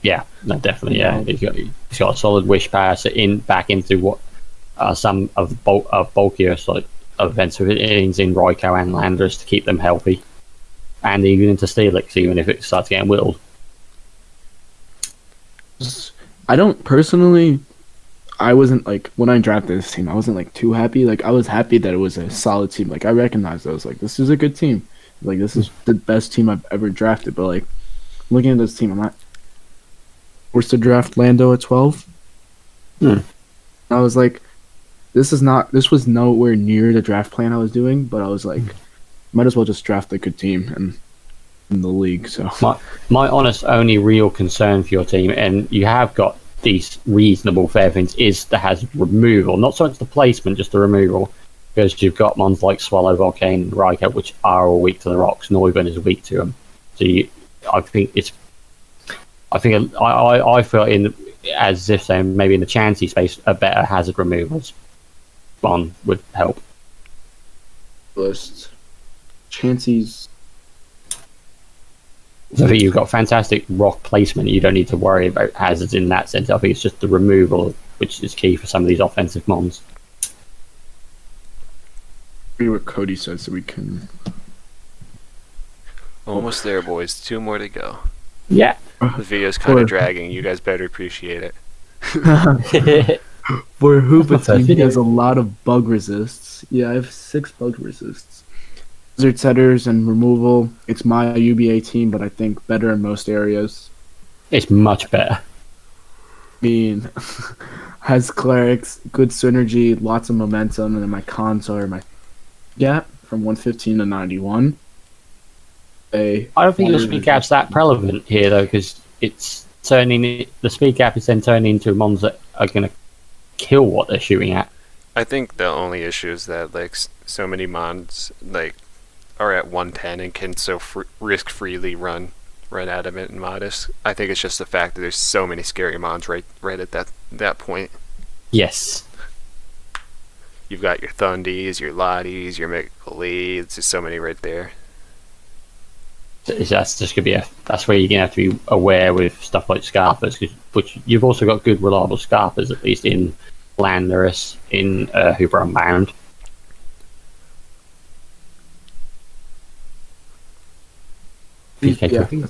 Speaker 3: Yeah, no, definitely. Yeah, he's got a solid wish pass back into what some of the bulkier sort of offensive innings in Raikou and Landers to keep them healthy, and even into Steelix, even if it starts getting whittled.
Speaker 1: I don't personally. I wasn't like when I drafted this team. I wasn't like too happy. Like I was happy that it was a solid team. Like I recognized I was like, this is a good team. Like this is the best team I've ever drafted. But like looking at this team, I'm not forced to draft Lando at 12. I was like, this was nowhere near the draft plan I was doing. But I was like, might as well just draft a good team and in the league. So
Speaker 3: My honest only real concern for your team, and you have got these reasonable fair things, is the hazard removal. Not so much the placement, just the removal. Because you've got mons like Swallow, Volcane, and Raikou, which are all weak to the rocks. Noivern is weak to them. So I feel in as if saying maybe in the Chansey space a better hazard removals one would help.
Speaker 1: list, Chansey's.
Speaker 3: So I think you've got fantastic rock placement. You don't need to worry about hazards in that sense. I think it's just the removal which is key for some of these offensive mons.
Speaker 1: Agree what Cody said, so we can.
Speaker 2: Almost there, boys. 2 more to go.
Speaker 3: Yeah.
Speaker 2: The video's kind of dragging. You guys better appreciate it.
Speaker 1: For Hoopa
Speaker 3: What's that
Speaker 1: team, he
Speaker 3: video?
Speaker 1: has a lot of bug resists. Yeah, I have 6 bug resists. Wizard setters and removal. It's my UBA team, but I think better in most areas.
Speaker 3: It's much better.
Speaker 1: I mean, has clerics, good synergy, lots of momentum, and then my cons are my gap from 115 to 91.
Speaker 3: I don't think the speed gap's that prevalent here though, because it's the speed gap is then turning into mons that are going to kill what they're shooting at.
Speaker 2: I think the only issue is that like so many mons like are at 110 and can so risk freely run Adamant and Modest. I think it's just the fact that there's so many scary mons right at that point.
Speaker 3: Yes.
Speaker 2: You've got your Thundies, your Lotties, your Megaleads. There's so many right there.
Speaker 3: That's just gonna be that's where you're gonna have to be aware with stuff like Scarpers, which you've also got good reliable Scarpers, at least in Landorus, in Hooper Unbound. PK
Speaker 1: Yeah,
Speaker 3: cooking.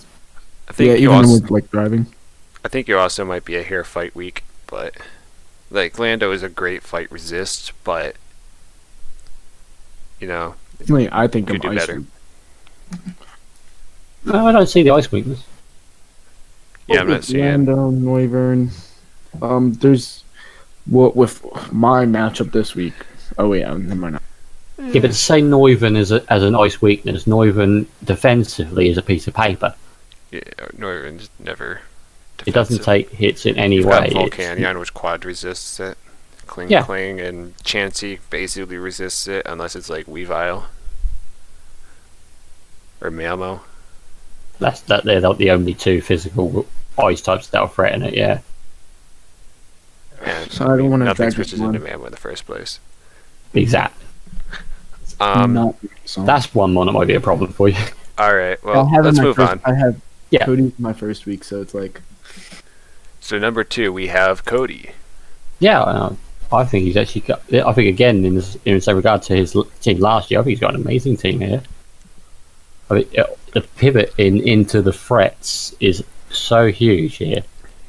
Speaker 2: I think
Speaker 1: yeah,
Speaker 2: you
Speaker 1: even
Speaker 2: also,
Speaker 1: with like driving.
Speaker 2: I think you also might be a hair fight week, but like Lando is a great fight resist, but you know,
Speaker 1: I think
Speaker 2: you
Speaker 1: I'm
Speaker 2: do
Speaker 1: ice
Speaker 2: better.
Speaker 1: weak.
Speaker 3: No, I don't see the ice weakness.
Speaker 2: Yeah, I'm not seeing it.
Speaker 1: Lando, Noivern. There's what with my matchup this week. Oh yeah, never mind.
Speaker 3: Yeah, but to say Neuven as a nice weakness, Neuven defensively is a piece of paper.
Speaker 2: Yeah, Norton's never defensive.
Speaker 3: It doesn't take hits in any
Speaker 2: You've
Speaker 3: way.
Speaker 2: got Volcanion, which quad resists it. Kling
Speaker 3: Yeah.
Speaker 2: Kling and Chansey basically resists it unless it's like Weavile or Malmo.
Speaker 3: They're the only two physical ice types that'll threaten it. Yeah.
Speaker 2: And
Speaker 1: So I don't want to
Speaker 2: nothing
Speaker 1: drag this
Speaker 2: switches into
Speaker 1: one.
Speaker 2: Malmo in the first place.
Speaker 3: Exactly.
Speaker 1: Not so.
Speaker 3: That's one that might be a problem for you.
Speaker 2: All right, well,
Speaker 1: I have
Speaker 2: let's
Speaker 1: my
Speaker 2: move
Speaker 1: first,
Speaker 2: on.
Speaker 1: I have
Speaker 3: Yeah.
Speaker 1: Cody's my first week, so it's like
Speaker 2: So number 2, we have Cody.
Speaker 3: Yeah, I think he's actually got. I think again in some regard to his team last year, I think he's got an amazing team here. I mean, the pivot into the threats is so huge here.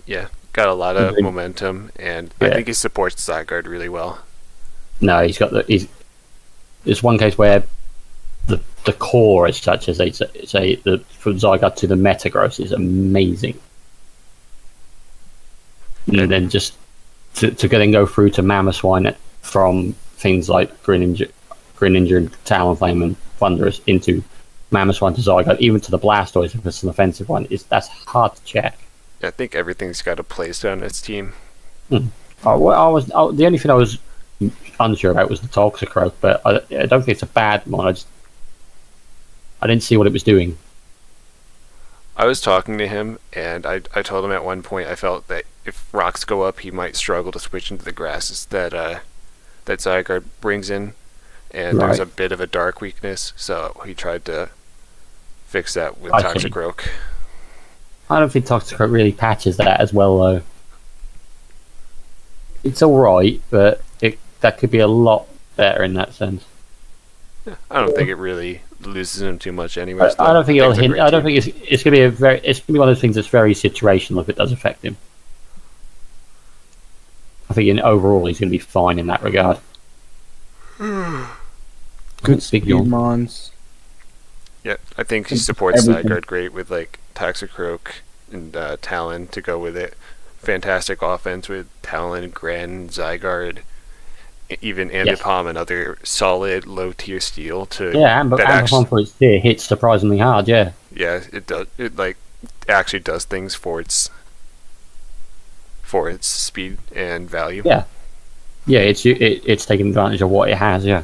Speaker 2: Yeah, got a lot of
Speaker 3: Mhm.
Speaker 2: momentum, and I
Speaker 3: Yeah.
Speaker 2: think he supports Zygarde really well.
Speaker 3: No, he's got There's one case where the core, as such as they say, from Zygarde to the Metagross is amazing, and then just to then go through to Mamoswine from things like Greninja and Talonflame and Thunderous into Mamoswine to Zygarde, even to the Blastoise if it's an offensive one, that's hard to check.
Speaker 2: I think everything's got a place on its team.
Speaker 3: The only thing I was unsure about was the Toxicroak, but I don't think it's a bad one. I didn't see what it was doing.
Speaker 2: I was talking to him, and I told him at one point I felt that if rocks go up, he might struggle to switch into the grasses that Zygarde brings in, and there's a
Speaker 3: Right.
Speaker 2: bit of a dark weakness, so he tried to fix that with
Speaker 3: I see.
Speaker 2: Toxicroak.
Speaker 3: I don't think Toxicroak really patches that as well, though. It's all right, but that could be a lot better in that sense.
Speaker 2: I don't think it really loses him too much anyway.
Speaker 3: I don't think it'll
Speaker 2: it's a
Speaker 3: hint.
Speaker 2: great
Speaker 3: I don't
Speaker 2: team.
Speaker 3: think it's gonna be it's gonna be one of those things that's very situational if it does affect him. I think overall he's gonna be fine in that regard.
Speaker 1: good
Speaker 3: Big
Speaker 1: speed
Speaker 3: yawn.
Speaker 1: mons.
Speaker 2: Yeah, I think he supports
Speaker 1: Everything.
Speaker 2: Zygarde great with like Toxicroak and Talon to go with it. Fantastic offense with Talon, Gren, Zygarde, even Ambipom, another solid low tier steel to
Speaker 3: Yeah, and
Speaker 2: that
Speaker 3: Ambipom for its tier hits surprisingly hard. Yeah,
Speaker 2: yeah, it does. It like actually does things for its speed and value.
Speaker 3: Yeah. It's taking advantage of what it has. Yeah,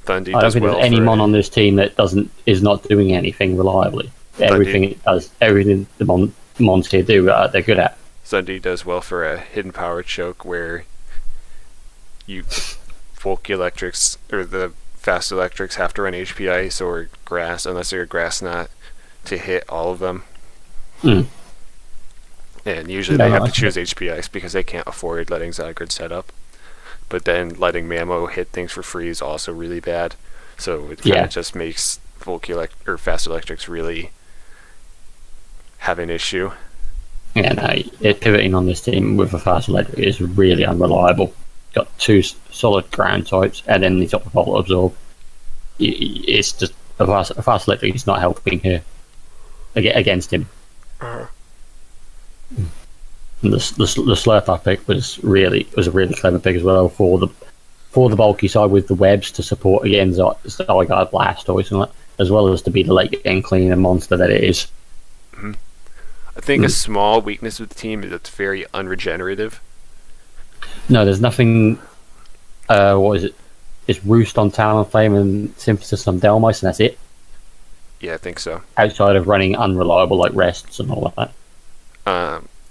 Speaker 2: Thundy
Speaker 3: I don't
Speaker 2: does
Speaker 3: think
Speaker 2: well
Speaker 3: there's any
Speaker 2: for
Speaker 3: mon on this team that is not doing anything reliably. Everything it does, everything the mons here do, they're good at.
Speaker 2: Thundy does well for a hidden power choke where you Folk Electrics or the fast electrics have to run HP Ice or Grass unless they're a Grass Knot to hit all of them.
Speaker 3: Mm.
Speaker 2: And usually they have to choose HP Ice because they can't afford letting Zygarde set up. But then letting Mamo hit things for free is also really bad. So it kind of just makes or Fast Electrics really have an issue.
Speaker 3: Yeah, no, pivoting on this team with a fast electric is really unreliable. Got two solid ground types, and then he's got the Volt Absorb. It's just a fast electric is not helping here against him. And the Slurp pick was a really clever pick as well for the bulky side with the webs to support again Zygarde Blastoise and that, as well as to be the late game cleaner monster that it is.
Speaker 2: I think a small weakness of the team is it's very unregenerative.
Speaker 3: No, there's nothing. What is it? It's Roost on Talonflame and Synthesis on Delmice, and that's it.
Speaker 2: Yeah, I think so.
Speaker 3: Outside of running unreliable like rests and all that.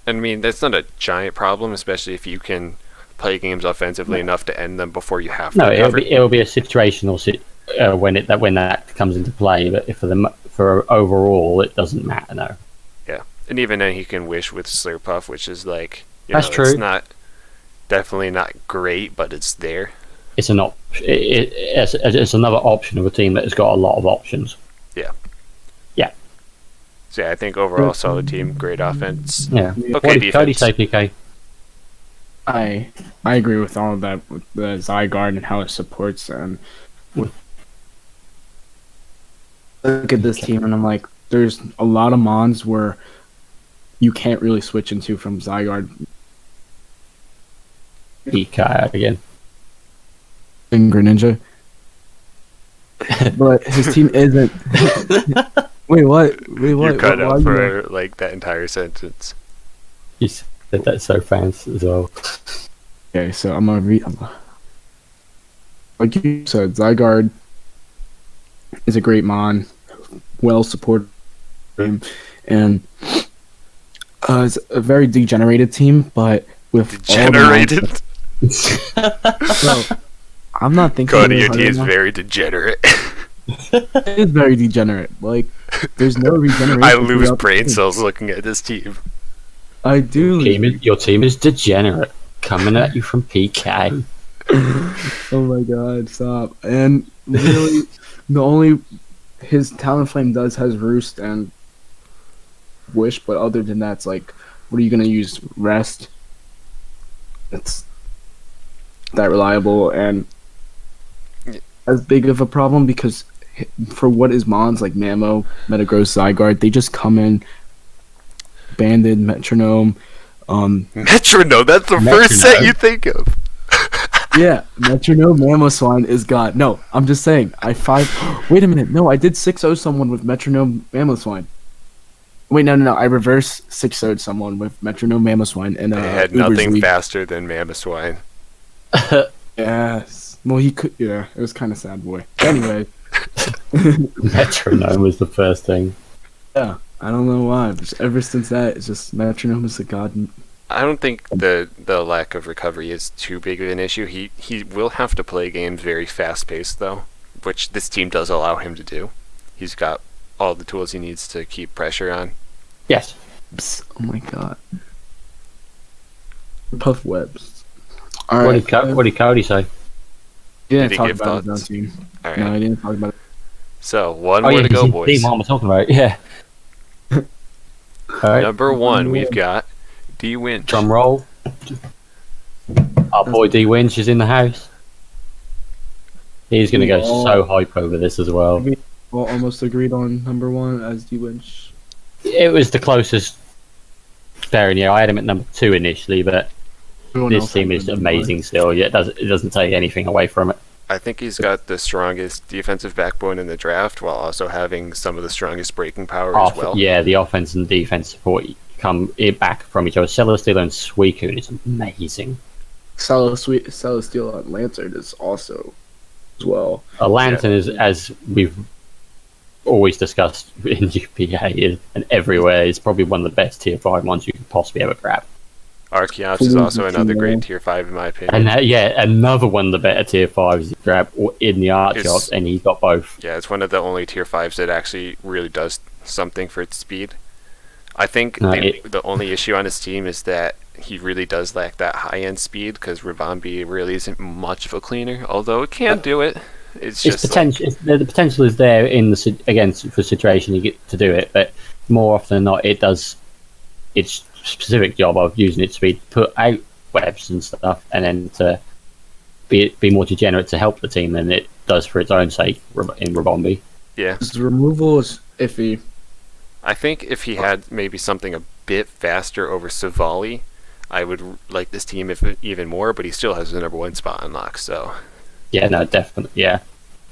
Speaker 2: I mean, that's not a giant problem, especially if you can play games offensively enough to end them before you have to.
Speaker 3: No, it'll be a situational when that comes into play. But if for overall, it doesn't matter. No.
Speaker 2: Yeah, and even then, he can wish with Slurpuff, which is like
Speaker 3: That's true.
Speaker 2: It's definitely not great, but it's there.
Speaker 3: It's it's another option of a team that has got a lot of options.
Speaker 2: Yeah.
Speaker 3: Yeah.
Speaker 2: So yeah, I think overall solid team, great offense.
Speaker 3: Yeah.
Speaker 2: Okay,
Speaker 3: What did Cody
Speaker 2: defense.
Speaker 3: say, PK?
Speaker 1: I agree with all of that with the Zygarde and how it supports and look at this team and I'm like, there's a lot of mons where you can't really switch into from Zygarde
Speaker 3: PK again.
Speaker 1: and Greninja. But his team isn't. Wait, what? Wait, what?
Speaker 2: You cut
Speaker 1: Why
Speaker 2: out
Speaker 1: you-
Speaker 2: for like that entire sentence.
Speaker 3: You said that so fast as well.
Speaker 1: Okay, so I'm gonna read. Like you said, Zygarde is a great mon, well supported team, and it's a very degenerated team. But with
Speaker 2: Degenerated.
Speaker 1: all the bro, I'm not thinking.
Speaker 2: Cody,
Speaker 1: really
Speaker 2: your
Speaker 1: hard
Speaker 2: team is
Speaker 1: right now.
Speaker 2: very degenerate.
Speaker 1: It is very degenerate. Like there's no regeneration.
Speaker 2: I lose
Speaker 1: throughout the
Speaker 2: brain
Speaker 1: team.
Speaker 2: cells looking at this team.
Speaker 1: I do.
Speaker 3: Your team is degenerate, coming at you from PK.
Speaker 1: Oh my god, stop. And really, the only his Talonflame does has Roost and Wish, but other than that, it's like, what are you gonna use? Rest. It's that reliable and
Speaker 2: Yeah.
Speaker 1: as big of a problem because for what is Mons like Mamo, Metagross, Zygarde, they just come in Banded, Metronome,
Speaker 2: Metronome, that's the first set you think of.
Speaker 1: yeah, Metronome Mamoswine is God. No, I'm just saying. Wait a minute. No, I did 6-0 someone with Metronome Mamoswine. Wait, no. I reverse 6-0'd someone with Metronome Mamoswine and
Speaker 2: They had
Speaker 1: Uber's
Speaker 2: nothing
Speaker 1: League.
Speaker 2: faster than Mamoswine.
Speaker 1: Yes. Well, he could. Yeah, it was kind of sad, boy. Anyway,
Speaker 3: Metronome was the first thing.
Speaker 1: yeah, I don't know why. But ever since that, it's just Metronome is a god.
Speaker 2: I don't think the lack of recovery is too big of an issue. He will have to play games very fast paced though, which this team does allow him to do. He's got all the tools he needs to keep pressure on.
Speaker 3: Yes.
Speaker 1: Oh my god. Puff webs. All
Speaker 3: What
Speaker 1: right.
Speaker 3: did Cody say?
Speaker 1: He didn't
Speaker 2: Did he
Speaker 1: talk
Speaker 2: give
Speaker 1: about his
Speaker 2: thoughts?
Speaker 1: own team.
Speaker 2: All right.
Speaker 1: No, he didn't talk about it.
Speaker 2: So one
Speaker 3: Oh
Speaker 2: more
Speaker 3: yeah,
Speaker 2: to go,
Speaker 3: team
Speaker 2: boys.
Speaker 3: what am I talking about? Yeah. All right.
Speaker 2: Number one, we've got D Winch.
Speaker 3: Drum roll. Our boy D Winch is in the house. He's going to go so hype over this as well.
Speaker 1: Well, almost agreed on number one as D Winch.
Speaker 3: It was the closest pairing. Yeah, I had him at number 2 initially, but
Speaker 1: Everyone
Speaker 3: this
Speaker 1: else
Speaker 3: team
Speaker 1: had
Speaker 3: is
Speaker 1: number one.
Speaker 3: amazing still. Yeah, it doesn't take anything away from it.
Speaker 2: I think he's got the strongest defensive backbone in the draft, while also having some of the strongest breaking power as well.
Speaker 3: Yeah, the offense and defense support come back from each other. Celesteela and Suicune is amazing.
Speaker 1: Celesteela and Lancert is also as well.
Speaker 3: A Lantern is, as we've always discussed in UPA and everywhere, is probably one of the best tier 5 ones you could possibly ever grab.
Speaker 2: Archeops is also another great tier 5 in my opinion.
Speaker 3: And another one of the better tier 5s you grab in the Archeops,
Speaker 2: It's-
Speaker 3: and he got both.
Speaker 2: Yeah, it's one of the only tier 5s that actually really does something for its speed. I think the only issue on his team is that he really does lack that high-end speed, because Rivambi really isn't much of a cleaner, although it can do it. It's just
Speaker 3: potential. The potential is there in the again for situation you get to do it, but more often than not, it does its specific job of using its speed to put out webs and stuff, and then to be more degenerate to help the team than it does for its own sake in Ribombi.
Speaker 2: yeah.
Speaker 1: His removal is iffy.
Speaker 2: I think if he had maybe something a bit faster over Savali, I would like this team even more, but he still has the number 1 spot unlocked, so...
Speaker 3: Yeah, no, definitely, yeah.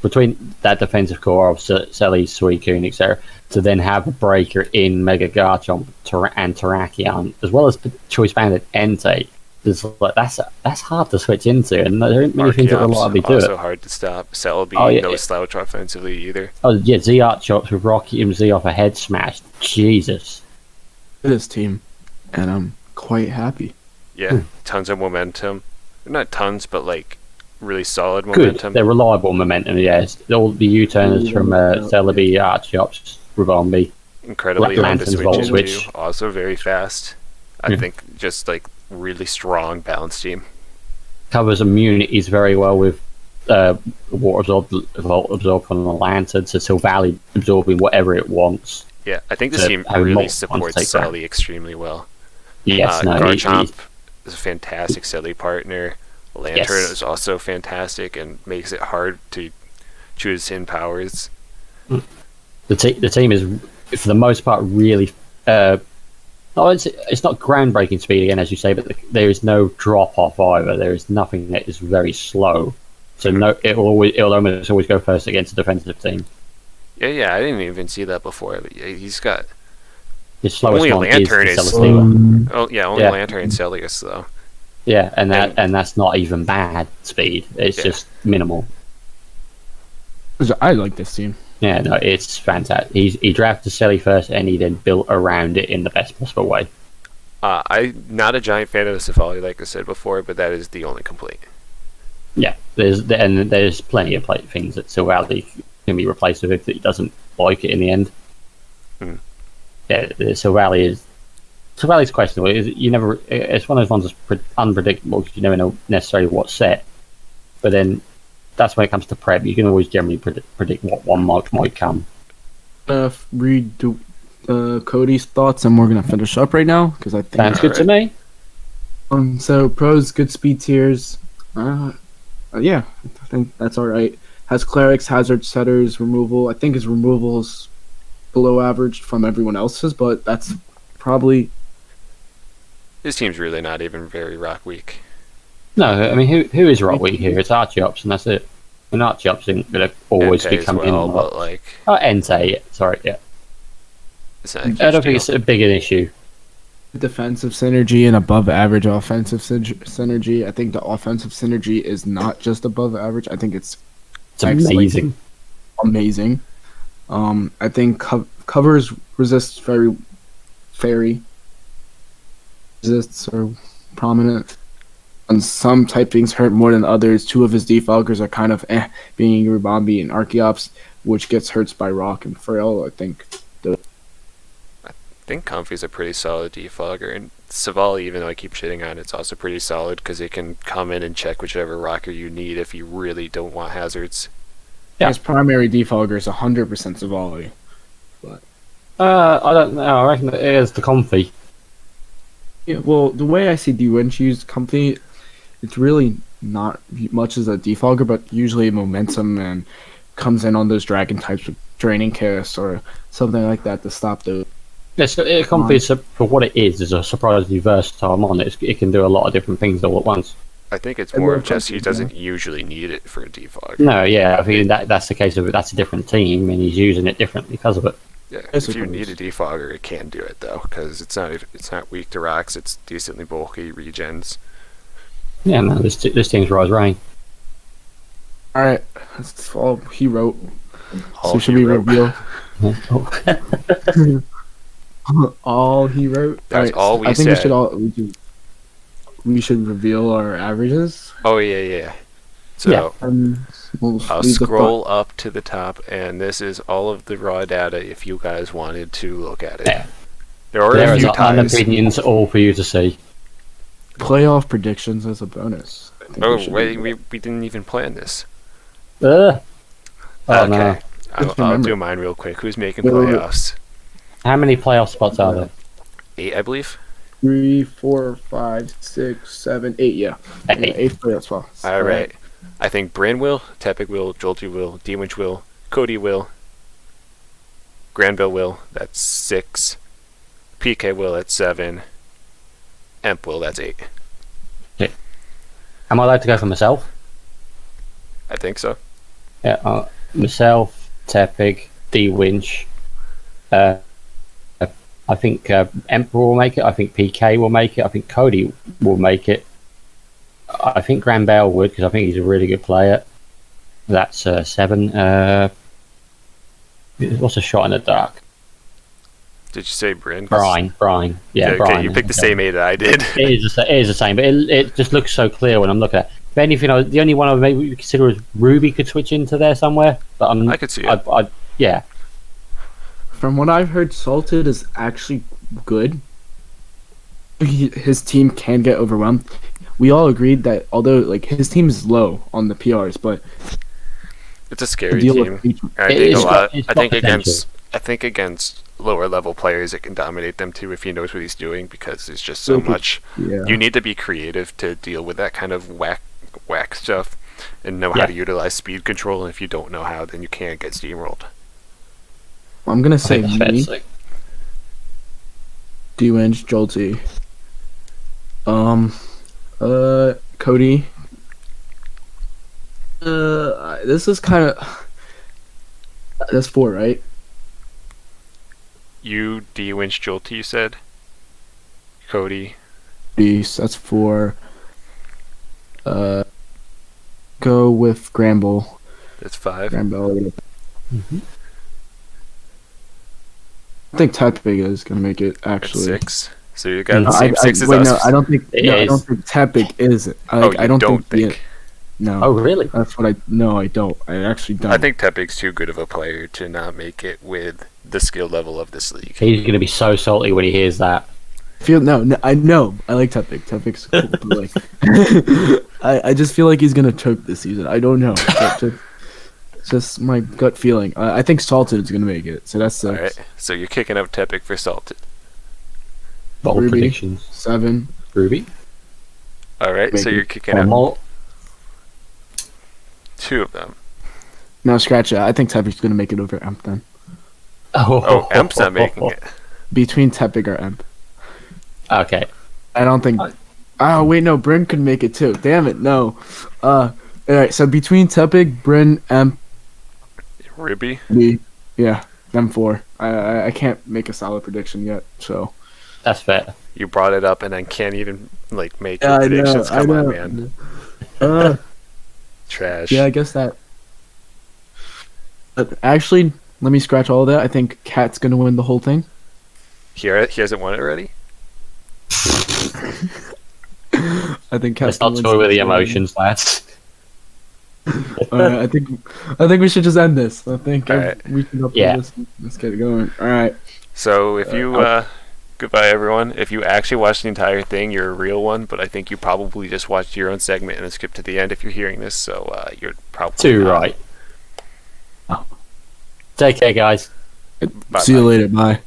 Speaker 3: Between that defensive core of Selly, Suicune, etc., to then have a breaker in Mega Garchomp and Terrakion, as well as Choice Banded Entei, that's hard to switch into, and there aren't many things that
Speaker 2: Archeops,
Speaker 3: reliably do
Speaker 2: also
Speaker 3: it.
Speaker 2: hard to stop. Celebi,
Speaker 3: Oh, yeah,
Speaker 2: no
Speaker 3: yeah.
Speaker 2: slouch offensively either.
Speaker 3: Oh yeah, Z Archeops with Rocky and Z off a head smash. Jesus.
Speaker 1: This team, and I'm quite happy.
Speaker 2: Yeah, tons of momentum. Not tons, but like really solid
Speaker 3: Good.
Speaker 2: momentum.
Speaker 3: They're reliable momentum, yes. All the U-turners from Celebi, Archeops, Ribombi.
Speaker 2: Incredibly hard to
Speaker 3: Lantern's
Speaker 2: switch
Speaker 3: Volt
Speaker 2: into.
Speaker 3: Switch.
Speaker 2: Also very fast. I think just like really strong balance team.
Speaker 3: Covers immunities very well with Water Absorb, Volt Absorb from the Lantern, so Silvally absorbing whatever it wants.
Speaker 2: Yeah, I think this
Speaker 3: So
Speaker 2: team
Speaker 3: having
Speaker 2: really
Speaker 3: multiple
Speaker 2: supports
Speaker 3: ones take
Speaker 2: Sally extremely well.
Speaker 3: Yes,
Speaker 2: Garchomp is a fantastic Sally partner. Lantern
Speaker 3: Yes.
Speaker 2: is also fantastic and makes it hard to choose his powers.
Speaker 3: The team is, for the most part, really No, it's not groundbreaking speed again, as you say, but there is no drop off either. There is nothing that is very slow. So no, it'll almost always go first against a defensive team.
Speaker 2: Yeah, I didn't even see that before. But yeah, he's got
Speaker 3: His slowest
Speaker 2: only
Speaker 3: one
Speaker 2: Lantern
Speaker 3: is
Speaker 2: is.
Speaker 3: Celesteela.
Speaker 2: Only Lantern and Celius though.
Speaker 3: Yeah, and that's not even bad speed. It's just minimal.
Speaker 1: I like this team.
Speaker 3: Yeah, no, it's fantastic. He drafted Selly first, and he then built around it in the best possible way.
Speaker 2: I'm not a giant fan of the Savali, like I said before, but that is the only complaint.
Speaker 3: Yeah, there's plenty of things that Savali can be replaced with if he doesn't like it in the end.
Speaker 2: Hmm.
Speaker 3: Yeah, Savali's questionable. It's one of those ones that's unpredictable because you never know necessarily what's set. But then that's when it comes to prep. You can always generally predict what one might come.
Speaker 1: Read Cody's thoughts, and we're gonna finish up right now because I think
Speaker 3: Sounds good to me.
Speaker 1: So pros, good speed tiers. Yeah, I think that's all right. Has clerics, hazard setters, removal. I think his removal is below average from everyone else's, but that's probably.
Speaker 2: His team's really not even very rock weak.
Speaker 3: No, I mean who is rock weak here? It's Archeops, and that's it. And Archeops isn't going to always
Speaker 2: Entei
Speaker 3: be
Speaker 2: as
Speaker 3: coming
Speaker 2: well,
Speaker 3: in.
Speaker 2: but like,
Speaker 3: Entei, sorry, yeah.
Speaker 2: it's not a huge
Speaker 3: I don't think
Speaker 2: deal.
Speaker 3: it's a big an issue.
Speaker 1: Defensive synergy and above average offensive synergy. I think the offensive synergy is not just above average. I think it's
Speaker 3: It's
Speaker 1: amazing. I think covers resist fairy resists are prominent. And some type things hurt more than others. Two of his defoggers are kind of being Rubambi and Archeops, which gets hurt by Rock and Frail. I think
Speaker 2: I think Comfy's a pretty solid defogger, and Savali, even though I keep shitting on it, it's also pretty solid because it can come in and check whichever rocker you need if you really don't want hazards.
Speaker 3: Yeah.
Speaker 1: his primary defogger is 100% Savali.
Speaker 3: I don't know. I reckon it is the Comfy.
Speaker 1: Yeah, well, the way I see D-Winch used Comfy, it's really not much as a defogger, but usually momentum and comes in on those dragon types with draining kiss or something like that to stop those.
Speaker 3: Yeah, so Comfy for what it is a surprisingly versatile mon. It can do a lot of different things all at once.
Speaker 2: I think it's
Speaker 1: And
Speaker 2: more
Speaker 1: more
Speaker 2: of just he
Speaker 1: Comfy,
Speaker 2: doesn't usually need it for a defog.
Speaker 3: No, yeah, I think that's the case of it. That's a different team, and he's using it differently because of it.
Speaker 2: Yeah,
Speaker 1: I
Speaker 2: if you
Speaker 1: suppose.
Speaker 2: need a defogger, it can do it though, because it's not weak to rocks. It's decently bulky, regens.
Speaker 3: Yeah, man, this team's rise rain.
Speaker 1: All right, that's all he wrote.
Speaker 2: All
Speaker 1: So should
Speaker 2: he
Speaker 1: we
Speaker 2: wrote.
Speaker 1: reveal all he wrote?
Speaker 2: That's all we
Speaker 1: I think
Speaker 2: said.
Speaker 1: we should reveal our averages.
Speaker 2: Oh yeah. So
Speaker 3: Yeah.
Speaker 1: We'll
Speaker 2: I'll
Speaker 1: leave the
Speaker 2: scroll up to the top, and this is all of the raw data if you guys wanted to look at it.
Speaker 3: Yeah.
Speaker 2: There are
Speaker 3: There
Speaker 2: a
Speaker 3: is
Speaker 2: few
Speaker 3: an
Speaker 2: ties.
Speaker 3: opinions all for you to see.
Speaker 1: playoff predictions as a bonus. I think
Speaker 2: Oh
Speaker 1: should
Speaker 2: wait,
Speaker 1: do
Speaker 2: we
Speaker 1: that.
Speaker 2: didn't even plan this.
Speaker 3: Oh
Speaker 2: Okay,
Speaker 3: no!
Speaker 2: I'll
Speaker 1: remember.
Speaker 2: do mine real quick. Who's making
Speaker 1: Wait.
Speaker 2: playoffs?
Speaker 3: How many playoff spots are there?
Speaker 2: 8, I believe.
Speaker 1: 3, 4, 5, 6, 7, 8. Yeah,
Speaker 3: Eight.
Speaker 1: Yeah, 8 playoff spots.
Speaker 2: All right. I think Bran will, Tepig will, Jolty will, D-Winch will, Cody will, Granville will. That's 6. PK will. That's 7. Emp will. That's 8.
Speaker 3: Am I allowed to go for myself?
Speaker 2: I think so.
Speaker 3: Yeah, myself, Tepig, D-Winch. I think Emperor will make it. I think PK will make it. I think Cody will make it. I think Graham Bale would because I think he's a really good player. That's 7. What's a shot in the dark?
Speaker 2: Did you say Bran?
Speaker 3: Brian. Yeah,
Speaker 2: Okay,
Speaker 3: Brian.
Speaker 2: you picked the same 8 that I did.
Speaker 3: It is the same, but it just looks so clear when I'm looking at it. If anything, the only one I would maybe consider is Ruby could switch into there somewhere. But
Speaker 2: I could see it.
Speaker 3: Yeah.
Speaker 1: From what I've heard, Salted is actually good. His team can get overwhelmed. We all agreed that although like his team is low on the PRs, but
Speaker 2: It's a scary
Speaker 1: deal
Speaker 2: team.
Speaker 1: with each,
Speaker 2: I
Speaker 3: It-
Speaker 2: think
Speaker 3: it's
Speaker 2: a
Speaker 3: got-
Speaker 2: lot.
Speaker 3: it's
Speaker 2: I
Speaker 3: got
Speaker 2: think
Speaker 3: potential.
Speaker 2: against lower level players, it can dominate them too if he knows what he's doing because there's just so
Speaker 1: Okay.
Speaker 2: much.
Speaker 1: yeah.
Speaker 2: You need to be creative to deal with that kind of whack stuff and know how
Speaker 3: Yeah.
Speaker 2: to utilize speed control. And if you don't know how, then you can't get steamrolled.
Speaker 1: I'm gonna
Speaker 3: I
Speaker 1: say
Speaker 3: think that's fair to
Speaker 1: me.
Speaker 3: say.
Speaker 1: D-Winch, Jolty. Cody. This is kind of. That's 4, right?
Speaker 2: You, D-Winch, Jolty, you said? Cody.
Speaker 1: Beast. That's 4. Go with Gramble.
Speaker 2: That's 5.
Speaker 1: Gramble.
Speaker 3: Mhm.
Speaker 1: I think Tepig is gonna make it
Speaker 2: That's
Speaker 1: actually.
Speaker 2: 6. So you got the
Speaker 3: No,
Speaker 2: same 6 as
Speaker 1: wait,
Speaker 2: us.
Speaker 1: no, I don't think.
Speaker 3: It
Speaker 1: No, I
Speaker 3: is.
Speaker 1: don't think Tepig is.
Speaker 2: Oh, you
Speaker 1: I don't
Speaker 2: don't
Speaker 1: think.
Speaker 2: think?
Speaker 1: No.
Speaker 3: Oh, really?
Speaker 1: That's what I. No, I don't. I actually don't.
Speaker 2: I think Tepig's too good of a player to not make it with the skill level of this league.
Speaker 3: He's going to be so salty when he hears that.
Speaker 1: No, I know. I like Tepig. Tepig's cool. But like, I just feel like he's gonna choke this season. I don't know. It's just my gut feeling. I think Salted is gonna make it. So that's 6.
Speaker 2: Alright, so you're kicking out Tepig for Salted.
Speaker 3: Bold
Speaker 1: Ruby.
Speaker 3: predictions.
Speaker 1: 7.
Speaker 3: Ruby?
Speaker 2: Alright, so
Speaker 1: Maybe.
Speaker 2: you're kicking
Speaker 3: One
Speaker 2: out
Speaker 3: more.
Speaker 2: 2 of them.
Speaker 1: No, scratch that. I think Tepig's gonna make it over Emp then.
Speaker 2: Oh, Emp's not making it.
Speaker 1: Between Tepig or Emp.
Speaker 3: Okay.
Speaker 1: I don't think. Oh wait, no. Bryn could make it too. Damn it, no. All right. So between Tepig, Bryn, Emp,
Speaker 2: Ruby?
Speaker 1: me, yeah, them 4. I can't make a solid prediction yet. So.
Speaker 3: That's fair.
Speaker 2: You brought it up and then can't even like make your
Speaker 1: Yeah, I know.
Speaker 2: predictions.
Speaker 1: I
Speaker 2: Come on,
Speaker 1: know.
Speaker 2: man. Trash.
Speaker 1: Yeah, I guess that. But actually, let me scratch all of that. I think Cat's gonna win the whole thing.
Speaker 2: He hasn't won it already?
Speaker 1: I think Cat's
Speaker 3: Let's not
Speaker 1: gonna
Speaker 3: toy with the
Speaker 1: win.
Speaker 3: emotions, lads.
Speaker 1: Alright, I think we should just end this. I think
Speaker 2: Alright.
Speaker 1: we can upload
Speaker 3: Yeah.
Speaker 1: this. Let's get it going. All right.
Speaker 2: So if you goodbye everyone. If you actually watched the entire thing, you're a real one, but I think you probably just watched your own segment and then skipped to the end if you're hearing this, so you're probably
Speaker 3: Too
Speaker 2: not.
Speaker 3: right. Take care, guys.
Speaker 2: Bye
Speaker 1: See you
Speaker 2: bye.
Speaker 1: later. Bye.